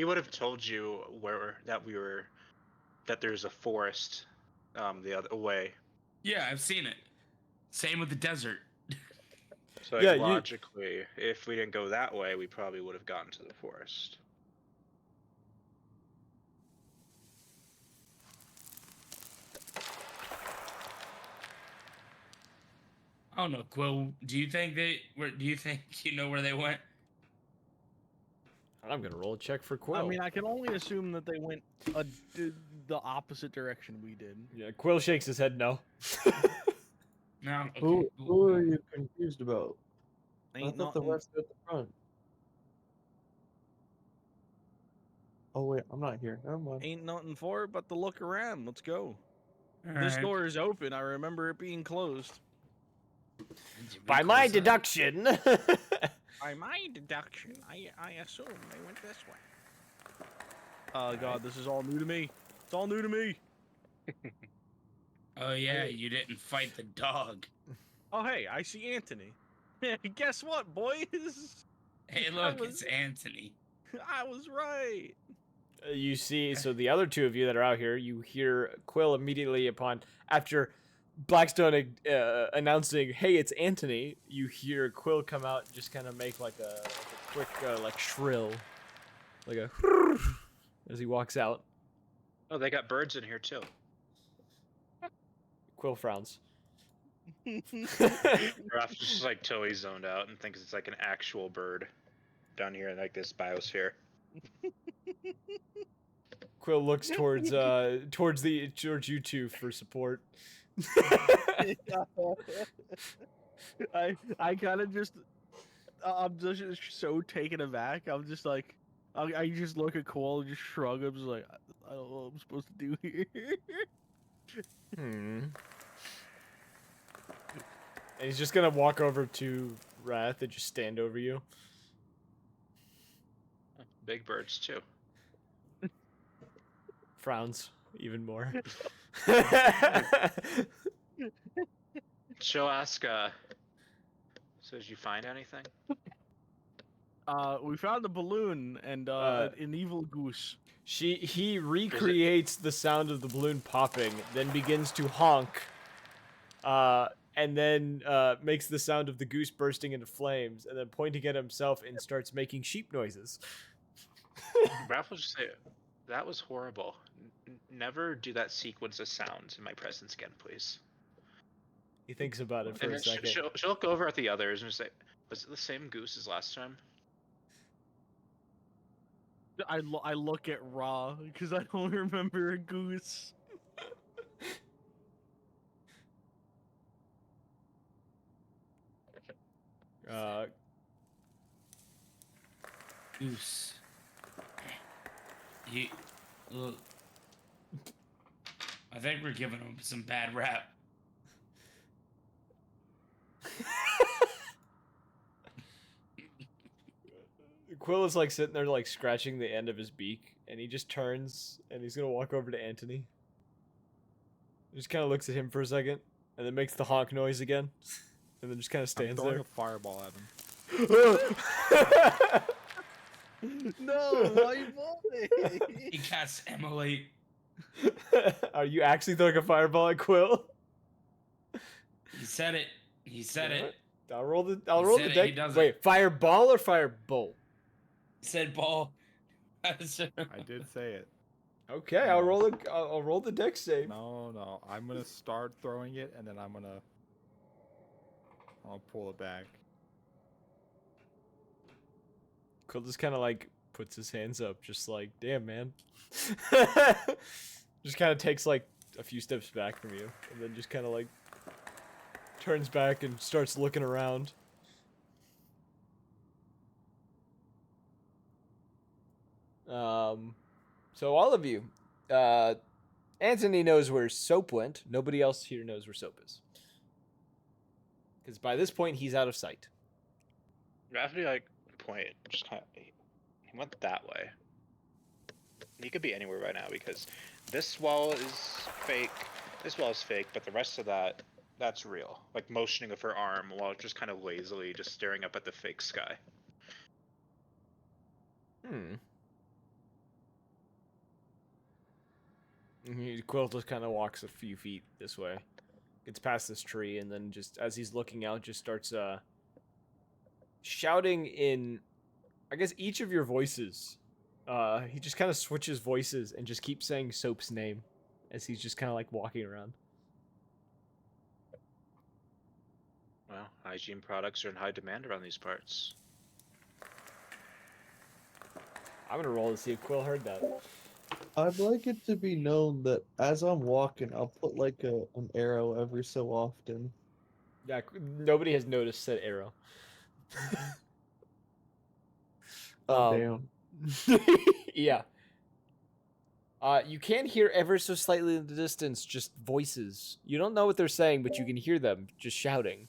would have told you that there's a forest the other way. Yeah, I've seen it. Same with the desert. So Yeah, logically, if we didn't go that way, we probably would have gotten to the forest. I don't know, Quill. Do you think you know where they went? I'm gonna roll a check for Quill. I mean, I can only assume that they went the opposite direction we did. Yeah, Quill shakes his head no. No. Okay, Who cool. are you confused about? I Ain't thought the nothing. rest at the front. Oh wait, I'm not here. Never mind. Ain't nothing for it but to look around. Let's go. All This right. door is open. I remember it being closed. By my deduction. By my deduction, I assume they went this way. Oh god, this is all new to me. It's all new to me. Oh yeah, you didn't fight the dog. Oh hey, I see Anthony. Guess what, boys? Hey, look, it's Anthony. I was right. You see, so the other two of you that are out here, you hear Quill immediately after Blackstone announcing, "Hey, it's Anthony." You hear Quill come out, and just kind of make like a quick like shrill, like a as he walks out. Oh, they got birds in here too. Quill frowns. Raph just like totally zoned out and thinks it's like an actual bird down here in like this biosphere. Quill looks towards you two for support. I kind of just I'm just so taken aback. I'm just like, I just look at Cole and just shrug. I'm just like, I don't know what I'm supposed to do here. Hmm. And he's just gonna walk over to Wrath and just stand over you. Big birds too. Frowns even more. She'll ask, so did you find anything? We found a balloon and an evil goose. He recreates the sound of the balloon popping, then begins to honk, and then makes the sound of the goose bursting into flames, and then pointing at himself and starts making sheep noises. Ralph will just say, that was horrible. Never do that sequence of sounds in my presence again, please. He thinks about it for And a then second. she'll look over at the others and just say, was it the same goose as last time? I look at Ra because I don't remember a goose. Goose. He. Look. I think we're giving him some bad rap. Quill is like sitting there like scratching the end of his beak, and he just turns and he's gonna walk over to Anthony. He just kind of looks at him for a second, and then makes the honk noise again, and then just kind of I'm stands throwing there. a fireball at him. No, my boy. He casts Emily. Are you actually throwing a fireball at Quill? He said it. He said it. I'll roll the. I'll He roll said the it, he deck. does it. Wait, fireball or firebolt? He said ball. I did say it. Okay, I'll roll the. I'll roll the deck save. No. I'm gonna start throwing it, and then I'll pull it back. Quill just kind of like puts his hands up, just like, damn, man. Just kind of takes like a few steps back from you, and then just kind of like turns back and starts looking around. So all of you, Anthony knows where Soap went. Nobody else here knows where Soap is, because by this point he's out of sight. Ralph would like point, just kind of, he went that way. He could be anywhere right now because this wall is fake. This wall is fake, but the rest of that's real. Like motioning of her arm while just kind of lazily just staring up at the fake sky. Quill just kind of walks a few feet this way, gets past this tree, and then just as he's looking out, just starts shouting in, I guess, each of your voices. He just kind of switches voices and just keeps saying Soap's name as he's just kind of like walking around. Well, hygiene products are in high demand around these parts. I'm gonna roll to see if Quill heard that. I'd like it to be known that as I'm walking, I'll put like an arrow every so often. Yeah, nobody has noticed said arrow. Damn. Yeah. You can hear ever so slightly in the distance just voices. You don't know what they're saying, but you can hear them just shouting.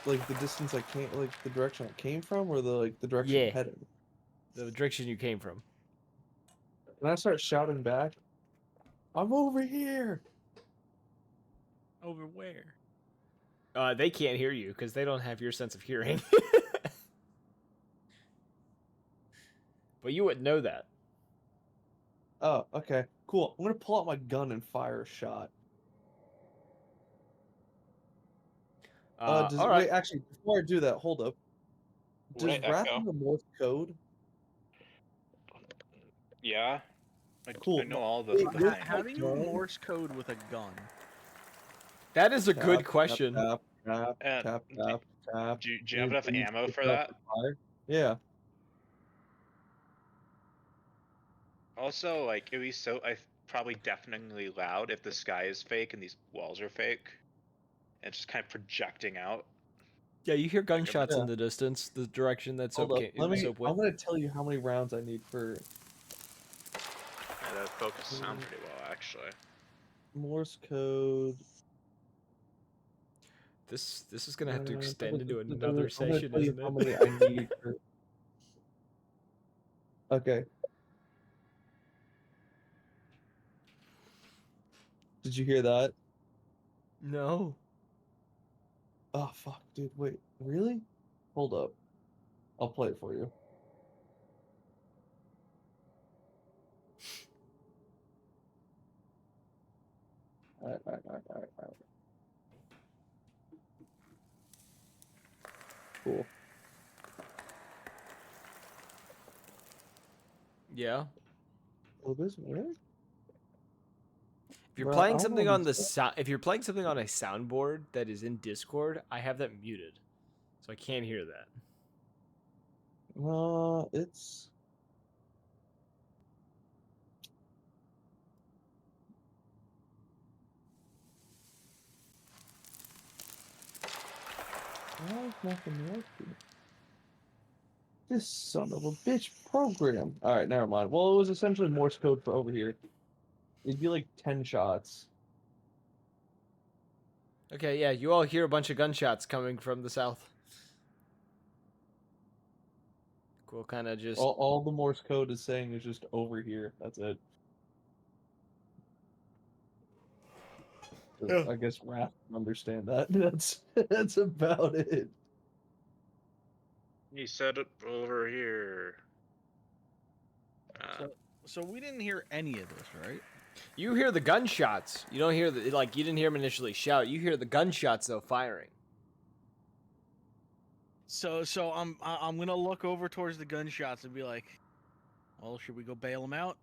Like the distance I came, like the direction I came from, or the direction Yeah. I'm headed. The direction you came from. And I start shouting back, "I'm over here!" Over where? They can't hear you because they don't have your sense of hearing. But you wouldn't know that. Oh, okay, cool. I'm gonna pull out my gun and fire a shot. All right. Wait, actually, before I do that, hold up. Would Does it Wrath echo? have a Morse code? Yeah. Cool. I know all the Wait, things. How do you Morse code with a gun? That is a Tap, good tap, question. Tap, tap, And tap, tap, tap. do you have enough Please ammo pick for up that? the fire. Yeah. Also, like, it would be probably deafeningly loud if the sky is fake and these walls are fake. And it's just kind of projecting out. Yeah, you hear gunshots Yeah. in the distance, the direction that Hold Soap up. Let me. Soap I'm went. gonna tell you how many rounds I need for Yeah, that focus sound pretty well, actually. Morse code. This is gonna have to extend into I'm another gonna session, tell you isn't how it? many I need for. Okay. Did you hear that? No. Oh fuck, dude. Wait, really? Hold up. I'll play it for you. All right. Cool. Yeah. Oh, this work? If you're Bro, I playing don't something on the understand. if you're playing something on a soundboard that is in Discord, I have that muted, so I can't hear that. It's. Why is nothing working? This son of a bitch program. All right, never mind. Well, it was essentially Morse code for over here. It'd be like 10 shots. Okay, yeah, you all hear a bunch of gunshots coming from the south. We'll kind of just All the Morse code is saying is just over here. That's it. I guess Wrath can understand that. That's about it. He said it over here. So we didn't hear any of this, right? you hear the gunshots. You don't hear the you didn't hear him initially shout. You hear the gunshots though firing. So I'm gonna look over towards the gunshots and be like, well, should we go bail them out?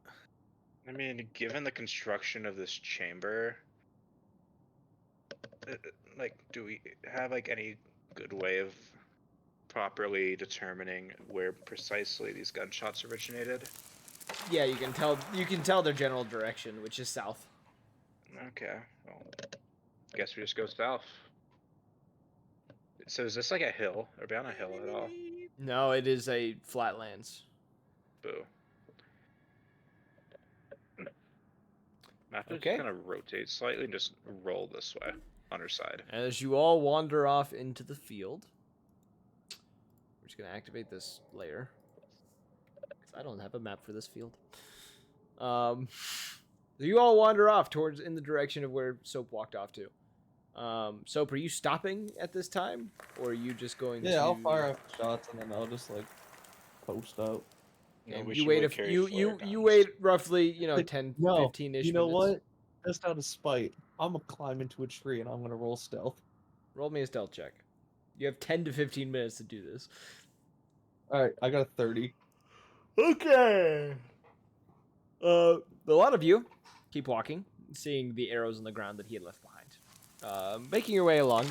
I mean, given the construction of this chamber, like, do we have like any good way of properly determining where precisely these gunshots originated? Yeah, you can tell their general direction, which is south. Okay, well, guess we just go south. So is this like a hill? Are we on a hill at all? No, it is a flatlands. Boo. I have to Okay. just kind of rotate slightly and just roll this way on her side. As you all wander off into the field, we're just gonna activate this layer because I don't have a map for this field. You all wander off towards in the direction of where Soap walked off to. Soap, are you stopping at this time, or are you just going to? Yeah, I'll fire off the shots and then I'll just like post out. No, And we you should wait really a carry you flare you guns. wait roughly 10 No, 15ish you know minutes. what? Just out of spite, I'm gonna climb into a tree and I'm gonna roll stealth. Roll me a stealth check. You have 10 to 15 minutes to do this. All right, I got a 30. Okay. A lot of you keep walking, seeing the arrows on the ground that he had left behind. Making your way along.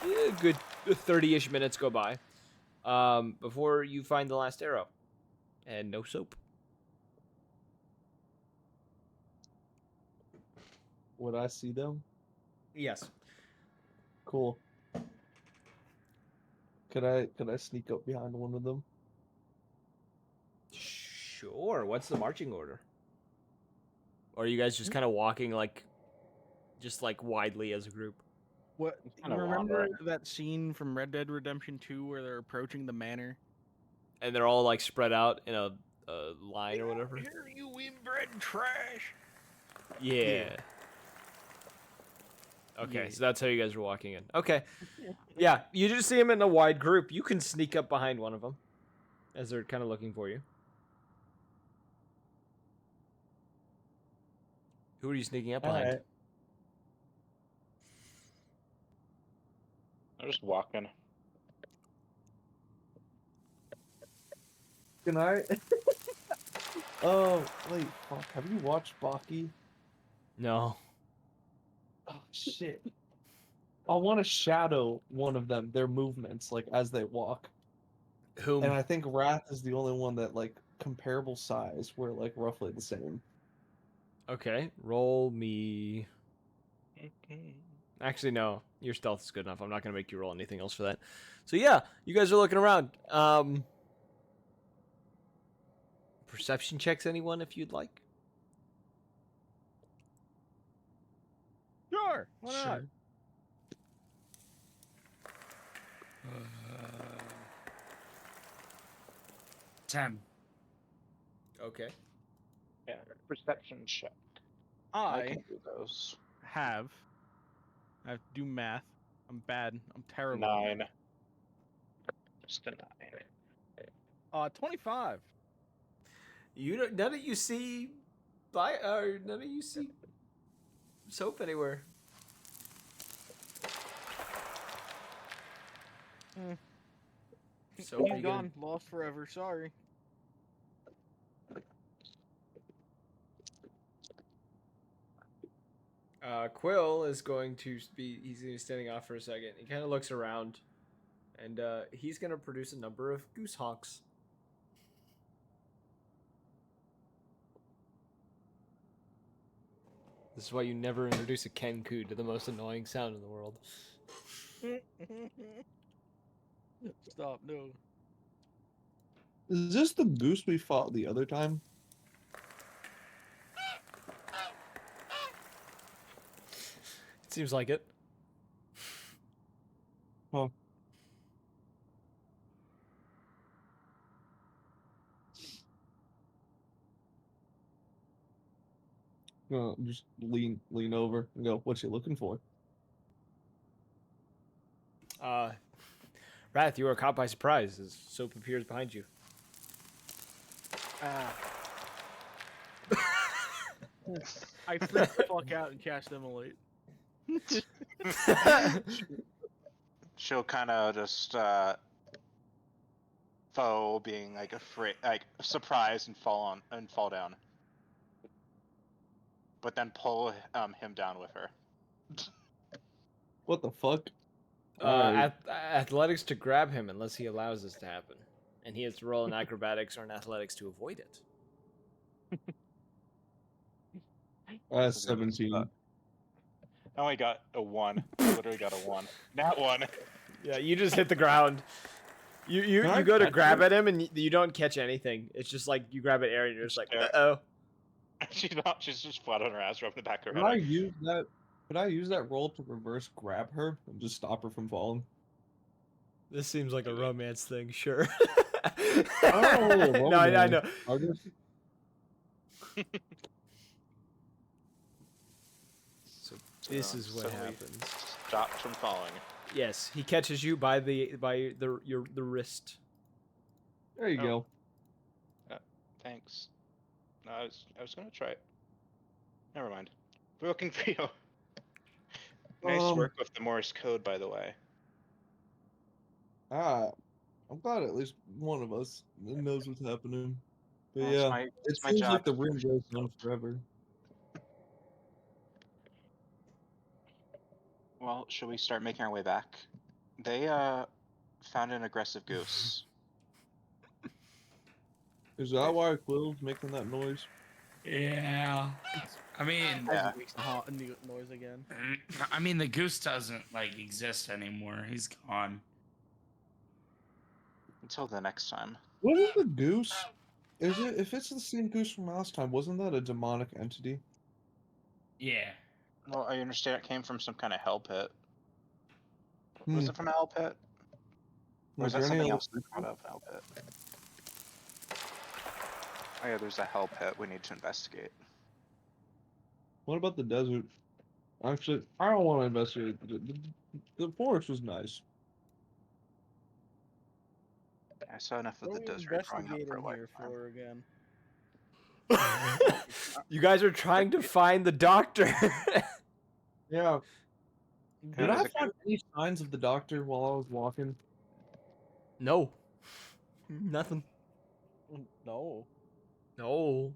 A good 30-ish minutes go by before you find the last arrow. And no Soap. Would I see them? Yes. Cool. Could I sneak up behind one of them? Sure. What's the marching order? Or are you guys just kind of walking just widely as a group? What you kinda remember wandering. that scene from Red Dead Redemption 2 where they're approaching the manor? And they're all spread out in a line or whatever? Here, you inbred trash! Yeah. Okay, Yeah. so that's how you guys are walking in. Okay. Yeah, you just see them in a wide group. You can sneak up behind one of them as they're kind of looking for you. Who are you sneaking up behind? Alright. I'm just walking. Can I? Oh wait, fuck. Have you watched Baki? No. Oh shit. I want to shadow one of them, their movements, as they walk. Whom? And I think Wrath is the only one that comparable size. We're roughly the same. Okay, roll me. Actually, no. Your stealth is good enough. I'm not gonna make you roll anything else for that. So yeah, you guys are looking around. Perception checks, anyone, if you'd like. Sure. Why not? 10. Okay. Yeah, perception check. I I can do those. have. I have to do math. I'm bad. I'm terrible. 9. Just a 9. 25. You don't, none of you see, none of you see soap anywhere. Soap, He's are you gonna- gone. Lost forever. Sorry. Quill is going to be. He's going to be standing off for a second. He kind of looks around, and he's going to produce a number of goose honks. This is why you never introduce a Kenku to the most annoying sound in the world. Stop. No. Is this the goose we fought the other time? It seems like it. Huh. Just lean over and go, what you looking for? Wrath, you are caught by surprise as soap appears behind you. I freaked the fuck out and cast Immolate. She'll kind of just foe being like afraid, like surprised and fall down, but then pull him down with her. What the fuck? Alright. Athletics to grab him unless he allows this to happen. And he has to roll an acrobatics or an athletics to avoid it. 17. I only got a 1. I literally got a 1. Not 1. Yeah, you just hit the ground. You Can I go to catch grab it? at him and you don't catch anything. It's just like you grab at air and you're just like, Yeah. uh-oh. She's just flat on her ass, rubbing the back of her Could I head. use that? Could I use that roll to reverse grab her and just stop her from falling? This seems like a romance thing, sure. Oh, no, I know. Argus? So this is what So we happens. Stopped from falling. Yes, he catches you by the wrist. There you Oh. go. Thanks. No, I was gonna try it. Never mind. We're looking for you. Nice work with the Morse code, by the way. I'm glad at least one of us knows what's happening. But Well, yeah, it's it my seems job like the to room finish goes this on up. forever. Well, should we start making our way back? They found an aggressive goose. Is that why Quill's making that noise? Yeah. I mean, Yeah. Makes a hot noise again. the goose doesn't like exist anymore. He's gone. Until the next time. Wasn't the goose? Is it? If it's the same goose from last time, wasn't that a demonic entity? Yeah. Well, I understand it came from some kind of hell pit. Was it from a hell pit? Or Was is that there any something other- else that brought up hell pit? Oh yeah, there's a hell pit we need to investigate. What about the desert? Actually, I don't want to investigate. The forest was nice. I saw enough of What the are we desert growing up for a investigating here lifetime. for again? You guys are trying to find the doctor. Yeah. Yeah, Did there's I a find any signs of the doctor while I was walking? No. Nothing. No. No.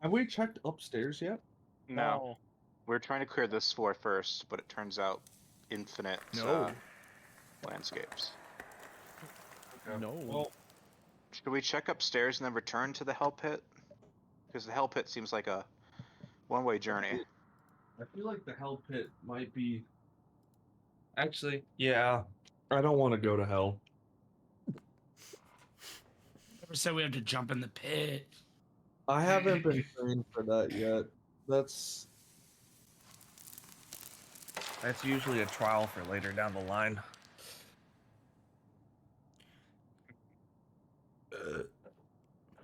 Have we checked upstairs yet? No. We're trying to clear this floor first, but it turns out infinite No. landscapes. No. Well, Should we check upstairs and then return to the hell pit? Because the hell pit seems like a one-way journey. I feel like the hell pit might be Actually, yeah. I don't want to go to hell. Never said we have to jump in the pit. I haven't been trained for that yet. That's usually a trial for later down the line.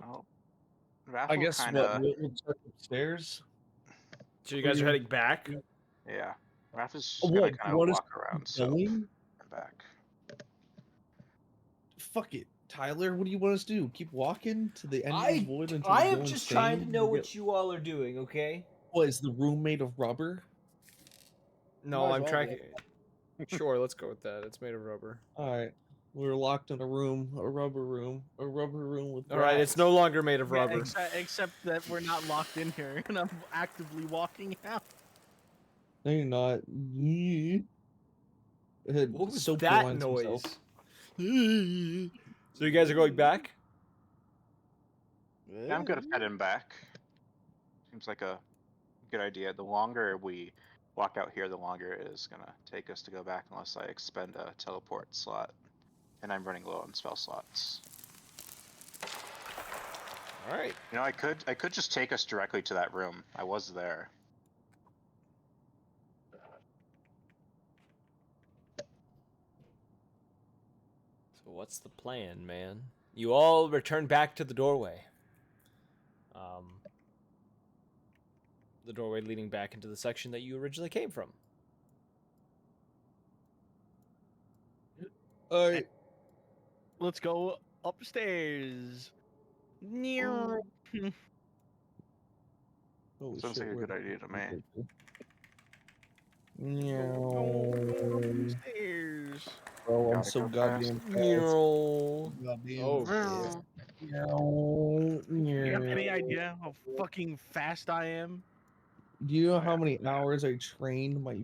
Oh, I Raffle guess kind what of. we'll check upstairs. So you guys are heading back? Yeah, Raffle's just Oh, gonna what? kind You of want us walk to around. keep So going? I'm back. Fuck it, Tyler. What do you want us to do? Keep walking to the end of the void until I we am go just trying to insane? know We get- what you all are doing, okay? What is the room made of rubber? No, Might as I'm well tracking. Sure, let's go with that. It's made of rubber. All right, we're locked in a room, a rubber room with. All right, it's no longer made of rubber. Except that we're not locked in here, and I'm actively walking out. No, you're not. Yeah. What was Soap that reminds noise? himself. So you guys are going back? Yeah, I'm good at heading back. Seems like a good idea. The longer we walk out here, the longer it is gonna take us to go back, unless I expend a teleport slot, and I'm running low on spell slots. All right. You know, I could just take us directly to that room. I was there. So what's the plan, man? You all return back to the doorway. The doorway leading back into the section that you originally came from. All right. Let's go upstairs. Near. Holy Sounds shit, like a where good did idea to we me. get to? Go Meow. upstairs. Oh, I'm Gotta so go fast. goddamn fast. Oh, Goddamn dear. Meow. Do you have any Meow. idea how fucking fast I am? Do you know Oh, how yeah. many hours I trained my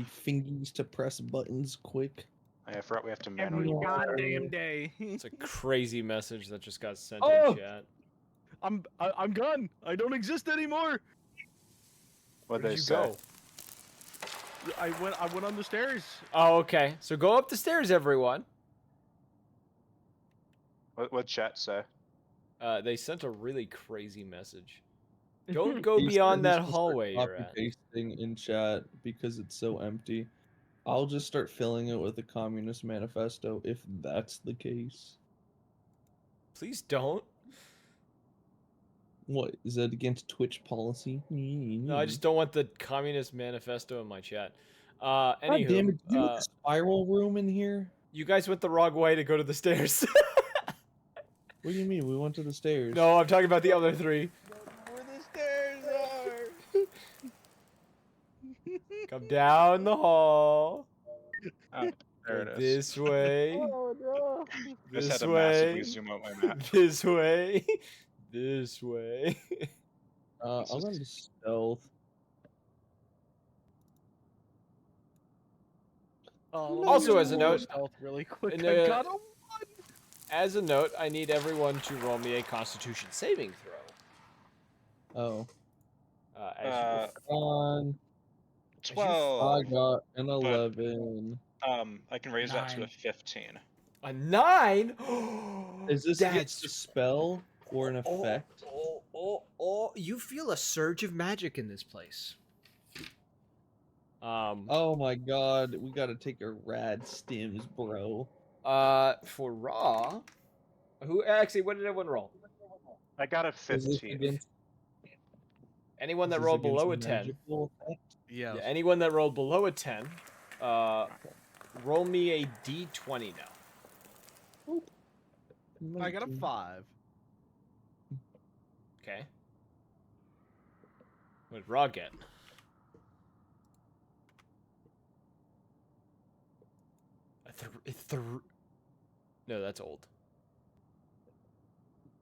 fingers to press buttons quick? I forgot we have to Every manually. goddamn day. It's a crazy message that just got sent Oh! in chat. I'm gone. I don't exist anymore. What'd Where they did you say? go? I went on the stairs. Oh, okay. So go up the stairs, everyone. What chat say? They sent a really crazy message. Don't go He said beyond he's that gonna start hallway you're at. copy-pasting in chat because it's so empty. I'll just start filling it with a communist manifesto if that's the case. Please don't. What is that against Twitch policy? No, I just don't want the communist manifesto in my chat. God damn Anywho, it! Do you have a spiral room in here? you guys went the wrong way to go to the stairs. What do you mean? We went to the stairs. No, I'm talking about the other three. Where the stairs are. Come down the hall. Oh, there Go it is. this way. Oh no. I just This had to massively way. zoom out my map. This way. This way. I'm gonna stealth. Also, as a note, stealth really quick. and, I got him. as a note, I need everyone to roll me a Constitution saving throw. Oh, As you on. 12. I got an 11. I can raise that to a 9. 15. a 9. Is this against a spell or an effect? You feel a surge of magic in this place. Oh my god, we gotta take our rad stims, bro. For Raw, who actually, what did everyone roll? I got a Is this 15. against, Anyone is that this rolled against below a 10. magical effect? Yeah. Yeah, anyone that rolled below a 10, roll me a d20 now. I got a 5. Okay. What did Raw get? No, that's old.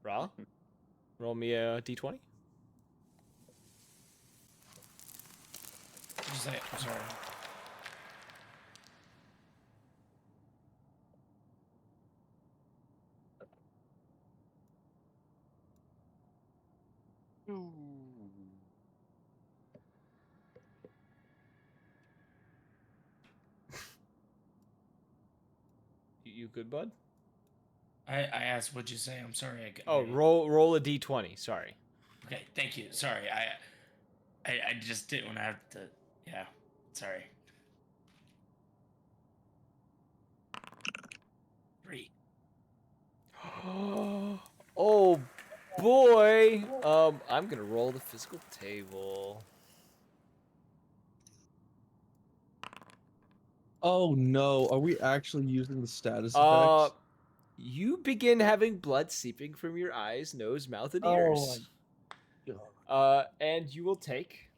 Raw? Roll me a d20. What'd you say? I'm sorry. You good, bud? I asked what'd you say. I'm sorry. Oh, roll a d20. Sorry. Okay, thank you. Sorry, I just didn't want to have to. Yeah, sorry. 3. Oh boy. I'm gonna roll the physical table. Oh no, are we actually using the status Uh, effects? you begin having blood seeping from your eyes, nose, mouth, and ears. And you will take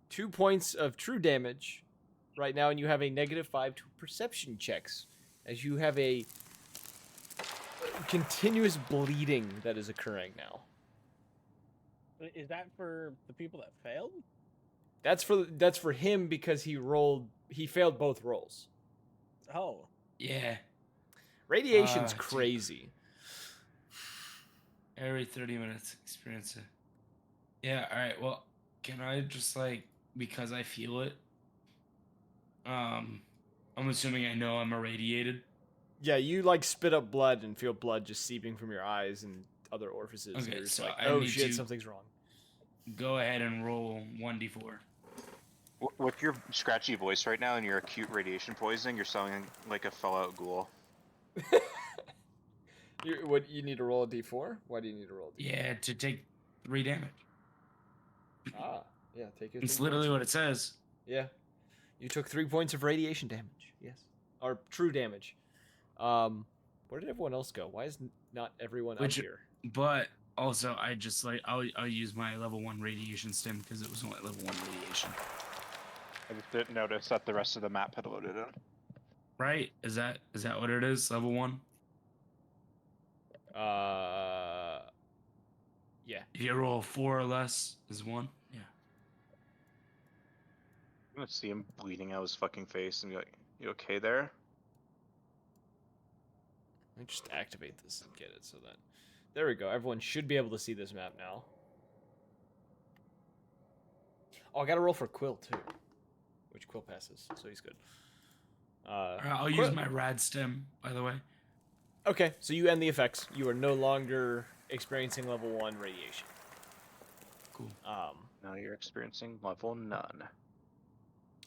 2 points of true damage right now, and you have a -5 to perception checks, as you have a continuous bleeding that is occurring now. Is that for the people that failed? That's for him because he failed both rolls. Oh. Yeah. Radiation's Dude. crazy. Every 30 minutes, experience it. Yeah. All right. Well, can I just because I feel it? I'm assuming I know I'm irradiated. Yeah, you spit up blood and feel blood just seeping from your eyes and other orifices. Okay, and you're just so like, I oh need shit, to- something's wrong. Go ahead and roll 1d4. With your scratchy voice right now and your acute radiation poisoning, you're sounding like a Fallout ghoul. You need to roll a d4? Why do you need to roll a d4? Yeah, to take 3 damage. Ah, yeah, take your. It's 3 literally points. what it says. Yeah, you took 3 points of radiation damage. Yes, or true damage. Where did everyone else go? Why is not everyone up here? But also, I just I'll use my level 1 radiation stim because it was only level 1 radiation. I just didn't notice that the rest of the map had loaded in. Right? Is that what it is? Level 1? Yeah. If you roll 4 or less, is 1. Yeah. I'm gonna see him bleeding out his fucking face and be like, "You okay there?" Let me just activate this and get it so that. There we go. Everyone should be able to see this map now. Oh, I gotta roll for Quill too, which Quill passes, so he's good. I'll Quill- use my rad stim, by the way. Okay, so you end the effects. You are no longer experiencing level 1 radiation. Cool. Now you're experiencing level none.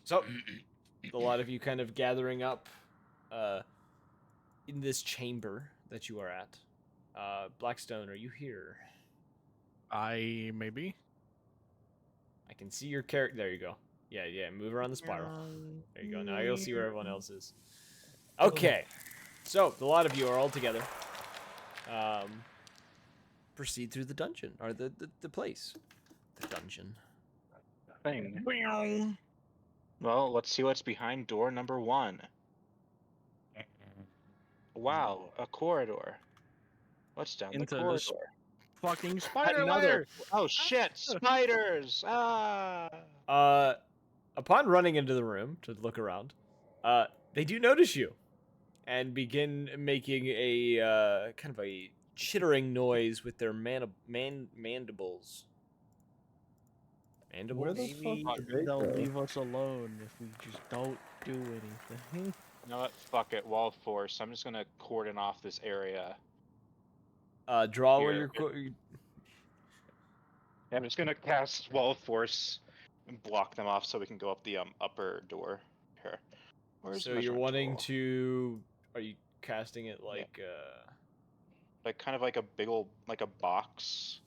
So, a lot of you kind of gathering up in this chamber that you are at. Blackstone, are you here? Maybe. I can see your character. There you go. Yeah, move around the spiral. There you go. Now you'll see where everyone else is. Okay. So, a lot of you are all together. Proceed through the dungeon, or the place. The dungeon. Thing. Well, let's see what's behind door number 1. Wow, a corridor. What's down Into the this corridor? fucking spider Another. lair! Oh shit! Spiders! Ah! Upon running into the room to look around, they do notice you, and begin making a kind of a chittering noise with their mandibles. Mandibles? Where the Maybe fuck did they they'll go? leave us alone if we just don't do anything. You know what? Fuck it. Wall of force. I'm just gonna cordon off this area. Draw where Here. you're. I'm just gonna cast wall of force and block them off so we can go up the upper door. Here. Where's So you're measurement wanting tool? to? Are you casting it like? Like kind of like a big old like a box,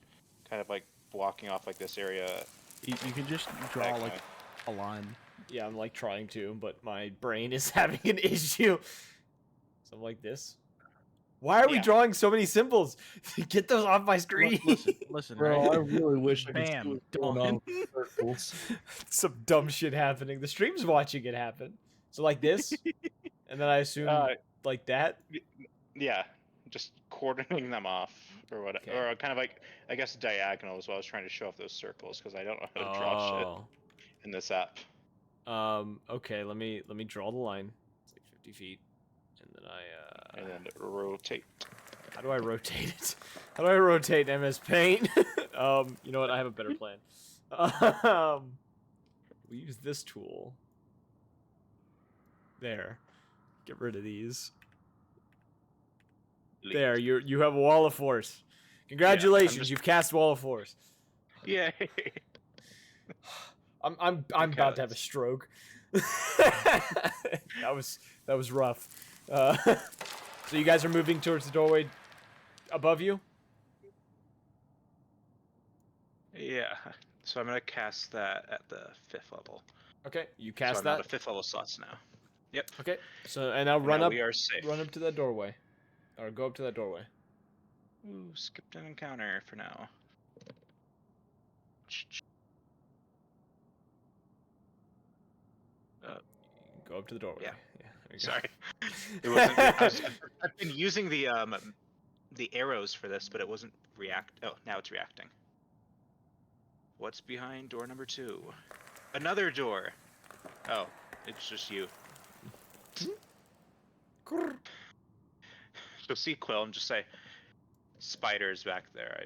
kind of like blocking off like this area. You can just draw That like kind. a line. Yeah, I'm trying to, but my brain is having an issue. Something like this. Why are we Yeah. drawing so many symbols? Get those off my screen. Listen, Bro, right? I really wish I could see Bam, what's going on done. with the circles. Some dumb shit happening. The stream's watching it happen. So like this, and then I assume like that. Yeah, just cordoning them off or what, Okay. or kind of like I guess diagonal as well. I was trying to show off those circles because I don't know how to draw shit in this app. Okay. Let me draw the line. It's like 50 feet, and then And then rotate. How do I rotate it? How do I rotate MS Paint? You know what? I have a better plan. We use this tool. There. Get rid of these. There, you have a wall of force. Congratulations, just- you've cast wall of force. Yay! I'm Okay, about to have a let's- stroke. that was rough. So you guys are moving towards the doorway above you. Yeah. So I'm gonna cast that at the 5th level. Okay, you So cast I'm out that. of 5th level slots now. Yep. Okay, so and now run Now up, we are safe. run up to that doorway, or go up to that doorway. Ooh, skipped an encounter for now. Go up to the doorway. Yeah. there you go. Sorry. It wasn't. I've been using the arrows for this, but it wasn't react. Oh, now it's reacting. What's behind door number 2? Another door. Oh, it's just you. You'll see Quill and just say, "Spiders back there."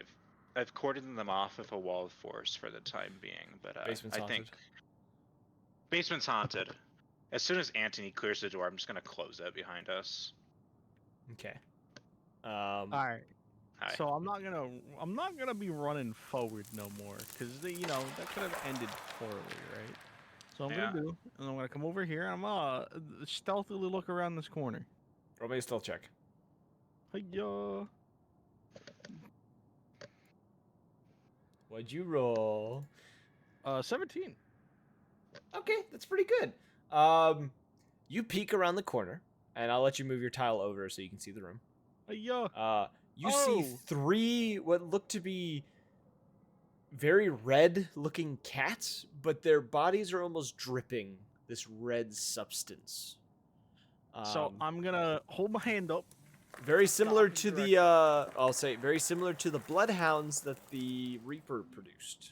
I've cordoned them off with a wall of force for the time being, but Basement's I haunted. think basement's haunted. As soon as Anthony clears the door, I'm just gonna close it behind us. Okay. All right. Hi. So I'm not gonna be running forward no more, cause that could have ended poorly, right? So I'm Yeah. gonna come over here and I'm gonna stealthily look around this corner. Roll me a stealth check. Hiya. What'd you roll? 17. Okay, that's pretty good. You peek around the corner, and I'll let you move your tile over so you can see the room. Hiya. You see Oh. 3 what look to be very red-looking cats, but their bodies are almost dripping this red substance. So I'm gonna hold my hand up. Very similar opposite to the I'll say very similar to the bloodhounds that the Reaper produced.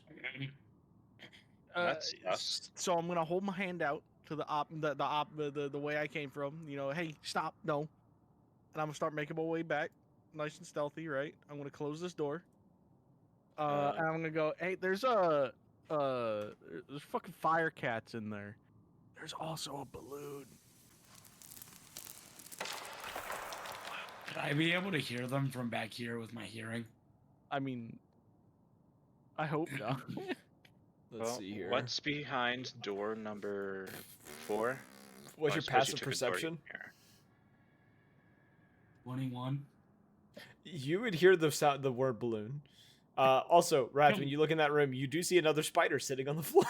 That's us. So I'm gonna hold my hand out to the way I came from. Hey, stop, no. And I'm gonna start making my way back, nice and stealthy, right? I'm gonna close this door. And I'm gonna go. Hey, there's fucking fire cats in there. There's also a balloon. Could I be able to hear them from back here with my hearing? I mean, I hope not. Let's see here. What's behind door number 4? What's I your suppose you passive took a door perception? here. 21. You would hear the word balloon. Also, Raj, when you look in that room, you do see another spider sitting on the floor.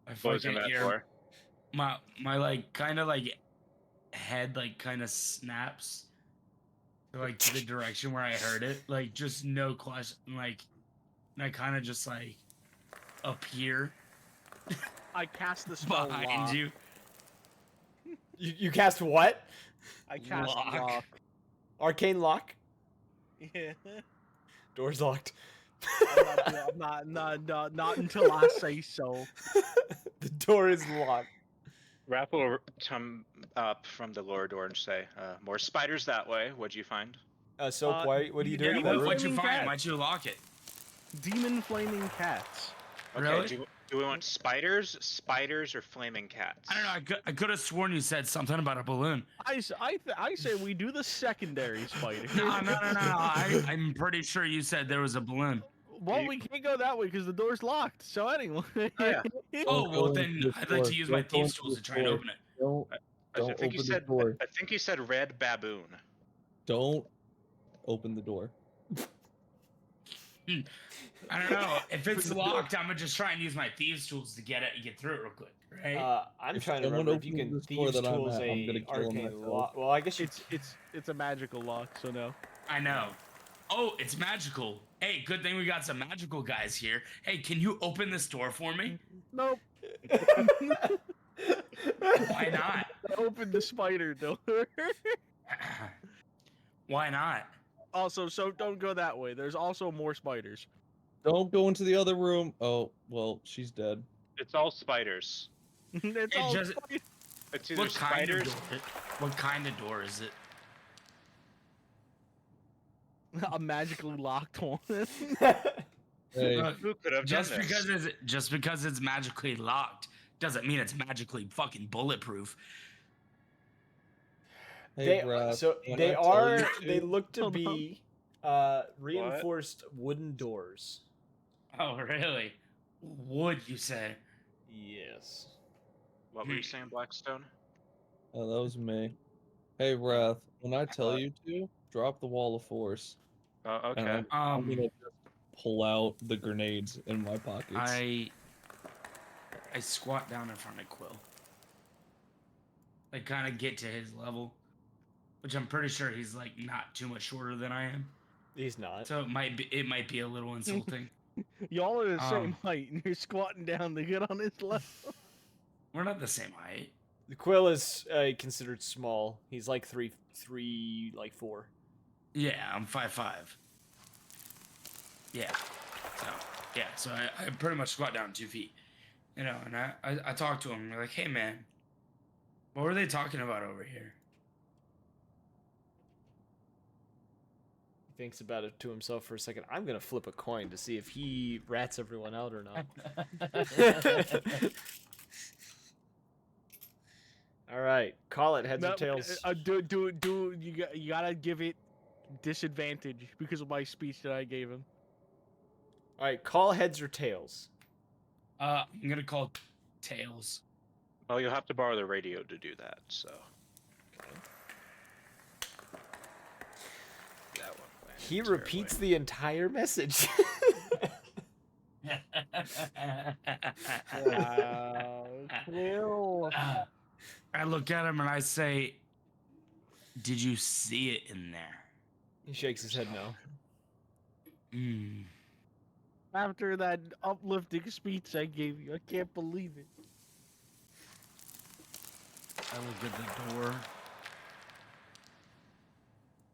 I What was in fucking that hear door? my like kind of like head like kind of snaps like to the direction where I heard it, like just no question, like, and I kind of just like appear I cast the spell behind lock. you. You cast what? I cast Lock. lock. Arcane lock. Yeah. Door's locked. I'm not until I say so. The door is locked. Raph will come up from the lower door and say, "More spiders that way. What'd you find?" Soap, what are you doing Yeah, in that room? what'd you Flaming find? cat. Why'd you lock it? Demon flaming cats. Okay, Really? do we want spiders, or flaming cats? I don't know. I could have sworn you said something about a balloon. I say we do the secondary spider. No. I'm pretty sure you said there was a balloon. Well, we can't go that way because the door's locked. So anyway. yeah. Oh, Don't well go then into this I'd like to door. use my Don't go thieves into tools to this try and door. open it. Don't I don't think you open the said. door. I think you said red baboon. Don't open the door. I don't know. If it's locked, I'm gonna just try and use my thieves tools to get through it real quick, right? I'm If trying to someone remember if you opens can this door thieves that I'm tools at, I'm gonna a kill 'em arcane myself. lock. Well, I guess you. It's a magical lock. So no. I know. Oh, it's magical. Hey, good thing we got some magical guys here. Hey, can you open this door for me? Nope. Why not? Open the spider door. Why not? Also, so don't go that way. There's also more spiders. Don't go into the other room. Oh, well, she's dead. It's all spiders. It's It all just- spiders. It's either What kind of spiders. door? What kind of door is it? A magically locked one. Hey, Who could have Just done this? because it's magically locked doesn't mean it's magically fucking bulletproof. Hey, They Rob, so when they I tell you are they to- look to Hold on. be reinforced wooden doors. Oh, really? Would you say? Yes. What were you saying, Blackstone? Oh, that was me. Hey, Wrath, when I tell you to, drop the wall of force. Oh, And okay. I'm gonna just pull out the grenades in my pockets. I squat down in front of Quill. Like kind of get to his level, which I'm pretty sure he's like not too much shorter than I am. He's not. So it might be a little insulting. Y'all are the same Um, height, and you're squatting down to get on his level. We're not the same height. The Quill is considered small. He's like 3'3", like 4. Yeah, I'm 5'5". Yeah. So I pretty much squat down 2 feet. You know, and I talked to him. They're like, hey man, what were they talking about over here? He thinks about it to himself for a second. I'm gonna flip a coin to see if he rats everyone out or not. All right, call it heads or tails. You gotta give it disadvantage because of my speech that I gave him. All right, call heads or tails. I'm gonna call tails. Well, you'll have to borrow the radio to do that, so. That one went He terribly. repeats the entire message. Quill. I look at him and I say, did you see it in there? He shakes his head no. Hmm. After that uplifting speech I gave you, I can't believe it. I look at the door.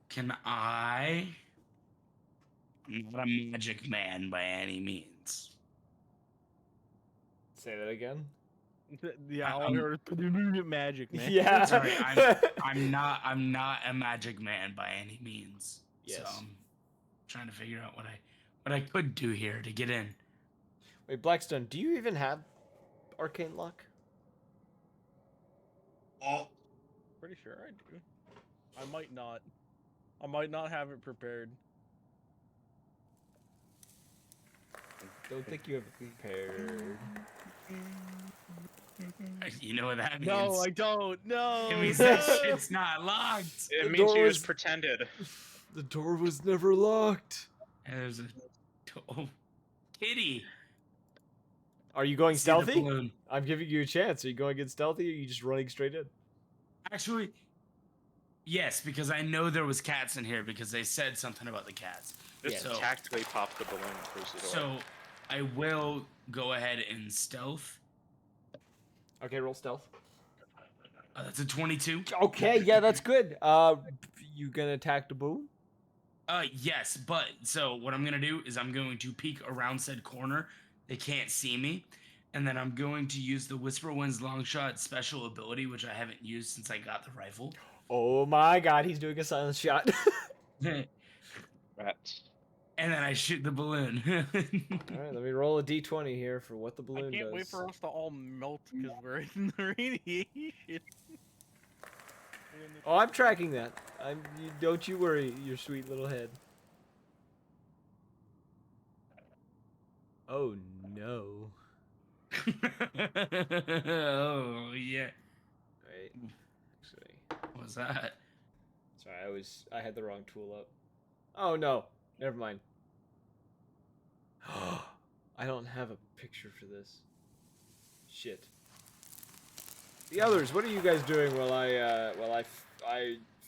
Can I? I'm not a magic man by any means. Say that again. Yeah, all I heard is magic, man. Yeah. Sorry, I'm not a magic man by any means. Yes. So I'm trying to figure out what I could do here to get in. Wait, Blackstone, do you even have arcane luck? Oh. Pretty sure I do. I might not. I might not have it prepared. Don't think you have it prepared. You know what that means? No, I don't. No. It means that shit's not locked. It The means door you was- just pretended. The door was never locked. And there's a kitty. Are you going See the stealthy? balloon. I'm giving you a chance. Are you going in stealthy or are you just running straight in? Actually, yes, because I know there was cats in here because they said something about the cats. Just So- tactically pop the balloon and close the door. So I will go ahead and stealth. Okay, roll stealth. That's a 22. Okay, yeah, that's good. You gonna attack the boom? Yes, but so what I'm gonna do is I'm going to peek around said corner. They can't see me, and then I'm going to use the Whisper Wind's Longshot special ability, which I haven't used since I got the rifle. Oh my god, he's doing a silent shot. Rats. And then I shoot the balloon. Alright, let me roll a d20 here for what the balloon I can't does. wait for us to all melt because we're in the radiation. Oh, I'm tracking that. Don't you worry, your sweet little head. Oh no. Oh yeah. Right. Actually, What was that? sorry, I had the wrong tool up. Oh no, never mind. I don't have a picture for this. Shit. The others, what are you guys doing while I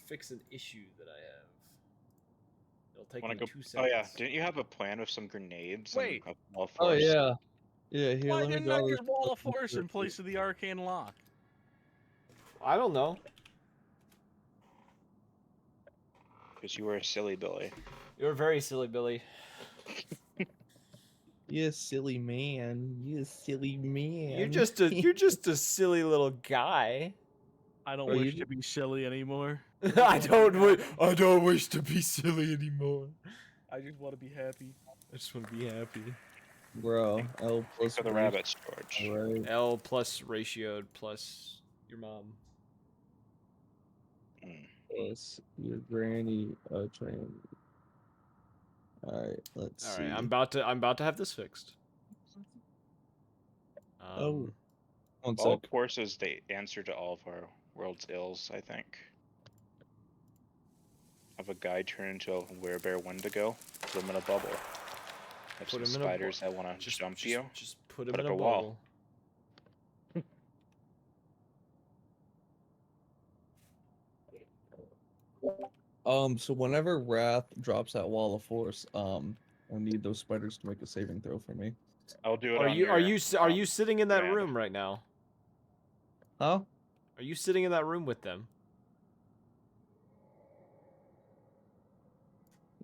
fix an issue that I have? It'll take Wanna me go? 2 Oh seconds. yeah, didn't you have a plan with some grenades? Wait. And a wall of Oh force? yeah, yeah. Here, Why let me didn't grab I this get wall of fucking force in shirt, place of the arcane lock? I don't know. Because you were a silly Billy. You're very silly, Billy. You silly man. You silly man. You're just a silly little guy. I don't Are wish you- to be silly anymore. I don't wish to be silly anymore. I just want to be happy. I just want to be happy. Bro. L plus For the race- rabbits, George. Right. L plus ratioed plus your mom. Plus your granny train. All right, let's All see. right, I'm about to have this fixed. Oh, one Ball sec. Force is the answer to all of our world's ills, I think. Have a guy turn into a werebear Wendigo, put him in a bubble. Have Put some him in a spiders that want to jump you. Just put him put in up a a wall. So whenever Wrath drops that wall of force, I need those spiders to make a saving throw for me. I'll do it Are on you your, are you sitting in that command. room right now? Huh? Are you sitting in that room with them?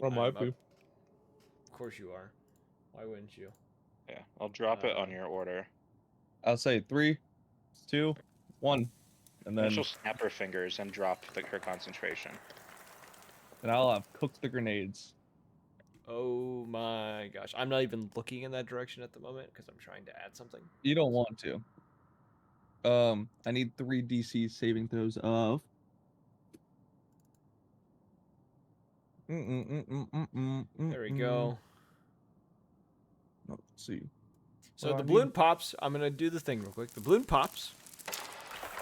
I might be. Of course you are. Why wouldn't you? Yeah, I'll drop it on your order. I'll say 3, 2, 1, and And then she'll snap her fingers and drop her concentration. I'll have cooked the grenades. Oh my gosh. I'm not even looking in that direction at the moment because I'm trying to add something. You don't want to. I need 3 DC saving throws of. There we go. Let's see. So Well, the I balloon need- pops. I'm gonna do the thing real quick. The balloon pops,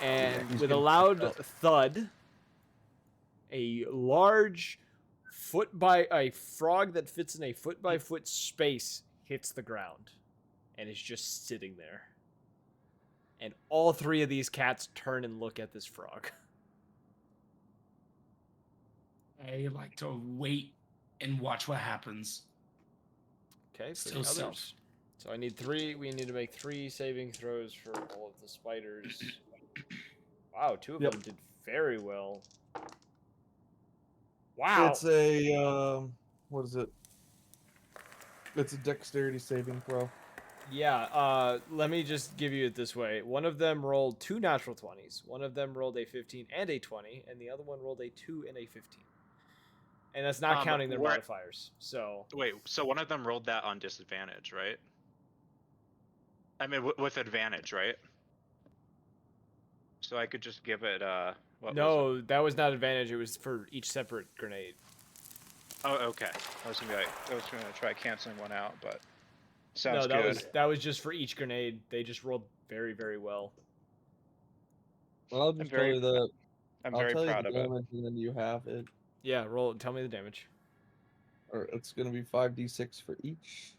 and he's with a getting loud fucked up. thud, a large a frog that fits in a foot-by-foot space hits the ground, and is just sitting there. And all 3 of these cats turn and look at this frog. I like to wait and watch what happens. Okay, for Still the others. stealth. So I need 3. We need to make 3 saving throws for all of the spiders. Wow, 2 of them did very well. Wow. It's a what is it? It's a dexterity saving throw. Yeah, let me just give you it this way. One of them rolled 2 natural 20s. One of them rolled a 15 and a 20, and the other one rolled a 2 and a 15. And that's not counting their modifiers. So Wait, so one of them rolled that on disadvantage, right? I mean, with advantage, right? So I could just give it, what was no, that was not advantage. It was for each separate grenade. it? Oh, okay. I was gonna try canceling one out, but sounds no, good. that was just for each grenade. They just rolled very, very well. Well, I'll just tell you that. I'm I'll very tell you proud the of it. damage, and then you have it. Yeah, roll. Tell me the damage. Or it's gonna be 5d6 for each.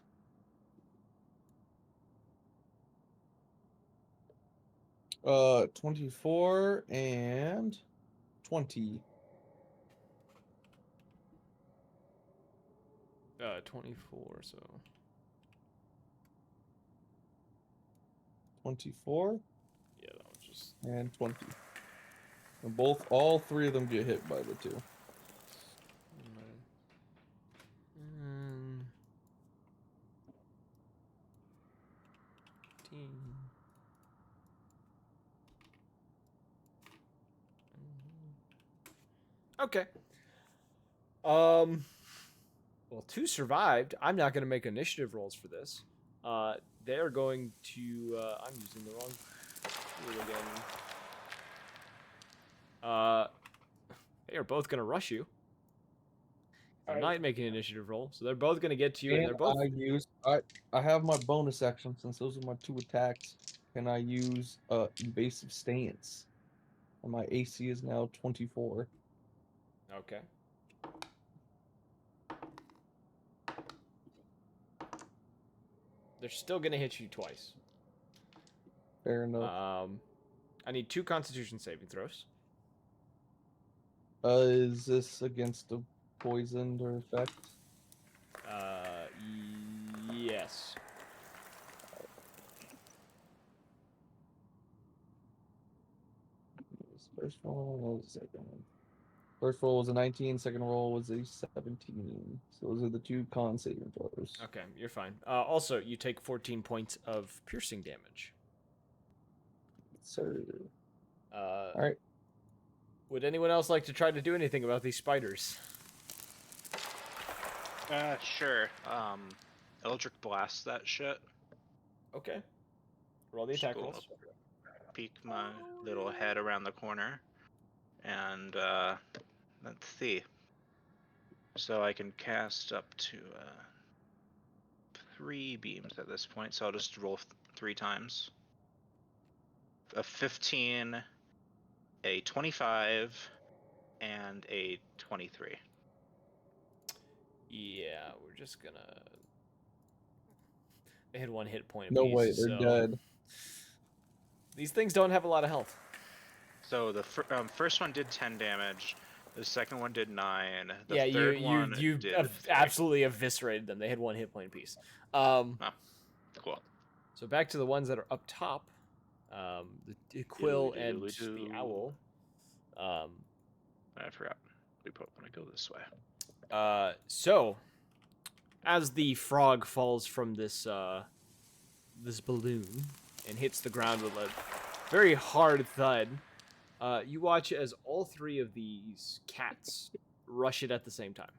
Uh, 24 and 20. 24. So 24 yeah, that was just and 20. And all 3 of them get hit by the 2. Mm, 15. Okay. Well, 2 survived. I'm not going to make initiative rolls for this. They're going to. I'm using the wrong tool again. They are both going to rush you. I'm not making an initiative roll, so they're both going to get to you, and they're both. I have my bonus action since those are my 2 attacks. Can I use evasive stance? And my AC is now 24. Okay. They're still going to hit you twice. Fair enough. I need 2 Constitution saving throws. Is this against a poisoned or effect? Yes. First roll, what was the second one? First roll was a 19, second roll was a 17. So those are the 2 con saving throws. Okay, you're fine. Also, you take 14 points of piercing damage. Sir. All right. Would anyone else like to try to do anything about these spiders? Sure. Eldritch Blast that shit. Okay. Roll the attack rolls. Peek my little head around the corner, and Let's see. So I can cast up to 3 beams at this point, so I'll just roll 3 times. A 15, a 25, and a 23. Yeah, we're just gonna. They had 1 hit point No apiece, way, they're so dead. these things don't have a lot of health. So the first one did 10 damage. The second one did 9. The Yeah, third one you did 3. absolutely eviscerated them. They had 1 hit point apiece. Cool. So back to the ones that are up top. The quill and the owl. I forgot. We want to go this way. So as the frog falls from this this balloon and hits the ground with a very hard thud, you watch as all 3 of these cats rush it at the same time.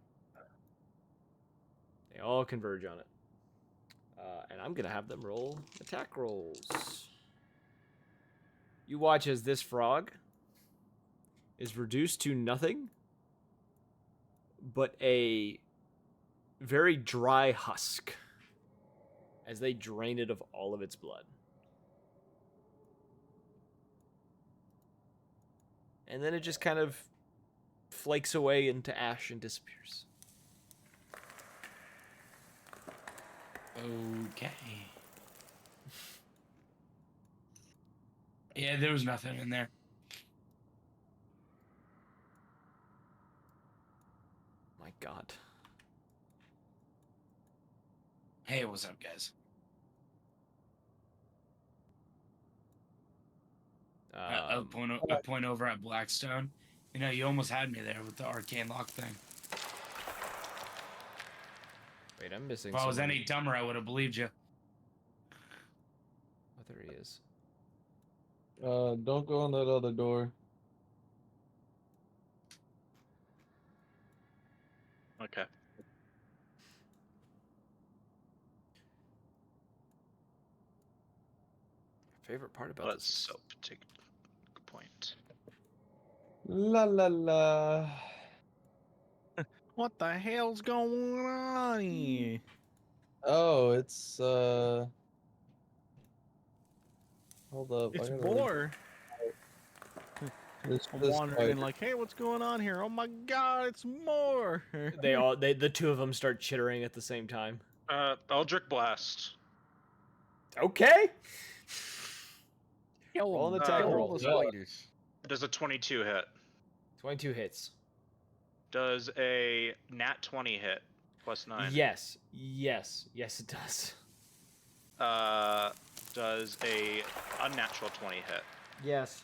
They all converge on it. And I'm going to have them roll attack rolls. You watch as this frog is reduced to nothing but a very dry husk as they drain it of all of its blood. And then it just kind of flakes away into ash and disappears. Okay. Yeah, there was nothing in there. My God. Hey, what's up, guys? I point over at Blackstone. You know, you almost had me there with the arcane lock thing. Wait, I'm missing If I was someone. any dumber, I would have believed you. Oh, there he is. Don't go on that other door. Okay. Favorite part about Let's this? soap. Take a point. La la la. What the hell's going on here? Oh, it's hold up. It's I gotta more. This I'm wandering like, hey, what's going on here? Oh my God, it's more. The 2 of them start chittering at the same time. Eldritch Blast. Okay. Kill Roll an 'em. attack Kill roll. the spiders. Does a 22 hit? 22 hits. Does a nat 20 hit? Plus 9. Yes. Yes, it does. Does a unnatural 20 hit? Yes.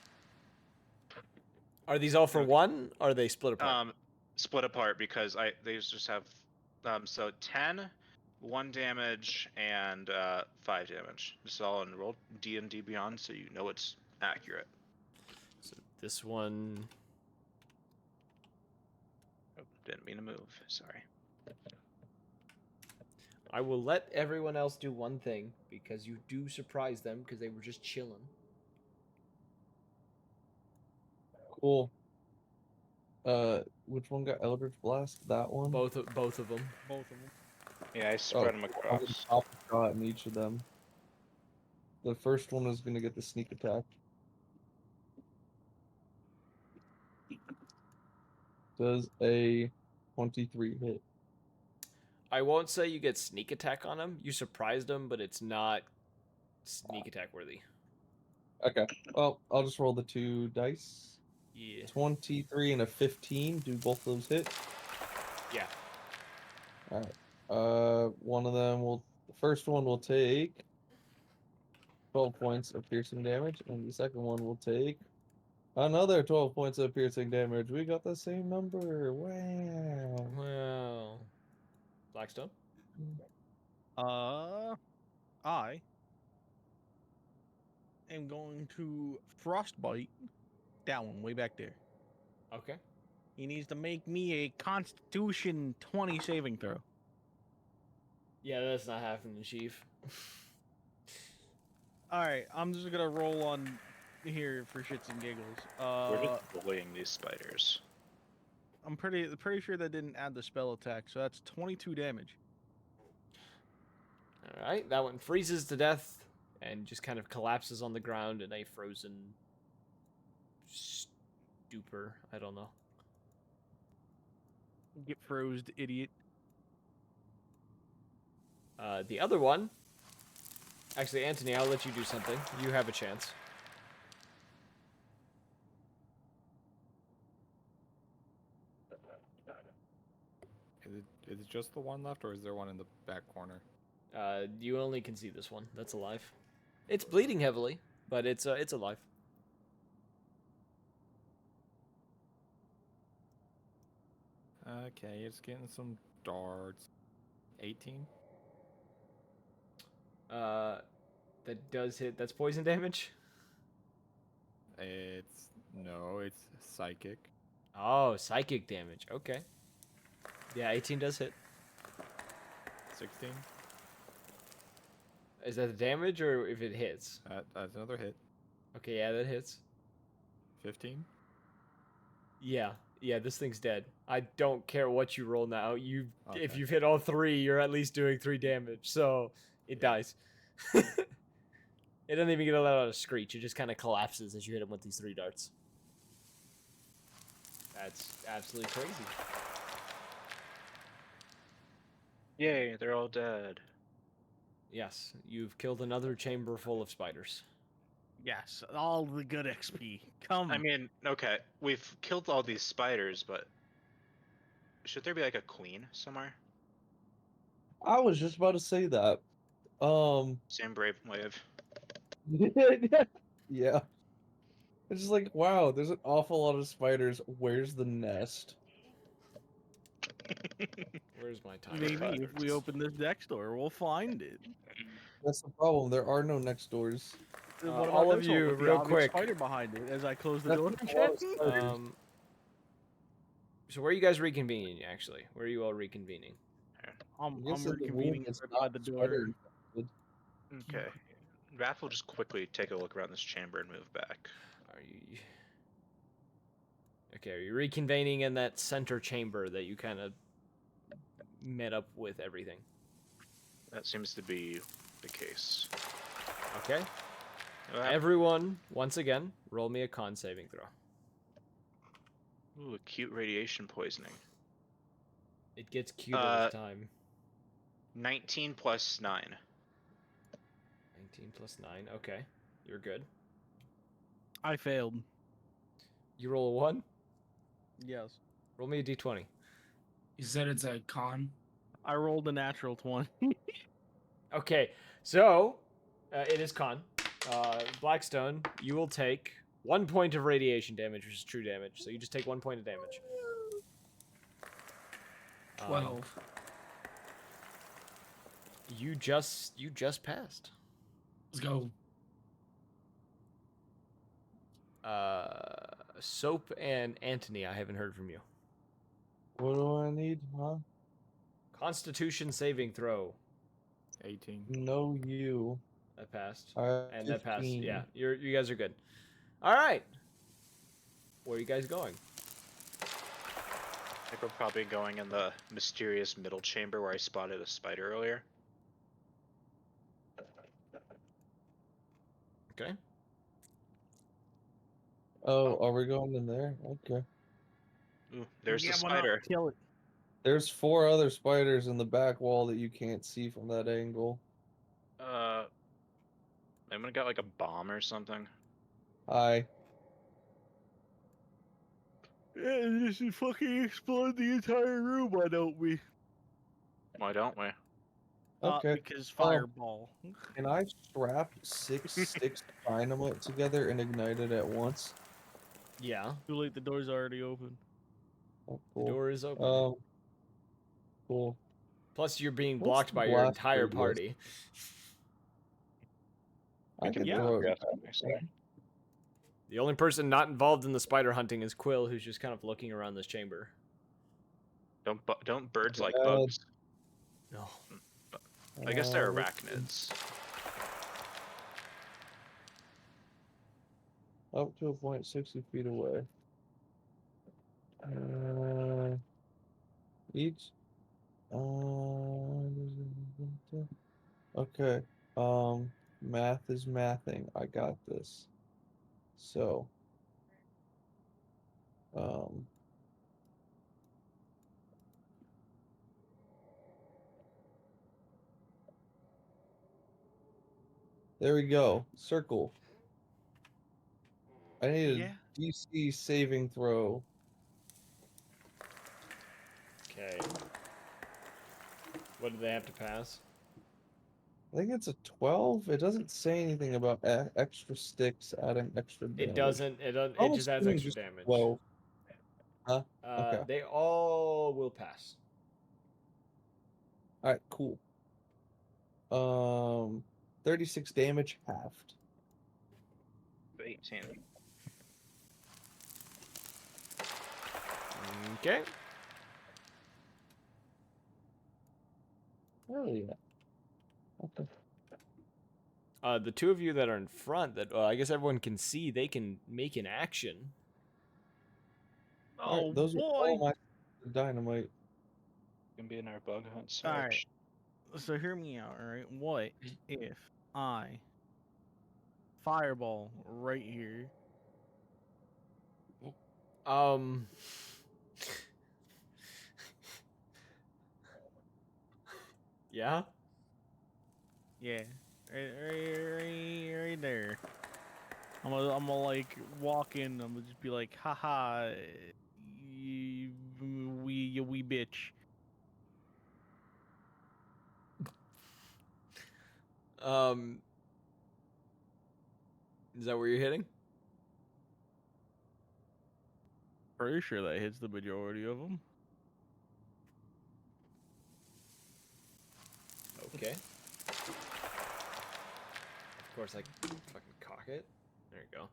Are these all for 1? Or are they split apart? Split apart because they just have so 10, 1 damage, and 5 damage. This is all in roll D&D Beyond, so you know it's accurate. So this one. Oh, didn't mean to move. Sorry. I will let everyone else do one thing because you do surprise them because they were just chilling. Cool. Which one got Eldritch Blast? That one? Both of them. Both of them. Yeah, I spread them I'll across. just pop a shot in each of them. The first one is gonna get the sneak attack. Does a 23 hit? I won't say you get sneak attack on them. You surprised them, but it's not sneak attack worthy. Okay. Well, I'll just roll the 2 dice. Yeah. 23 and a 15. Do both those hit? Yeah. All right. One of them will. The first one will take 12 points of piercing damage, and the second one will take another 12 points of piercing damage. We got the same number. Wow. Well. Blackstone? I am going to frostbite that one way back there. Okay. He needs to make me a Constitution 20 saving throw. Yeah, that's not happening, Chief. All right, I'm just gonna roll on here for shits and giggles. We're just bullying these spiders. I'm pretty sure that didn't add the spell attack, so that's 22 damage. All right, that one freezes to death and just kind of collapses on the ground in a frozen stupor. I don't know. Get froze, idiot. The other one. Actually, Anthony, I'll let you do something. You have a chance. Is it just the one left, or is there one in the back corner? You only can see this one. That's alive. It's bleeding heavily, but it's alive. Okay, it's getting some darts. 18. That does hit. That's poison damage. It's psychic. Oh, psychic damage. Okay. Yeah, 18 does hit. 16. Is that the damage or if it hits? That's another hit. Okay, yeah, that hits. 15. Yeah, this thing's dead. I don't care what you roll now. If Okay. you've hit all 3, you're at least doing 3 damage. So it dies. It doesn't even get to let out a screech. It just kind of collapses as you hit him with these 3 darts. That's absolutely crazy. Yay, they're all dead. Yes, you've killed another chamber full of spiders. Yes, all the good XP. Come. I mean, okay, we've killed all these spiders, but should there be like a queen somewhere? I was just about to say that. Same brave wave. Yeah. It's just like, wow, there's an awful lot of spiders. Where's the nest? Where's my time? Maybe if we open this next door, we'll find it. That's the problem. There are no next doors. Then all what about of this one you, with the real obvious quick. Spider behind it as I close the That's door. a lot of spiders. So where are you guys reconvening, actually? Where are you all reconvening? I'm Yes, in the reconvening room, it's right by not the door. spider infested. Okay. Raph will just quickly take a look around this chamber and move back. Are you... Okay, are you reconvening in that center chamber that you kind of met up with everything? That seems to be the case. Okay. Well, Everyone, once again, roll me a con saving throw. ooh, acute radiation poisoning. It gets cuter with time. 19 plus 9. 19 plus 9. Okay, you're good. I failed. You roll a 1? Yes. Roll me a d20. You said it's a con. I rolled a natural 20. Okay, so it is con. Blackstone, you will take 1 point of radiation damage, which is true damage. So you just take 1 point of damage. 12. You just passed. Let's go. Soap and Anthony, I haven't heard from you. What do I need, huh? Constitution saving throw. 18. No, you. That passed. I And that passed. 15. Yeah, you guys are good. All right. Where are you guys going? I think we're probably going in the mysterious middle chamber where I spotted a spider earlier. Okay. Oh, are we going in there? Okay. Ooh, there's the why not? spider. Kill it. There's 4 other spiders in the back wall that you can't see from that angle. I'm gonna get like a bomb or something. Hi. Yeah, this should fucking explode the entire room, why don't we? Why don't we? Okay. Because fireball. Can I strap 6 sticks of dynamite together and ignite it at once? Yeah. Too late, the door's already open. Oh, The cool. door is open. Cool. Plus, you're being What's blocked the by your blast entire radius? party. I can Yeah, throw it. actually. The only person not involved in the spider hunting is Quill, who's just kind of looking around this chamber. Don't birds like Bad. bugs? No. I guess they're let's see. arachnids. Up to a point 60 feet away. each. Okay. Math is mathing. I got this. So, um, there we go. Circle. I need Yeah. a DC saving throw. Okay. What do they have to pass? I think it's a 12. It doesn't say anything about extra sticks adding extra damage. It doesn't. It doesn't. It I'm just adds assuming extra just damage. 12. Huh? Okay. They all will pass. All right, cool. 36 damage halved. 18. Okay. Hell yeah. Okay. The two of you that are in front, that I guess everyone can see, they can make an action. All right, Oh those are boy. all my dynamite. Gonna be in our bug hunt All right. search. So hear me out, all right? What if I fireball right here? Um. Yeah. Yeah, right there. I'm gonna like walk in. I'm gonna just be like, haha, you wee bitch. Um. Is that where you're hitting? Pretty sure that hits the majority of them. Okay. Of course, I fucking cock it. There you go.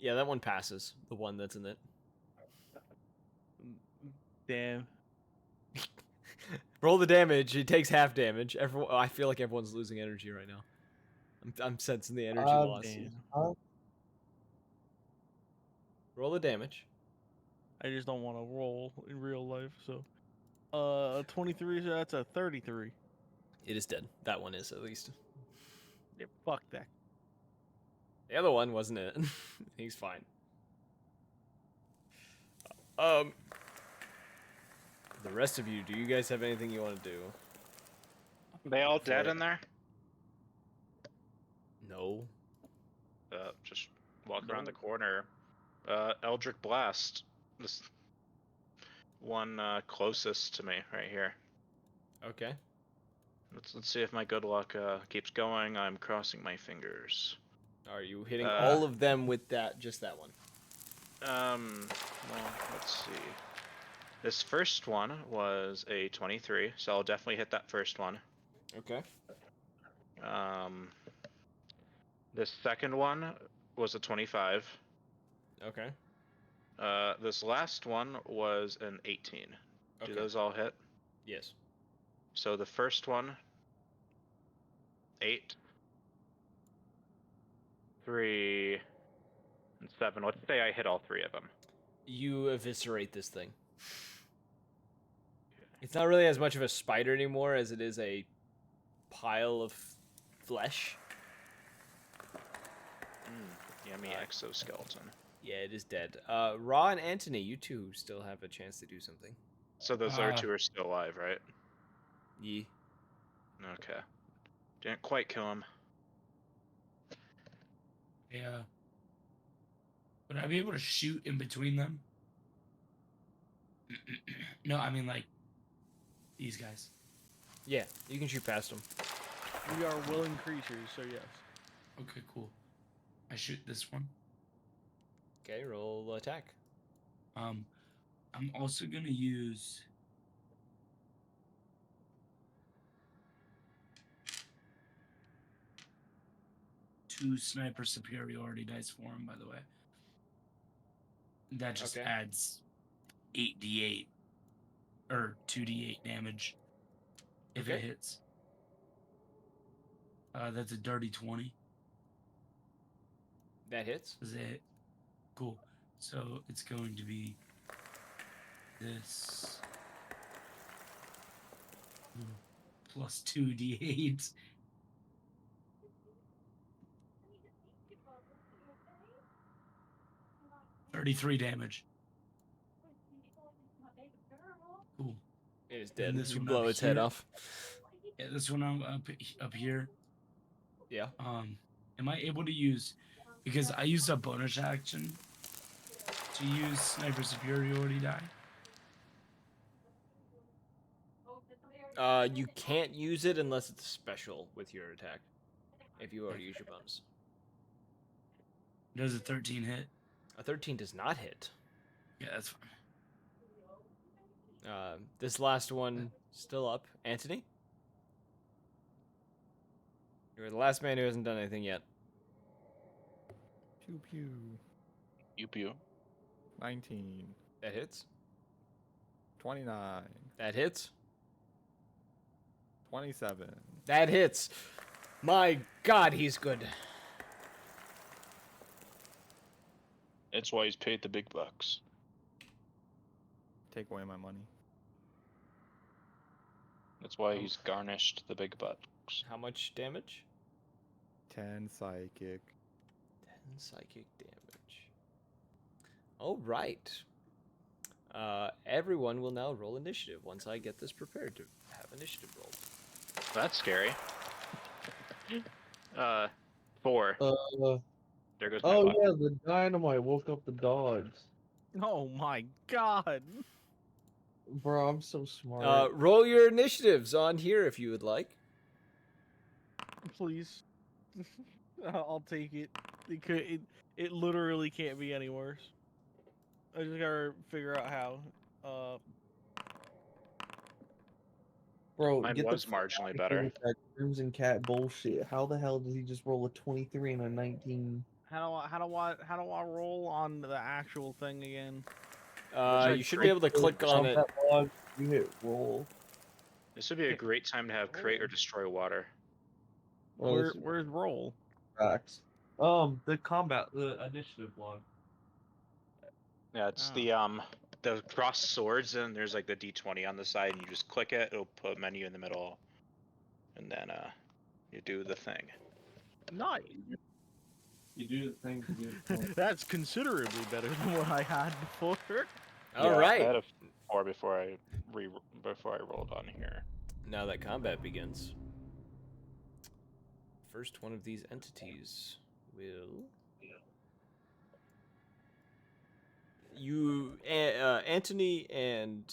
Yeah, that one passes. The one that's in it. Damn. Roll the damage. He takes half damage. Everyone, I feel like everyone's losing energy right now. I'm sensing the energy loss. Damn. Roll the damage. I just don't want to roll in real life. So, 23. So that's a 33. It is dead. That one is at least. Yeah, fuck that. The other one wasn't it. He's fine. The rest of you, do you guys have anything you want to do? They all dead For- in there? No. Just walk around the corner. Eldritch Blast. This one closest to me right here. Okay. Let's see if my good luck keeps going. I'm crossing my fingers. Are you hitting all of them with that? Just that one? Well, let's see. This first one was a 23, so I'll definitely hit that first one. Okay. This second one was a 25. Okay. This last one was an 18. Do Okay. those all hit? Yes. So the first one, 8, 3, and 7. Let's say I hit all 3 of them. You eviscerate this thing. It's not really as much of a spider anymore as it is a pile of flesh. Yummy exoskeleton. Yeah, it is dead. Ra and Anthony, you two still have a chance to do something. So those other 2 are still alive, right? Ye. Okay. Didn't quite kill him. Yeah. Would I be able to shoot in between them? No, I mean like these guys. Yeah, you can shoot past them. We are willing creatures, so yes. Okay, cool. I shoot this one. Okay, roll attack. I'm also gonna use two sniper superiority dice for him, by the way. That just Okay. adds 8d8 or 2d8 damage if it Okay. hits. That's a dirty 20. That hits. Does it hit? Cool. So it's going to be this Plus 2d8. $33 damage. Cool. It is And dead. this You one blow up its head here. off. Yeah, this one up here. Yeah. Am I able to use, because I used a bonus action to use sniper superiority die? You can't use it unless it's special with your attack. If you already use your bonus. Does a 13 hit? A 13 does not hit. Yeah, that's fine. This last one still up. Anthony? You're the last man who hasn't done anything yet. Pew pew. You pew. 19. That hits. 29. That hits. 27. That hits. My God, he's good. That's why he's paid the big bucks. Take away my money. That's why he's garnished the big bucks. How much damage? 10 psychic. 10 psychic damage. All right. Everyone will now roll initiative once I get this prepared to have initiative rolled. That's scary. 4. There goes my Oh buck. yeah, the dynamite woke up the dogs. Oh my god. Bro, I'm so smart. Roll your initiatives on here if you would like. Please. I'll take it. It literally can't be any worse. I just gotta figure out how. Bro, Mine get was the fuck marginally out of here better. with that Crimson Cat bullshit. How the hell did he just roll a 23 and a 19? How do I roll on the actual thing again? You should be able to click on it. That log, you hit roll. This would be a great time to have create or destroy water. Well, Where's roll? facts. The combat, the initiative log. Yeah, it's Oh. the crossed swords, and there's like the D20 on the side, and you just click it. It'll put a menu in the middle, and then you do the thing. Nice. You do the thing. You do the thing. That's considerably better than what I had before. All Yeah, right. I had a 4 before I rolled on here. Now that combat begins. First one of these entities will. Anthony and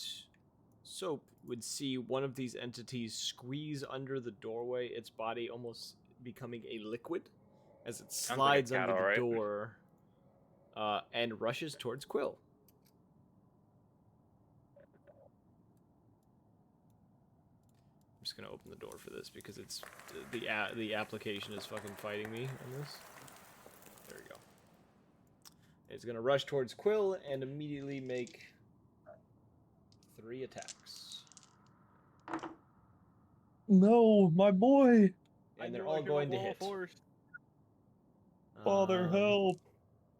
Soap would see one of these entities squeeze under the doorway, its body almost becoming a liquid as it Sounds like a slides cat, under the alright. door and rushes towards Quill. I'm just gonna open the door for this because it's the application is fucking fighting me on this. There we go. It's gonna rush towards Quill and immediately make 3 attacks. No, my boy! And they're all going to hit. Father, help!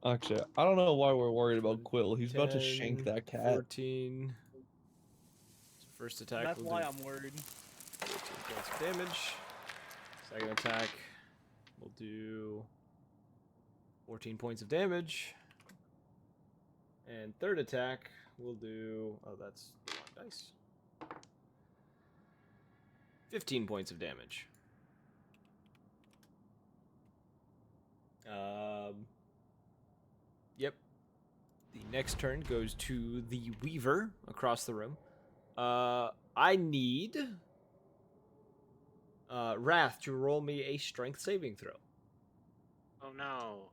Actually, I don't know why we're worried about Quill. He's about to 10, shank that cat. 14. So first attack That's will why do I'm worried. 14 points of damage. Second attack will do 14 points of damage. And third attack will do... Oh, that's the wrong dice. 15 points of damage. Yep. The next turn goes to the Weaver across the room. I need Wrath to roll me a strength saving throw. Oh no.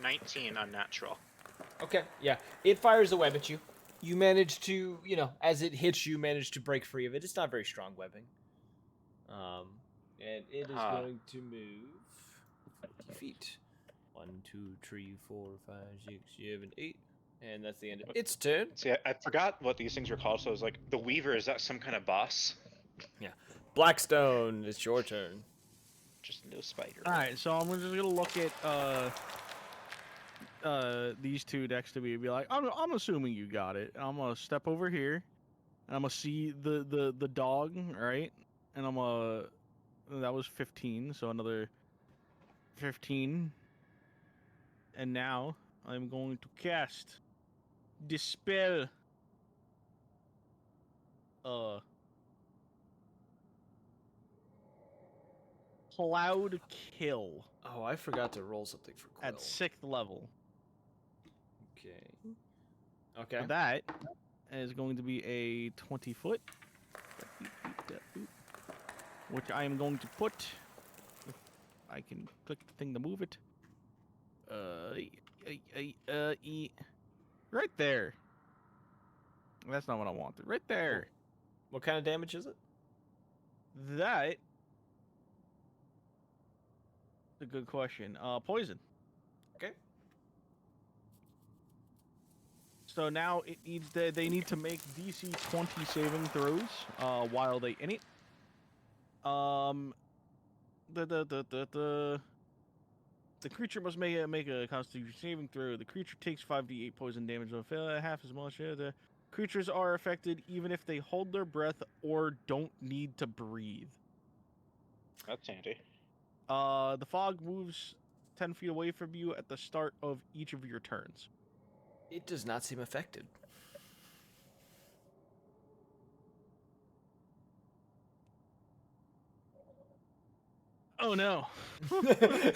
19 unnatural. Okay, yeah. It fires a web at you. You manage to, as it hits you, manage to break free of it. It's not very strong webbing. And it is going to move 50 feet. 1, 2, 3, 4, 5, 6, 7, 8. And that's the end of its turn. See, I forgot what these things were called, so I was like, the Weaver, is that some kind of boss? Yeah. Blackstone, it's your turn. Just no spider. Alright, so I'm just gonna look at these two next to me and be like, I'm assuming you got it. I'm gonna step over here, And I'm gonna see the dog, right? And I'm gonna that was 15, so another 15. And now I'm going to cast Dispel. Cloud Kill Oh, I forgot to roll something for Quill. at 6th level. Okay. Okay. So that is going to be a 20 foot, which I am going to put. If I can click the thing to move it. Right there. That's not what I wanted. Right there. What kind of damage is it? That. That's a good question. Poison. Okay. So now it needs they need to make DC 20 saving throws while they in it. The creature must make a Constitution saving throw. The creature takes 5d8 poison damage. Will fail at half as much. The creatures are affected even if they hold their breath or don't need to breathe. That's handy. The fog moves 10 feet away from you at the start of each of your turns. It does not seem affected. Oh no.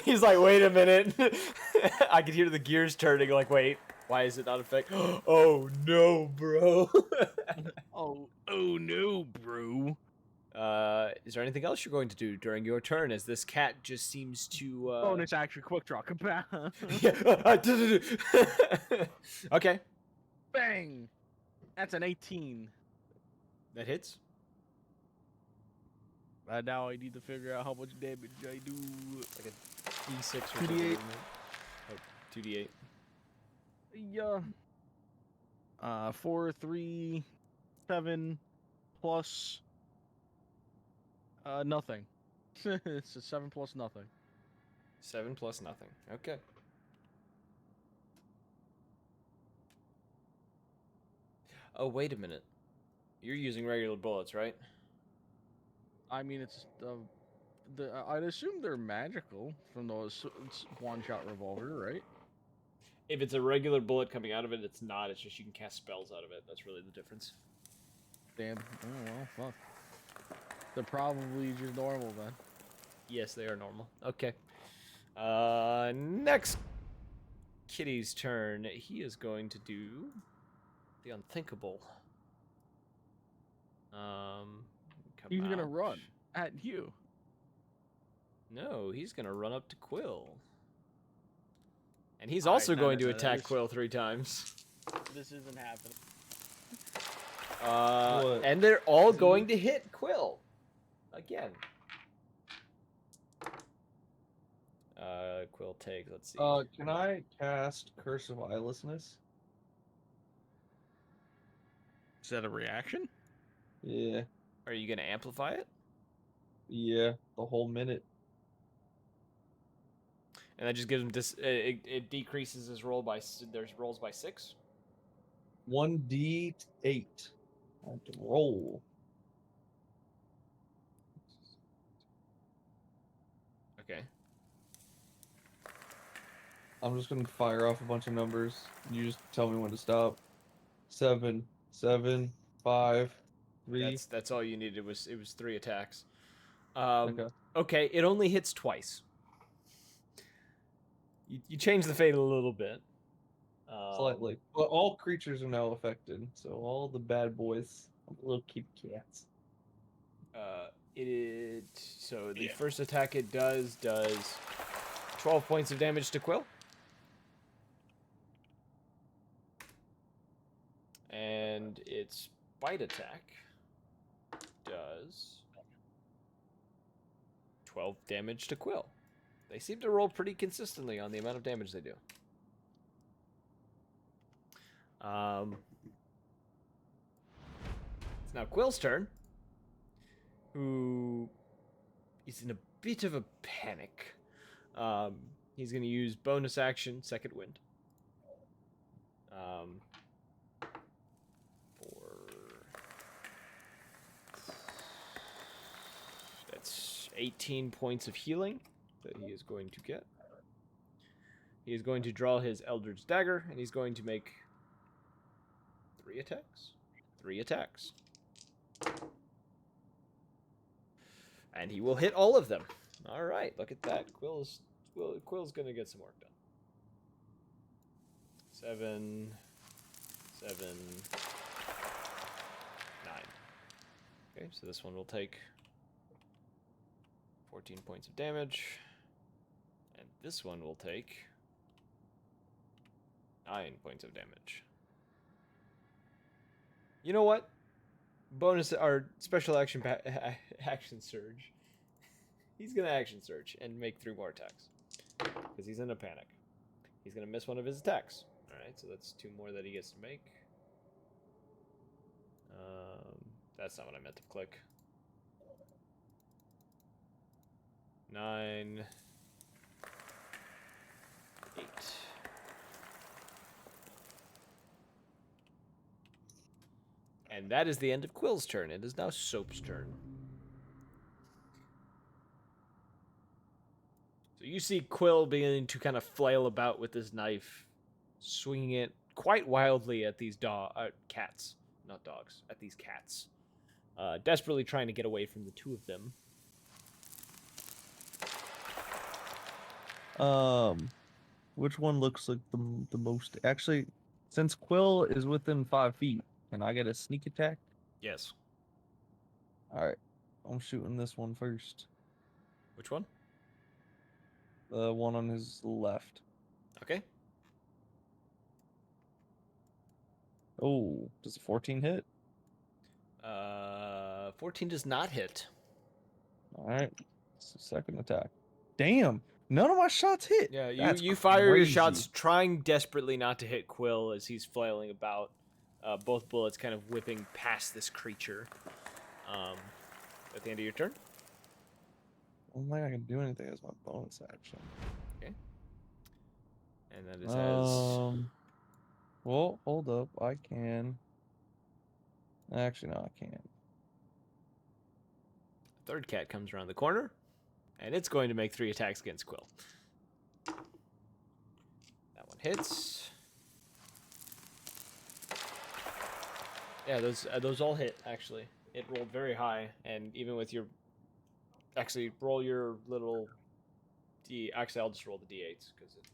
He's like, wait a minute. I could hear the gears turning, like, wait, why is it not affected? Oh no, bro. Oh no, bro. Is there anything else you're going to do during your turn as this cat just seems to Bonus action quick draw. Yeah. Okay. Bang! That's an 18. That hits. Now I need to figure out how much damage I do. Like a D6 or 2d8. something. Isn't it? Oh, 2d8. Yeah. 4, 3, 7, plus nothing. It's a 7 plus nothing. 7 plus nothing. Okay. Oh, wait a minute. You're using regular bullets, right? I mean, it's I'd assume they're magical from those one-shot revolver, right? If it's a regular bullet coming out of it, it's not. It's just you can cast spells out of it. That's really the difference. Damn. Oh well, fuck. They're probably just normal then. Yes, they are normal. Okay. Next Kitty's turn. He is going to do the unthinkable. Come He's gonna out. run at you. No, he's gonna run up to Quill. And he's also no, going no, to no, attack this- Quill 3 times. This isn't happening. What? And they're all going to hit Quill. Again. Quill takes, let's see. Can I cast Curse of Eyelessness? Is that a reaction? Yeah. Are you gonna amplify it? Yeah, the whole minute. And that just gives him it decreases his roll by there's rolls by 6. 1d8. I have to roll. Okay. I'm just gonna fire off a bunch of numbers. You just tell me when to stop. 7, 7, 5, 3. That's all you needed. It was 3 attacks. Okay. Okay. It only hits twice. You change the fate a little bit. Slightly. But all creatures are now affected, so all the bad boys, little keep cats. So the first attack it does 12 points of damage to Quill. And its bite attack does 12 damage to Quill. They seem to roll pretty consistently on the amount of damage they do. It's now Quill's turn, who is in a bit of a panic. He's going to use bonus action, Second Wind. For 18 points of healing that he is going to get. He is going to draw his Eldritch Dagger, and he's going to make 3 attacks. 3 attacks. And he will hit all of them. All right, look at that. Quill's going to get some work done. 7, 7, 9. Okay, so this one will take 14 points of damage. And this one will take 9 points of damage. You know what? Bonus or special action action surge. He's gonna action surge and make 3 more attacks because he's in a panic. He's gonna miss one of his attacks. All right, so that's 2 more that he gets to make. That's not what I meant to click. 9, 8. And that is the end of Quill's turn. It is now Soap's turn. So you see Quill beginning to kind of flail about with his knife, swinging it quite wildly at these cats. Not dogs. At these cats. Desperately trying to get away from the 2 of them. Which one looks like the most? Actually, since Quill is within 5 feet, can I get a sneak attack? Yes. All right, I'm shooting this one first. Which one? The one on his left. Okay. Oh, does a 14 hit? 14 does not hit. All right, it's the second attack. Damn, none of my shots hit. Yeah, That's you fire your crazy. shots trying desperately not to hit Quill as he's flailing about. Both bullets kind of whipping past this creature. At the end of your turn. I don't think I can do anything as my bonus action. Okay. And that is as... Well, hold up. I can. Actually, no, I can't. Third cat comes around the corner, and it's going to make 3 attacks against Quill. That one hits. Yeah, those all hit, actually. It rolled very high, and even with your... Actually, roll your little... Actually, I'll just roll the d8s, because it...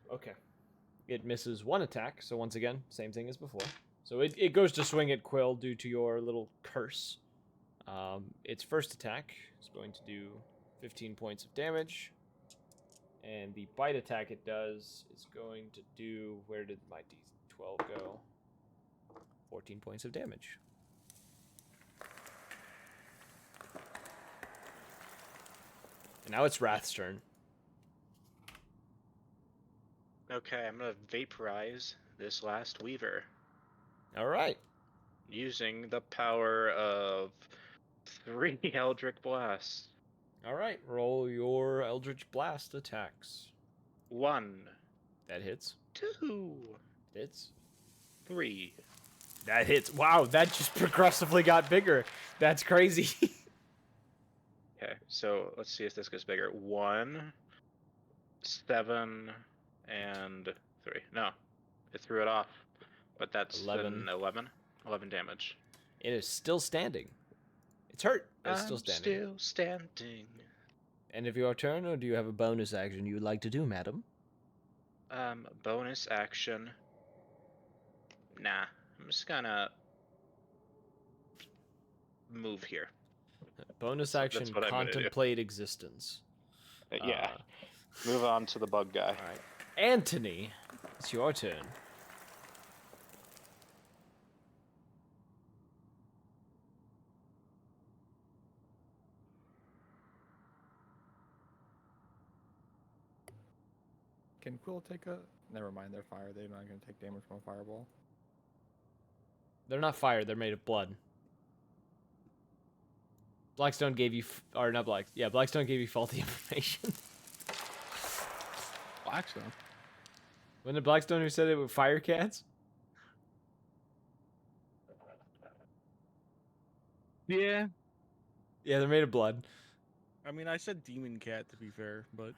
Okay. It misses 1 attack, so once again, same thing as before. So it goes to swing at Quill due to your little curse. Its first attack is going to do 15 points of damage. And the bite attack it does is going to do... Where did my d12 go? 14 points of damage. And now it's Wrath's turn. Okay, I'm gonna vaporize this last Weaver All right. using the power of 3 Eldritch Blasts. All right. Roll your Eldritch Blast attacks. 1, That hits. 2, Hits. 3. That hits. Wow, that just progressively got bigger. That's crazy. Okay, so let's see if this gets bigger. 1, 7, and 3. No, it threw it off. But that's 11. 11 damage. It is still standing. It's hurt, but it's still I'm standing. still standing. End of your turn, or do you have a bonus action you would like to do, madam? Bonus action. Nah, I'm just gonna move here. Bonus That's action, what I'm gonna do. contemplate existence. Yeah, move on to the bug guy. All right. Anthony, it's your turn. Can Quill take a... Never mind, they're fire. They're not going to take damage from a fireball. They're not fire, they're made of blood. Blackstone gave you... or not Black... Yeah, Blackstone gave you faulty information. Blackstone? Wasn't it Blackstone who said it with fire cats? Yeah. Yeah, they're made of blood. I mean, I said demon cat to be fair, but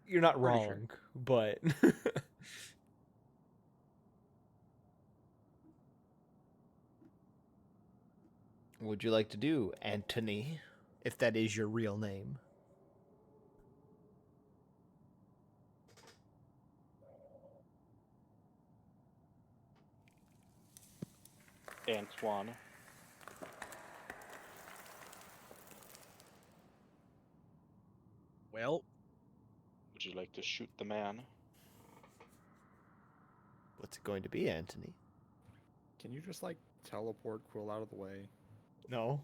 You're not Pretty sure. wrong, but what would you like to do, Anthony? If that is your real name. Antoine. well, Would you like to shoot the man? What's it going to be, Anthony? Can you just like teleport Quill out of the way? No.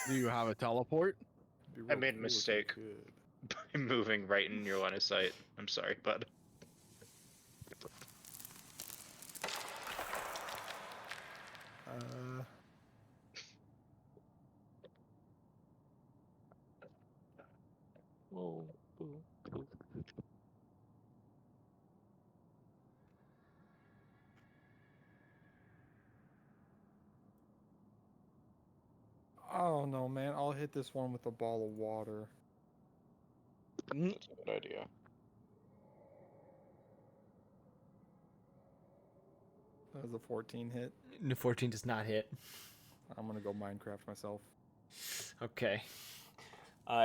do you have a teleport? It'd be I real made a cool if you mistake. could. By moving right in your line of sight. I'm sorry, bud. Whoa, boo, boo. Oh no, man! I'll hit this one with a ball of water. That's a good idea. That was a 14 hit. No, 14 does not hit. I'm gonna go Minecraft myself. Okay.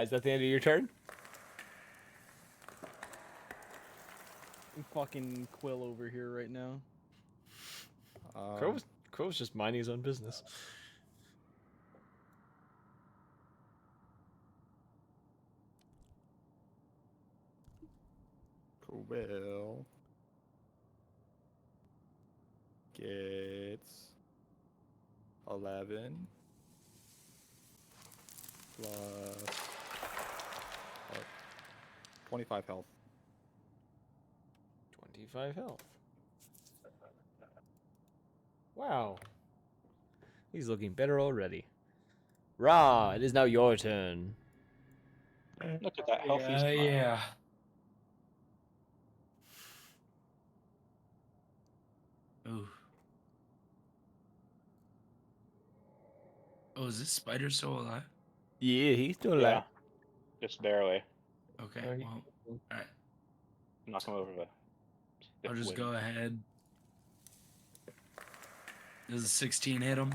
Is that the end of your turn? Fucking Quill over here right now. Crow's just minding his own business. Quill gets 11 plus 25 health. 25 health. Wow. He's looking better already. Ra, it is now your turn. Look at that healthy Yeah, smile. yeah. Ooh. Oh, is this spider still alive? Yeah, he's still Yeah. alive. Just barely. Okay, Are you- well, alright. Knock him over the. I'll just wind. go ahead. Does a 16 hit him?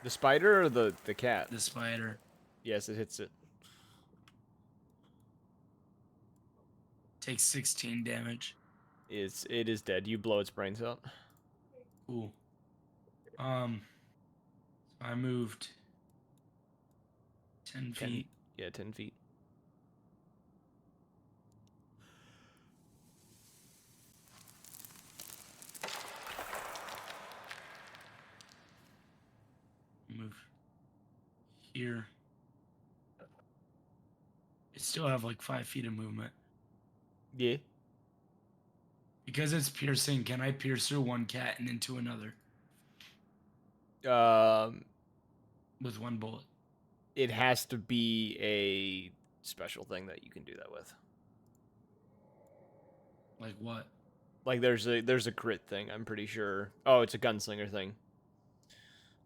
The spider or the cat? The spider. Yes, it hits it. Takes 16 damage. It is dead. You blow its brains out. Cool. So I moved 10 10 feet. Yeah, 10 feet. Move here. It still have like 5 feet of movement. Yeah. Because it's piercing, can I pierce through one cat and into another with one bullet? It has to be a special thing that you can do that with. Like what? Like there's a crit thing, I'm pretty sure. Oh, it's a gunslinger thing.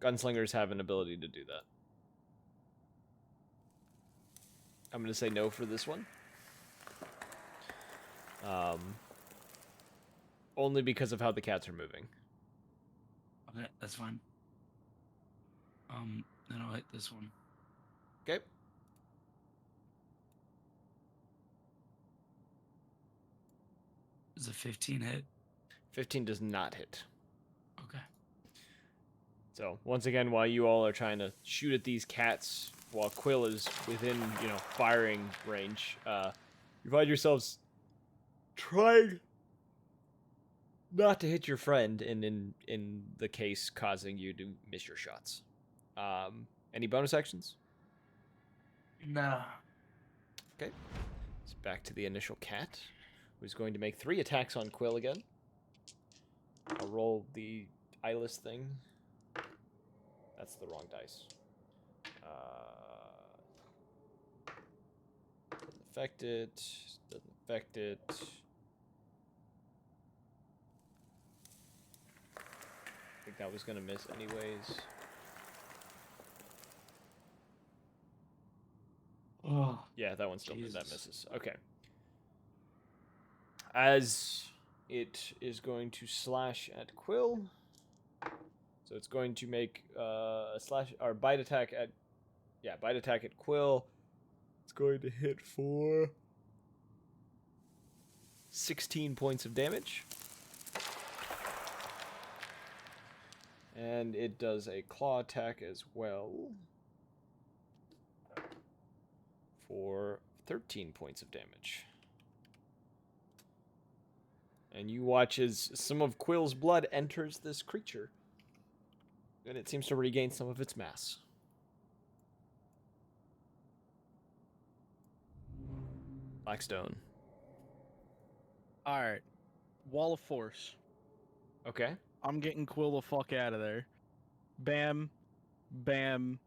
Gunslingers have an ability to do that. I'm gonna say no for this one. Only because of how the cats are moving. Okay, that's fine. Then I'll hit this one. Okay. Is a 15 hit? 15 does not hit. Okay. So, once again, while you all are trying to shoot at these cats, while Quill is within, firing range, you find yourselves trying not to hit your friend, and in the case, causing you to miss your shots. Any bonus actions? Nah. Okay. It's back to the initial cat, who's going to make 3 attacks on Quill again. I'll roll the eyeless thing. That's the wrong dice. Doesn't affect it. Doesn't affect it. that was gonna miss anyways. Oh, Yeah, that one still that Jesus. misses. Okay. As it is going to slash at Quill. So it's going to make a slash or bite attack at Quill. It's going to hit for 16 points of damage. And it does a claw attack as well for 13 points of damage. And you watch as some of Quill's blood enters this creature. And it seems to regain some of its mass. Blackstone. Alright. Wall of Force. Okay. I'm getting Quill the fuck out of there. Bam. Bam.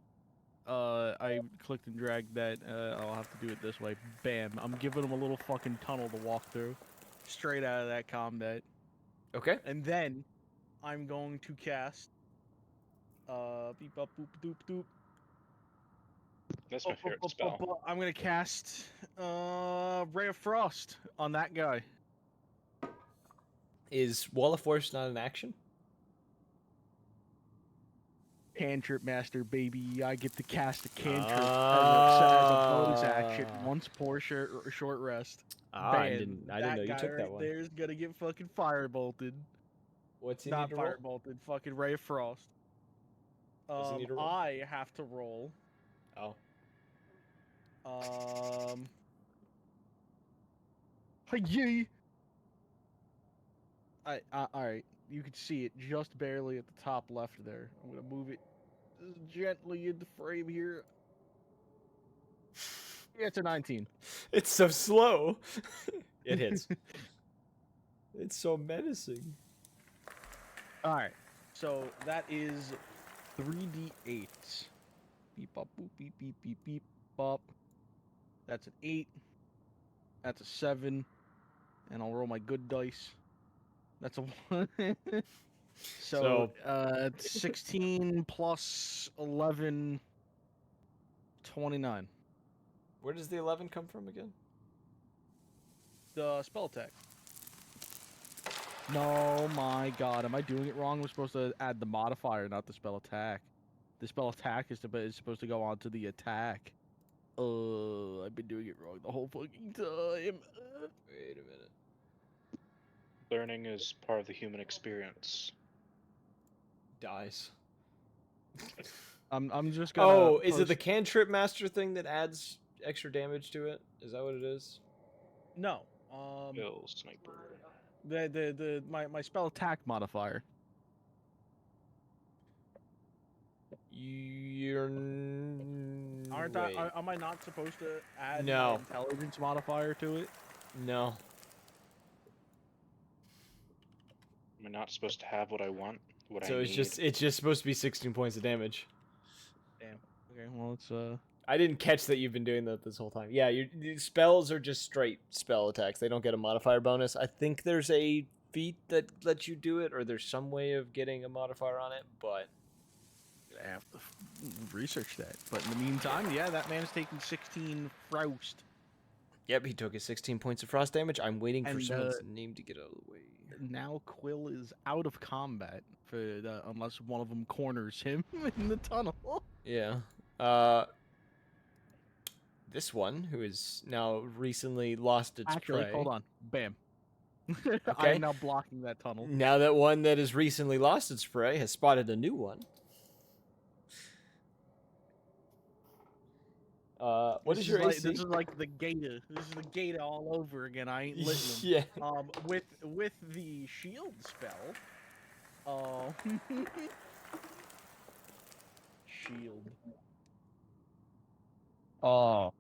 I clicked and dragged that. I'll have to do it this way. Bam. I'm giving him a little fucking tunnel to walk through. Straight out of that combat. Okay. And then I'm going to cast beep up boop doop doop. That's my favorite spell. I'm gonna cast Ray of Frost on that guy. Is Wall of Force not an action? Cantrip Master, baby. I get to cast a cantrip as a bonus action once per short rest. I Bam. didn't know you That took guy that right one. There's gonna get fucking firebolted. What's he Not need to roll? firebolted, fucking Ray of Frost. Does he need to roll? I have to roll. Oh. Yay! Alright. You can see it just barely at the top left there. I'm gonna move it gently into frame here. Yeah, it's a 19. It's so slow. It hits. It's so menacing. Alright. So that is 3d8. Beep up boop beep beep beep beep up. That's an 8. That's a 7. And I'll roll my good dice. That's a 1. So 16 plus 11, 29. Where does the 11 come from again? The spell attack. No, my god. Am I doing it wrong? We're supposed to add the modifier, not the spell attack. The spell attack is supposed to go on to the attack. I've been doing it wrong the whole fucking time. Wait a minute. Learning is part of the human experience. Dies. I'm just gonna. Oh, is it the cantrip master thing that adds extra damage to it? Is that what it is? No. Bill Sniper. My spell attack modifier. You're Am I not supposed to add No. my intelligence modifier to it? No. Am I not supposed to have what I want? What So I it's need? just supposed to be 16 points of damage. Damn. Okay, well it's I didn't catch that you've been doing that this whole time. Yeah, your spells are just straight spell attacks. They don't get a modifier bonus. I think there's a feat that lets you do it, or there's some way of getting a modifier on it, but I have to research that. But in the meantime, yeah, that man is taking 16 frost. yep, he took his 16 points of frost damage. I'm waiting for And, someone's name to get out of the way. Now Quill is out of combat unless one of them corners him in the tunnel. Yeah. This one, who is now recently lost its Actually, prey. hold on. Bam. Okay. I'm now blocking that tunnel. Now that one that has recently lost its prey has spotted a new one. What is your AC? This is like the Gator. This is the Gator all over again. I ain't letting Yeah. him. With the shield spell. Shield. Oh,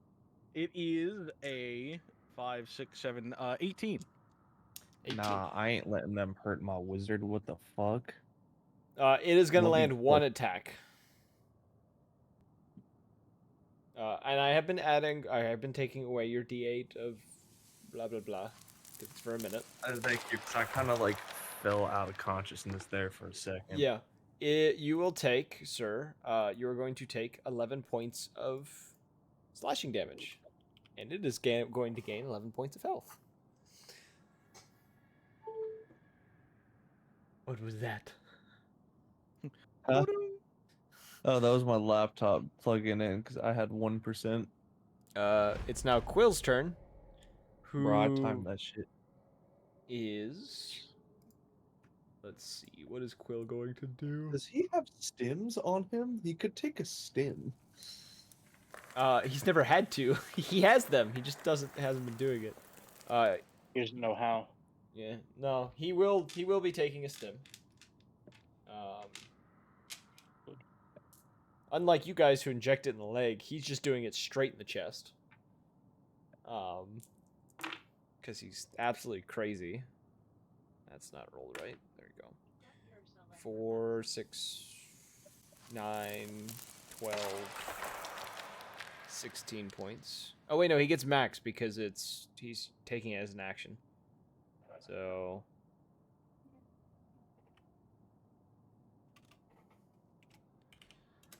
It is a 5, 6, 7, 18. 18. nah, I ain't letting them hurt my wizard. What the fuck? It is going to Let me land one click. attack. And I have been taking away your D8 of blah, blah, blah. For a minute. Thank you, 'cause I kind of like fell out of consciousness there for a second. Yeah. You will take, sir. You are going to take 11 points of slashing damage, and it is going to gain 11 points of health. What was that? Huh? Oh, that was my laptop plugging in because I had 1%. It's now Quill's turn. Bro, I Who timed that shit. is? Let's see. What is Quill going to do? Does he have stims on him? He could take a stim. He's never had to. He has them. He just hasn't been doing it. He doesn't know how. Yeah. No, he will be taking a stim. Unlike you guys who inject it in the leg, he's just doing it straight in the chest. Because he's absolutely crazy. That's not rolled right. There you go. 4, 6, 9, 12, 16 points. Oh wait, no, he gets max because he's taking it as an action. So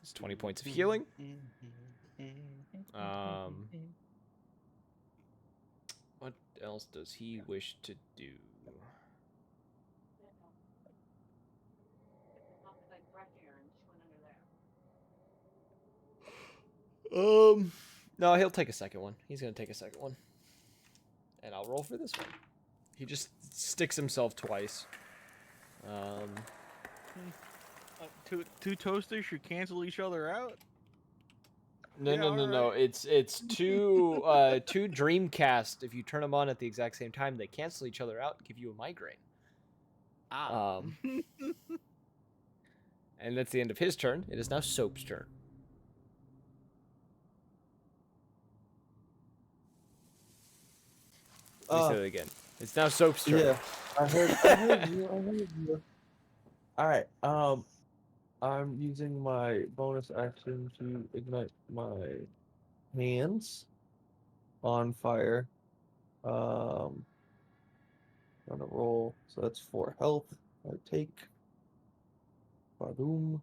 it's 20 points of healing. What else does he wish to do? No, he'll take a second one. He's gonna take a second one. And I'll roll for this one. He just sticks himself twice. Two toasters should cancel each other out. No. It's two Dreamcast. If you turn them on at the exact same time, they cancel each other out and give you a migraine. And that's the end of his turn. It is now Soap's turn. Let me say that again. It's now Soap's turn. Yeah, I heard you. All right. I'm using my bonus action to ignite my hands on fire. Gonna roll. So that's 4 health. I take. Badoom.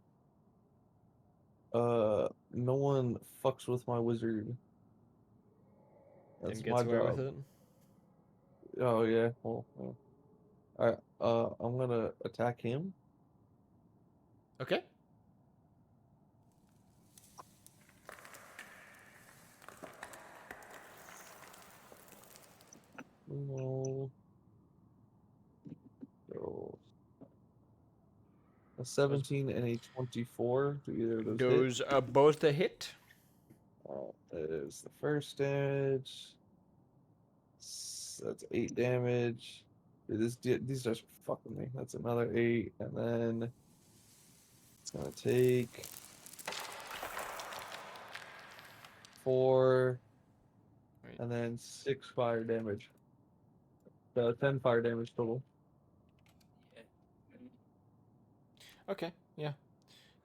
No one fucks with my wizard. That's And my gets away job. with it. Oh yeah. Well. All right. I'm gonna attack him. Okay. No. So a 17 and a 24. Do either of those hit? Those are both a hit. That is the first damage. That's 8 damage. Dude, these guys are fucking me. That's another 8, and then it's gonna take 4, Right. and then 6 fire damage. So 10 fire damage total. Okay, yeah.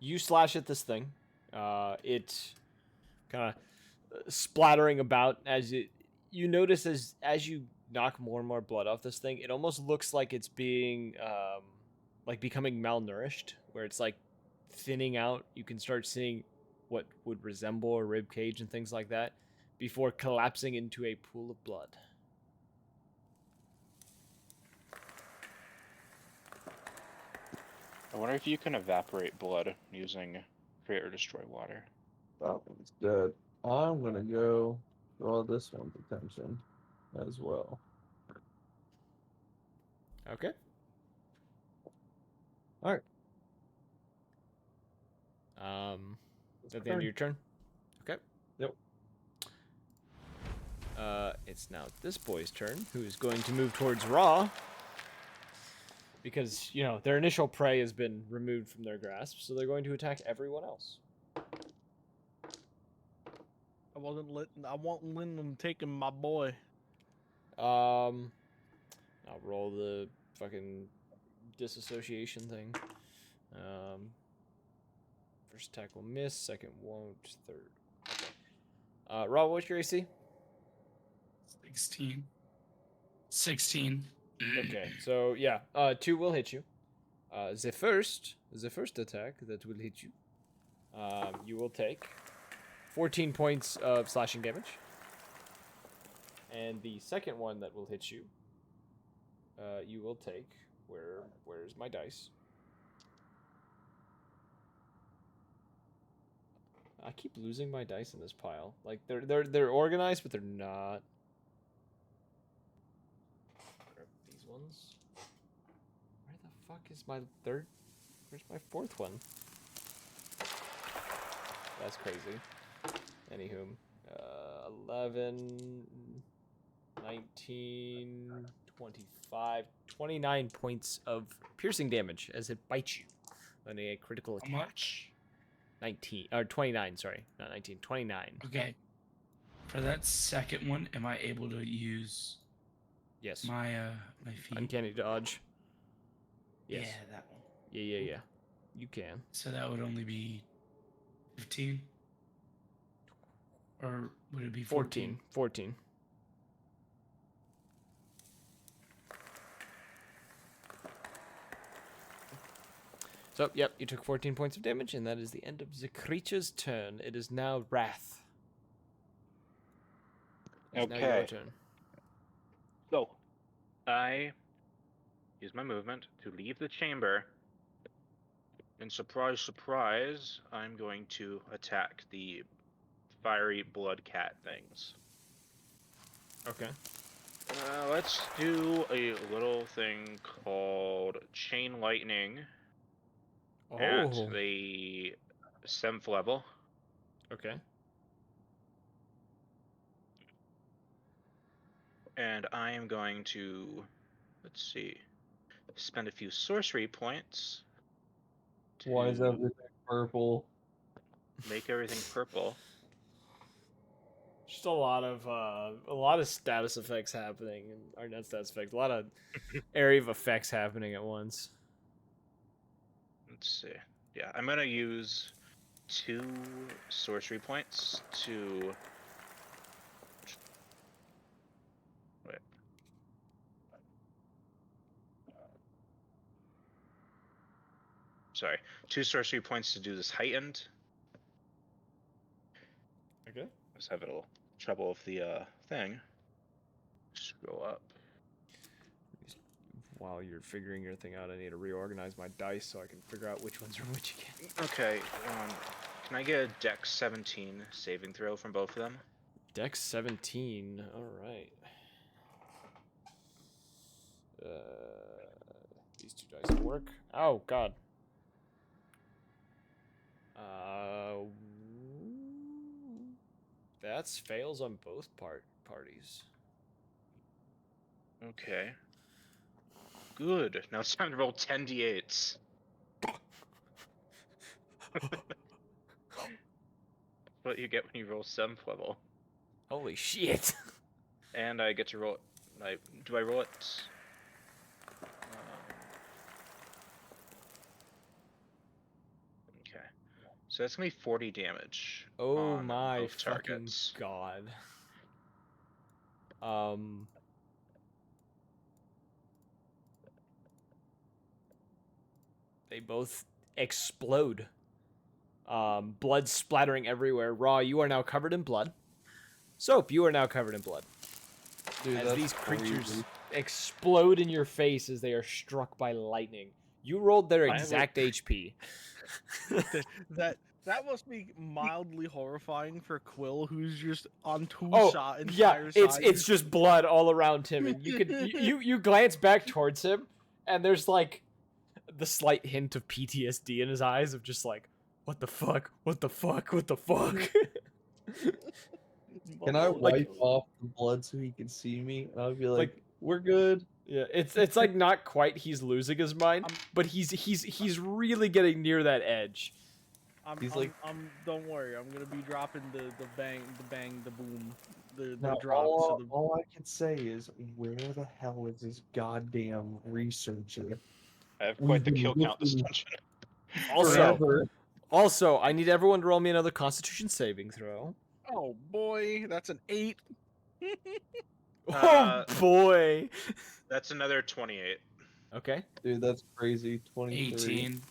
You slash at this thing. It kind of splattering about as you notice as you knock more and more blood off this thing. It almost looks like it's being like becoming malnourished, where it's like thinning out. You can start seeing what would resemble a rib cage and things like that before collapsing into a pool of blood. I wonder if you can evaporate blood using create or destroy water. That one's dead. I'm gonna go draw this one's attention as well. Okay. All right. At the end of your turn. Okay. Yep. It's now this boy's turn, who is going to move towards Raw. Because, you know, their initial prey has been removed from their grasp, so they're going to attack everyone else. I wasn't letting them taking my boy. I'll roll the fucking disassociation thing. First attack will miss, second won't, third. Okay. Raw, what's your AC? 16. Okay, so yeah, 2 will hit you. The first attack that will hit you, you will take 14 points of slashing damage. And the second one that will hit you, you will take. Where's my dice? I keep losing my dice in this pile. Like they're organized, but they're not. Grab these ones. Where the fuck is my third? Where's my fourth one? That's crazy. Anywho, 11, 19, 25, 29 points of piercing damage as it bites you on a critical attack. How much? 19 or 29, sorry, not 19, 29. Okay. For that second one, am I able to use Yes. my my feet? Uncanny dodge. Yes. Yeah, that one. Yeah. You can. So that would only be 15? Or would it be 14? 14. So, yep, you took 14 points of damage, and that is the end of the creature's turn. It is now Wrath. It's now your Okay. turn. So, I use my movement to leave the chamber. And surprise, surprise, I'm going to attack the fiery blood cat things. Okay. Let's do a little thing called Chain Lightning at the 7th level. Okay. And I am going to, let's see, spend a few sorcery points. Why is to everything purple? Make everything purple. Just a lot of status effects happening, or not status effects, a lot of area of effects happening at once. Let's see. Yeah, I'm gonna use 2 sorcery points to. Wait. Sorry, 2 sorcery points to do this heightened. Okay. I was having a little trouble with the thing. Scroll up. While you're figuring your thing out, I need to reorganize my dice so I can figure out which ones are which again. Okay. Can I get a Dex 17 saving throw from both of them? Dex 17. All right. These 2 dice will work. Oh God. That's fails on both parties. Okay. Good. Now it's time to roll 10 d8s. What you get when you roll 7th level. Holy shit! And I get to roll. Do I roll it? Okay. So that's gonna be 40 damage. Oh on my both fucking targets. god. They both explode. Blood splattering everywhere. Raw, you are now covered in blood. Soap, you are now covered in blood. Dude, As that's these creatures crazy. explode in your face as they are struck by lightning. You rolled their I have a- exact HP. That must be mildly horrifying for Quill, who's just on two Oh, yeah, entire it's sides. just blood all around him, and you could you glance back towards him, and there's like the slight hint of PTSD in his eyes of just like, what the fuck, what the fuck, what the fuck. Can I Like- wipe off the blood so he can see me? And I'll be like, Like- we're good. Yeah, it's like not quite he's losing his mind, but he's really getting near that edge. Don't worry, I'm gonna be dropping the bang, the boom, the Now, drop. all I can say is, where the hell is this goddamn researcher? I have quite the We've kill been count this looking Also, forever. also, I need everyone to roll me another Constitution saving throw. Oh boy, that's an 8. Oh boy. That's another 28. Okay. Dude, that's crazy. 23. 18.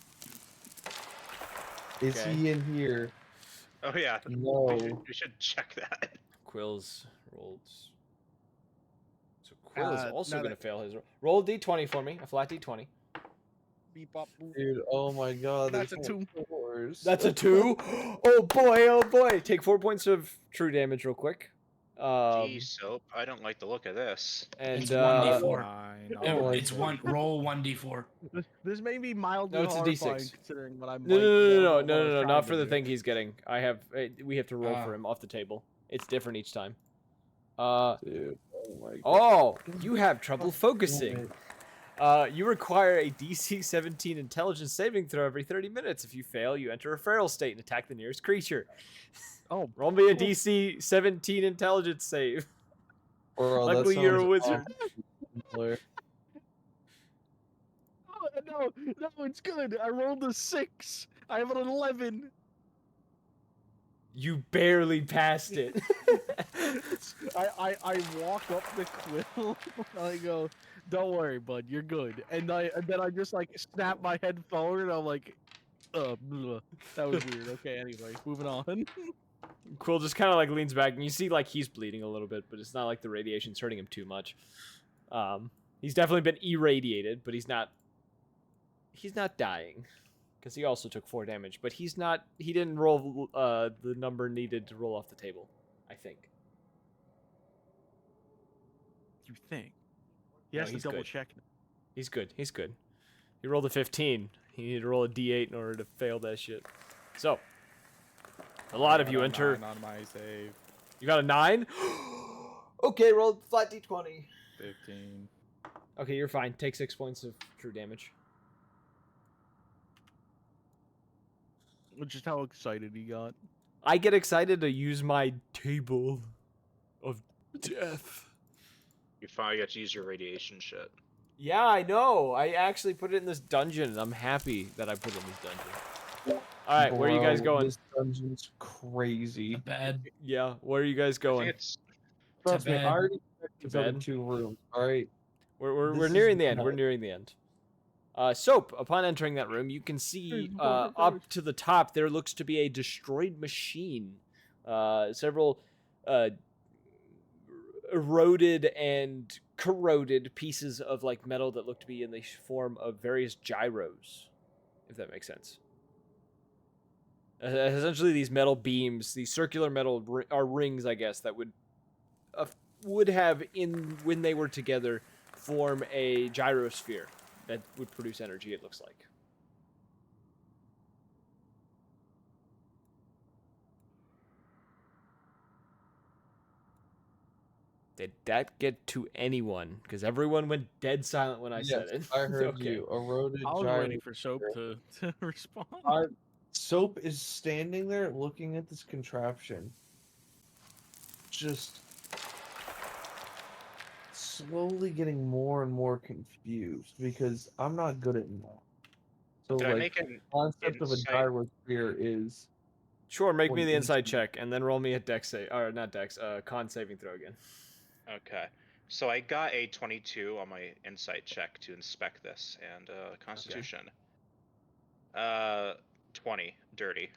Is Okay. he in here? Oh yeah. No. We should check that. Quills rolled. So Quill is now also going to that- fail his roll. Roll a d20 for me, a flat d20. Beep, bop, boop. Dude, oh my god. That's there's a 2. no fours. That's a 2. Oh boy, oh boy. Take 4 points of true damage real quick. Gee, Soap, I don't like the look of this. And It's 1d4. 9. Oh my It's one roll 1d4. This may be mildly No, it's a horrifying D6. considering what I might. no, what I was not trying for to the do. thing he's getting. We have to roll for Ah. him off the table. It's different each time. Dude, oh my god. Oh, you have trouble focusing. You require a DC 17 intelligence saving throw every 30 minutes. If you fail, you enter a feral state and attack the nearest creature. Oh, Roll me a DC 17 intelligence save. Bro, that Luckily, you're a sounds wizard. awful. oh, no, it's good. I rolled a 6. I have an 11. You barely passed it. I walk up the quill. I go, don't worry, bud, you're good. And then I just like snap my head forward. And I'm like, blah. That was weird. Okay, anyway, moving on. Quill just kind of like leans back, and you see like he's bleeding a little bit, but it's not like the radiation's hurting him too much. He's definitely been irradiated, but he's not dying, because he also took 4 damage. But he didn't roll the number needed to roll off the table, I think. You think? He No, has to he's double good. check. He's good. He rolled a 15. He needed to roll a d8 in order to fail that shit. So, a lot of you enter. 9 on my save. You got a 9? Okay, roll flat d20. 15. Okay, you're fine. Take 6 points of true damage. Which is how excited he got. I get excited to use my table of death. You finally got to use your radiation shit. Yeah, I know. I actually put it in this dungeon, and I'm happy that I put it in this dungeon. All right, where are you guys Bro, going? This dungeon's crazy. To bed. Yeah, where are you guys I think going? it's Trust me, bed. I already checked To these other bed. 2 rooms. Alright. We're This nearing is the end. We're nuts. nearing the end. Soap, upon entering that room, you can see up to the top there looks to be a destroyed machine. Several eroded and corroded pieces of like metal that look to be in the form of various gyros, if that makes sense. Essentially, these metal beams, these circular metal are rings, I guess, that would have when they were together form a gyrosphere that would produce energy, it looks like. Did that get to anyone? Because everyone went dead silent when I said it. I heard Okay. you. Eroded I was gyro. waiting for Soap to respond. Soap is standing there looking at this contraption. Just slowly getting more and more confused because I'm not good at math. So Did I like make an concept of a insight- gyrosphere is Sure, make me Well, the insight inside. check, and then roll me a dex save, or not dex, con saving throw again. Okay. So I got a 22 on my insight check to inspect this, and Constitution. 20, dirty.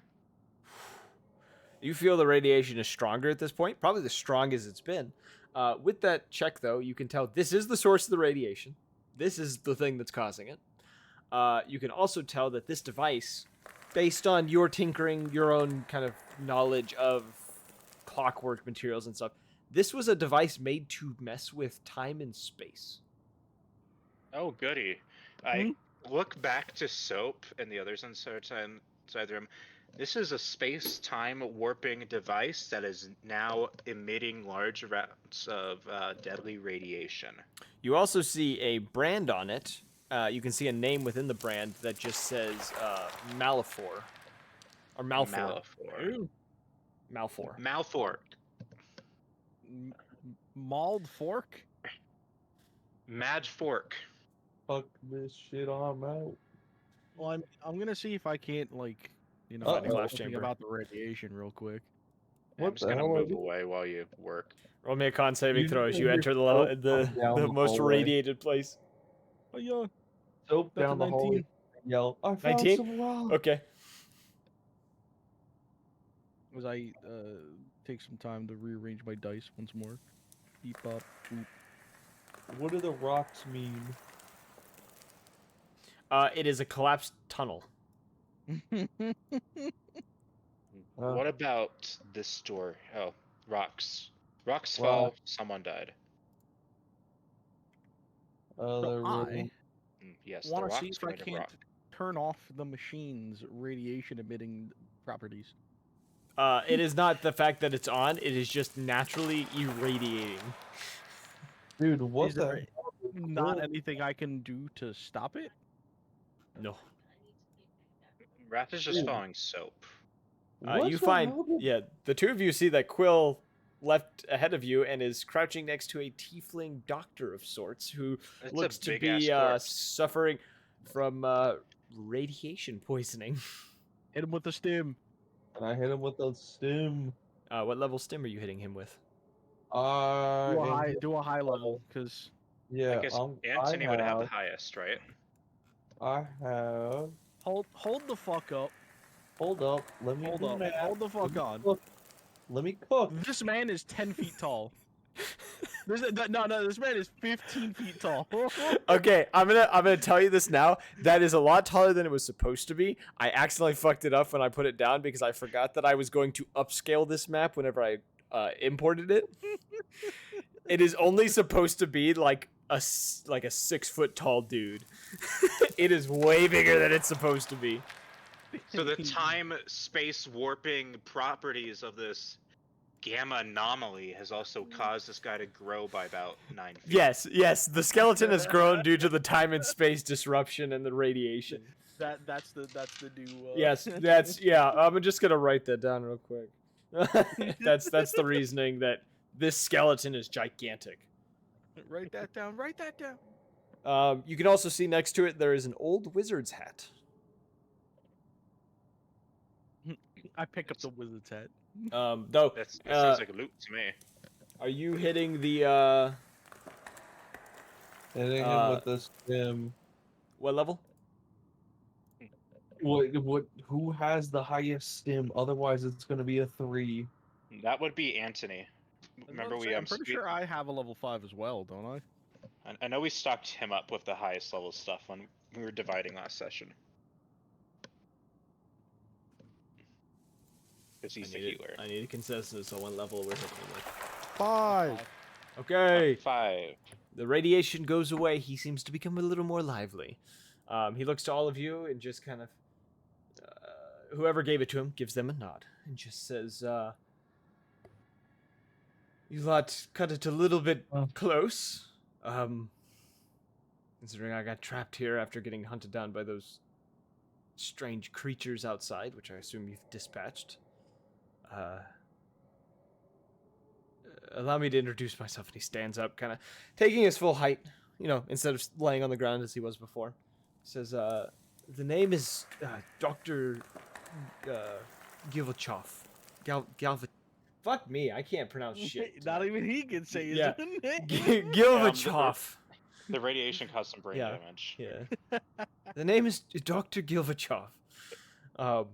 You feel the radiation is stronger at this point, probably the strongest it's been. With that check, though, you can tell this is the source of the radiation. This is the thing that's causing it. You can also tell that this device, based on your tinkering, your own kind of knowledge of clockwork materials and stuff, this was a device made to mess with time and space. Oh, goody. I look back to Soap and the others inside the room. This is a space-time warping device that is now emitting large amounts of deadly radiation. You also see a brand on it. You can see a name within the brand that just says Malafor. Or Malfor. Malfor. Malfork. Mauled fork? Mad Fork. fuck this shit, I'm out. Well, I'm gonna see if I can't like, you know, Uh-oh. know Glass something chamber. about the radiation real quick. What I'm just the gonna hell are move you- away while you work. Roll me a con saving You throw as you hear enter smoke the come down the the most hallway. radiated place. Oh yeah. soap That's a down the hallway 19. and yell, I found 19? some rock. Okay. As I take some time to rearrange my dice once more. Beep up, boop. What do the rocks mean? It is a collapsed tunnel. What about this door? Oh, rocks. Rocks Rock. fell. Someone died. Other room. Yes, the Want to rocks see if I made of can't rock. turn off the machine's radiation emitting properties. It is not the fact that it's on, it is just naturally irradiating. Dude, what Is the there hell? not Cool. anything I can do to stop it? No. Wrath is just Ooh. following soap. What You the find, hell did- yeah, the two of you see that Quill left ahead of you and is crouching next to a tiefling doctor of sorts who It's looks a to big-ass be corpse. suffering from radiation poisoning. Hit him with the stim. And I hit him with a stim. What level stim are you hitting him with? Do a high level, because Yeah, I guess Anthony would have the highest, right? I have. hold the fuck up. Hold up. Let me Hold do up. math. Hold the fuck Let me on. cook. Let me cook. This man is 10 feet tall. This man is 15 feet tall. Okay, I'm gonna tell you this now. That is a lot taller than it was supposed to be. I accidentally fucked it up when I put it down because I forgot that I was going to upscale this map whenever I imported it. It is only supposed to be like a 6 foot tall dude. It is way bigger than it's supposed to be. So the time space warping properties of this gamma anomaly has also caused this guy to grow by about 9 feet. Yes, the skeleton has grown due to the time and space disruption and the radiation. That's the new. Yes, yeah. I'm just gonna write that down real quick. That's the reasoning that this skeleton is gigantic. Write that down. Write that down. You can also see next to it there is an old wizard's hat. I pick up the wizard's hat. Though That sounds like loot to me. are you hitting the Hitting him with the stim. what level? What? Who has the highest stim? Otherwise, it's gonna be a 3. That would be Anthony. Remember I'm pretty sure I have a level 5 as well, don't I? I know we stocked him up with the highest level stuff when we were dividing last session. Because he's the healer. I need a consensus on what level we're hitting him with. 5. Okay. 5. The radiation goes away. He seems to become a little more lively. He looks to all of you and just kind of, whoever gave it to him gives them a nod and just says, "You lot cut it a little bit close. Considering I got trapped here after getting hunted down by those strange creatures outside, which I assume you've dispatched. Allow me to introduce myself." And he stands up, kind of taking his full height, instead of laying on the ground as he was before. He says, "The name is Dr. Gilvachov. Fuck me, I can't pronounce shit. Not even he can say his Yeah. own name. Gilvachov. The radiation caused some brain damage. Yeah. The name is Dr. Gilvachov. A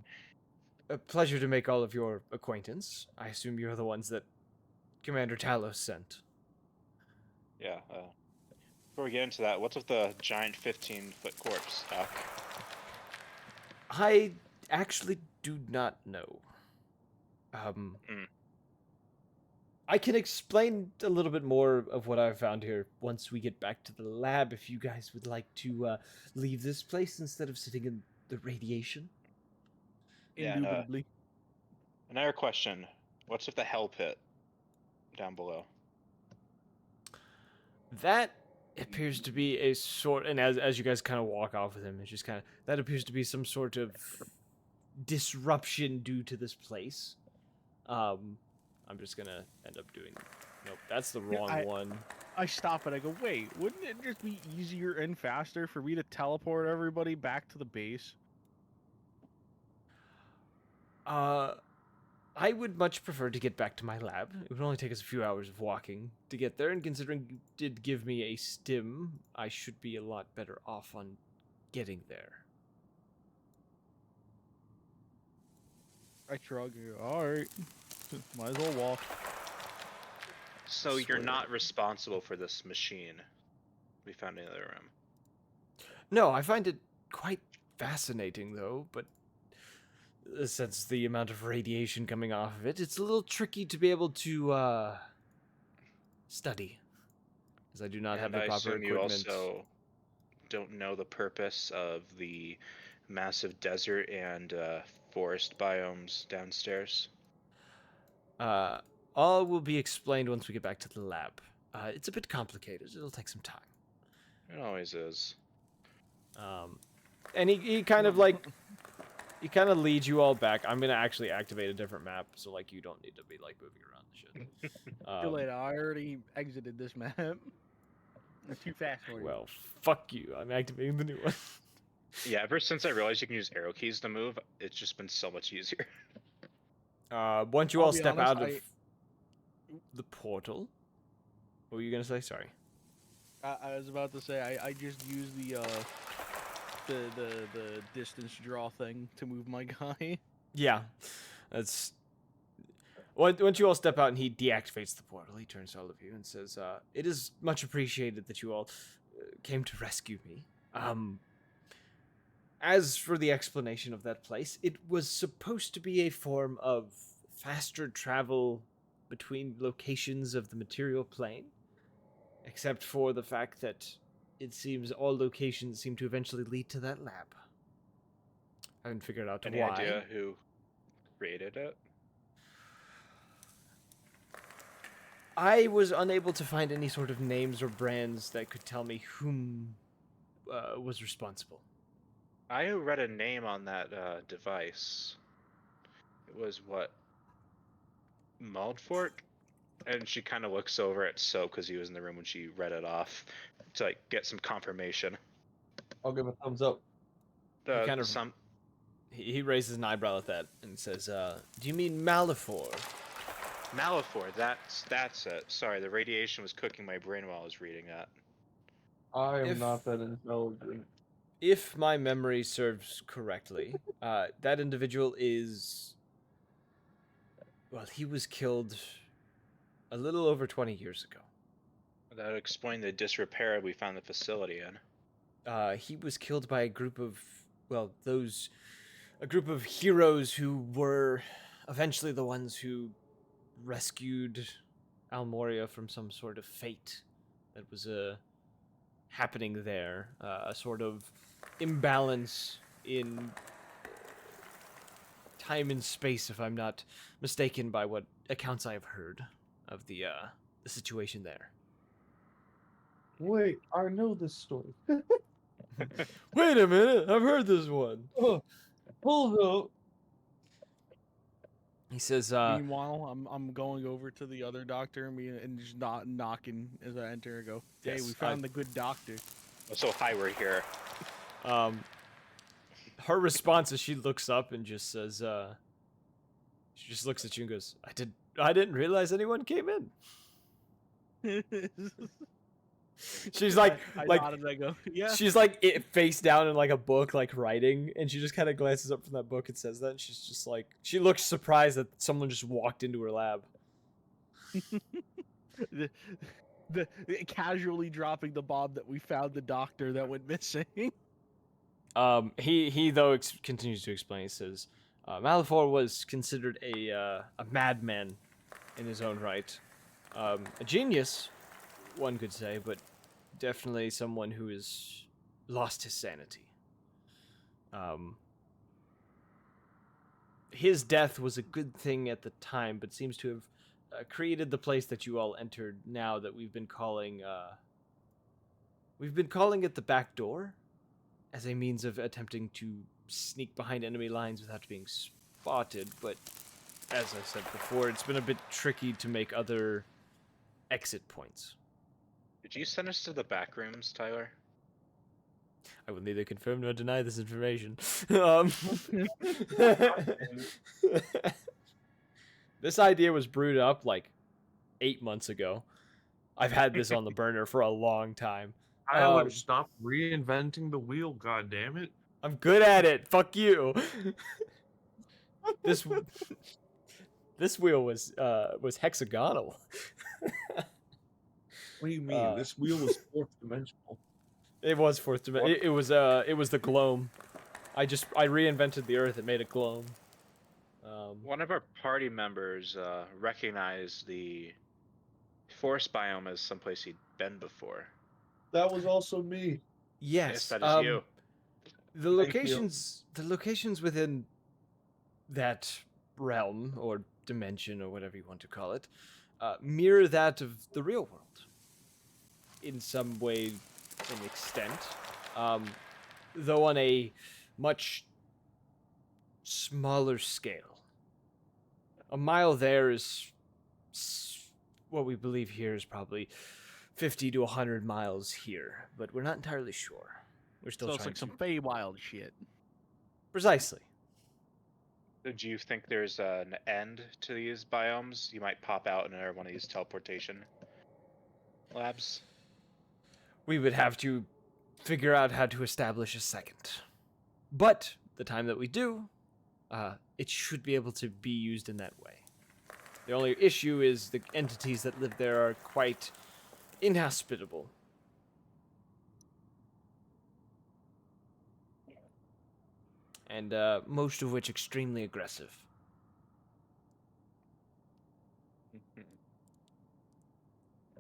pleasure to make all of your acquaintance. I assume you're the ones that Commander Talos sent. Yeah. Before we get into that, what's with the giant 15-foot corpse, Doc? I actually do not know. I can explain a little bit more of what I've found here once we get back to the lab, if you guys would like to leave this place instead of sitting in the radiation. Yeah, Indubitably. Another question. What's with the hell pit down below? That appears to be a sort, and as you guys kind of walk off with him, it's just kind of, that appears to be some sort of disruption due to this place. I'm just gonna end up doing, nope, that's the wrong one. I stop and I go, wait, wouldn't it just be easier and faster for me to teleport everybody back to the base? I would much prefer to get back to my lab. It would only take us a few hours of walking to get there, and considering you did give me a stim, I should be a lot better off on getting there? I shrug. All right, might as well walk. So you're Swear. not responsible for this machine we found in the other room. No, I find it quite fascinating, though, but since the amount of radiation coming off of it, it's a little tricky to be able to study, as I do not have And the I proper assume you equipment. also don't know the purpose of the massive desert and forest biomes downstairs. All will be explained once we get back to the lab. It's a bit complicated. It'll take some time. It always is. And he kind of like he kind of leads you all back. I'm gonna actually activate a different map, so like you don't need to be like moving around and shit. Too late. I already exited this map. It's too fast for you. Well, fuck you. I'm activating the new one. Yeah, ever since I realized you can use arrow keys to move, it's just been so much easier. Once you I'll all be step honest, out of the portal, what were you gonna say? Sorry. I was about to say I just used the distance draw thing to move my guy. Yeah, that's. Once you all step out and he deactivates the portal, he turns to all of you and says, "It is much appreciated that you all came to rescue me. As for the explanation of that place, it was supposed to be a form of faster travel between locations of the material plane, except for the fact that it seems all locations seem to eventually lead to that lab. I haven't figured out Any why. idea who created it? I was unable to find any sort of names or brands that could tell me whom was responsible. I read a name on that device. It was what? Maldfort? And she kind of looks over at Soap because he was in the room when she read it off to like get some confirmation. I'll give a thumbs up. The, kind of- some He raises an eyebrow at that and says, "Do you mean Malifor?" Malifor, that's it. Sorry, the radiation was cooking my brain while I was reading that. I am If- not that intelligent. If my memory serves correctly, that individual is... Well, he was killed a little over 20 years ago. That would explain the disrepair we found the facility in. He was killed by a group of, a group of heroes who were eventually the ones who rescued Almoria from some sort of fate that was happening there. A sort of imbalance in time and space, if I'm not mistaken by what accounts I have heard of the situation there. Wait, I know this story. Wait a minute, I've heard this one. Oh, hold up. He says, Meanwhile, I'm going over to the other doctor and just not knocking as I enter and go, "Hey, Yes, we found the good doctor." Oh, so hi, we're here. her response is she looks up and just says, she just looks at you and goes, I didn't realize anyone came in. She's like, I like, nodded and I go, "Yeah." she's like face down in like a book, like writing, and she just kind of glances up from that book and says that, and she's just like, she looks surprised that someone just walked into her lab. the casually dropping the bomb that we found the doctor that went missing. He though continues to explain. He says, Malifor was considered a madman in his own right, a genius, one could say, but definitely someone who has lost his sanity. His death was a good thing at the time, but seems to have created the place that you all entered now that we've been calling it the Backdoor, as a means of attempting to sneak behind enemy lines without being spotted, but as I said before, it's been a bit tricky to make other exit points. Did you send us to the back rooms, Tyler? I will neither confirm nor deny this information. This idea was brewed up like 8 months ago. I've had this on the burner for a long time. Tyler, stop reinventing the wheel, god damn it. I'm good at it. Fuck you. this this wheel was hexagonal. What do you mean? This wheel was fourth dimensional. It was fourth dimension. It was the gloam. I reinvented the Earth and made it gloam. One of our party members recognized the forest biome as someplace he'd been before. That was also me. Yes, that is you. The locations within that realm or dimension or whatever you want to call it mirror that of the real world in some way, in extent, though on a much smaller scale. A mile there is what we believe here is probably 50 to 100 miles here, but we're not entirely sure. We're still So trying it's like to... some Feywild shit. Precisely. Do you think there's an end to these biomes? You might pop out in another one of these teleportation labs. We would have to figure out how to establish a second. But the time that we do, it should be able to be used in that way. The only issue is the entities that live there are quite inhospitable. And most of which extremely aggressive.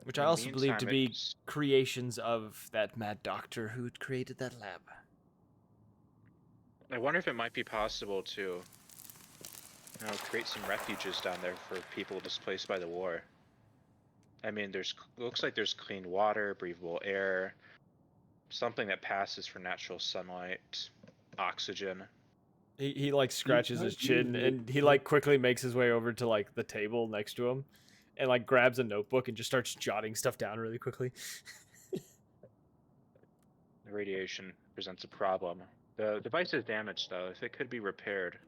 Which I also believe to be creations of that mad doctor who created that lab. I wonder if it might be possible to create some refuges down there for people displaced by the war. I mean, looks like there's clean water, breathable air, something that passes for natural sunlight, oxygen. He like scratches his chin and he like quickly makes his way over to like the table next to him and like grabs a notebook and just starts jotting stuff down really quickly. The radiation presents a problem. The device is damaged though. If it could be repaired,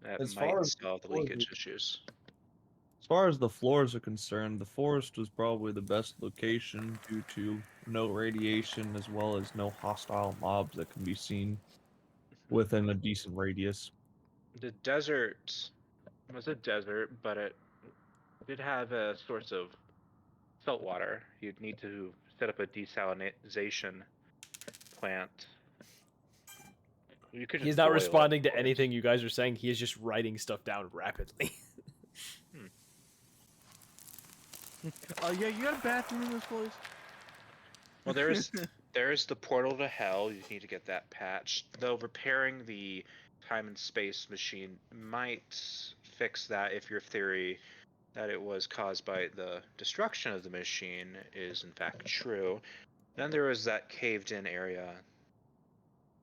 that might solve the leakage issues. As far as the floors are concerned, the forest was probably the best location due to no radiation as well as no hostile mobs that can be seen within a decent radius. The desert was a desert, but it did have a source of salt water. You'd need to set up a desalination plant. He's not responding to anything you guys are saying. He is just writing stuff down rapidly. Yeah, you got a bathroom in this place? Well, there's the portal to hell. You need to get that patched. Though repairing the time and space machine might fix that if your theory that it was caused by the destruction of the machine is in fact true. Then there was that caved in area.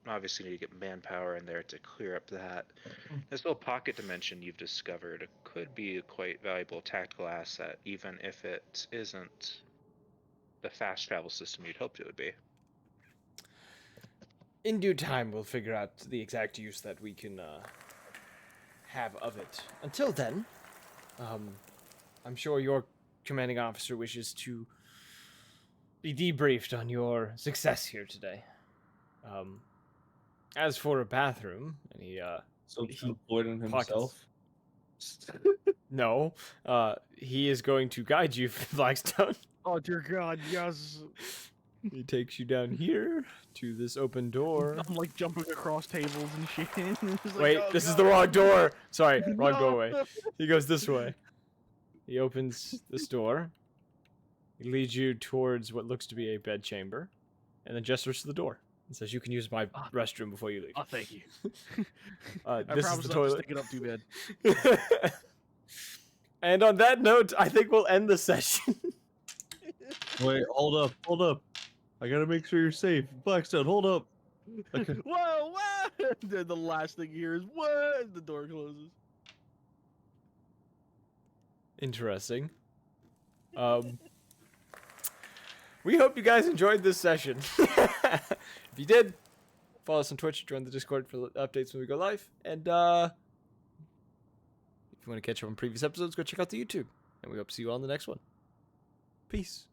Obviously you need to get manpower in there to clear up that. This little pocket dimension you've discovered could be a quite valuable tactical asset, even if it isn't the fast travel system you'd hoped it would be. In due time, we'll figure out the exact use that we can have of it. Until then, I'm sure your commanding officer wishes to be debriefed on your success here today. As for a bathroom, and he avoiding himself. No, he is going to guide you, Blackstone. Oh dear God, yes. He takes you down here to this open door. I'm like jumping across tables and shit. Wait, like, oh, this God. is the wrong door. Sorry, wrong No. doorway. He goes this way. He opens this door. He leads you towards what looks to be a bed chamber, and then gestures to the door and says, "You can use my restroom before you leave." Oh, thank you. This is the toilet. Stick it up too bad. And on that note, I think we'll end the session. Wait, hold up. I gotta make sure you're safe. Blackstone, hold up. Okay. Whoa, what? Then the last thing you hear is what? As the door closes. Interesting. We hope you guys enjoyed this session. If you did, follow us on Twitch, join the Discord for updates when we go live, and if you want to catch up on previous episodes, go check out the YouTube, and we hope to see you all in the next one. Peace.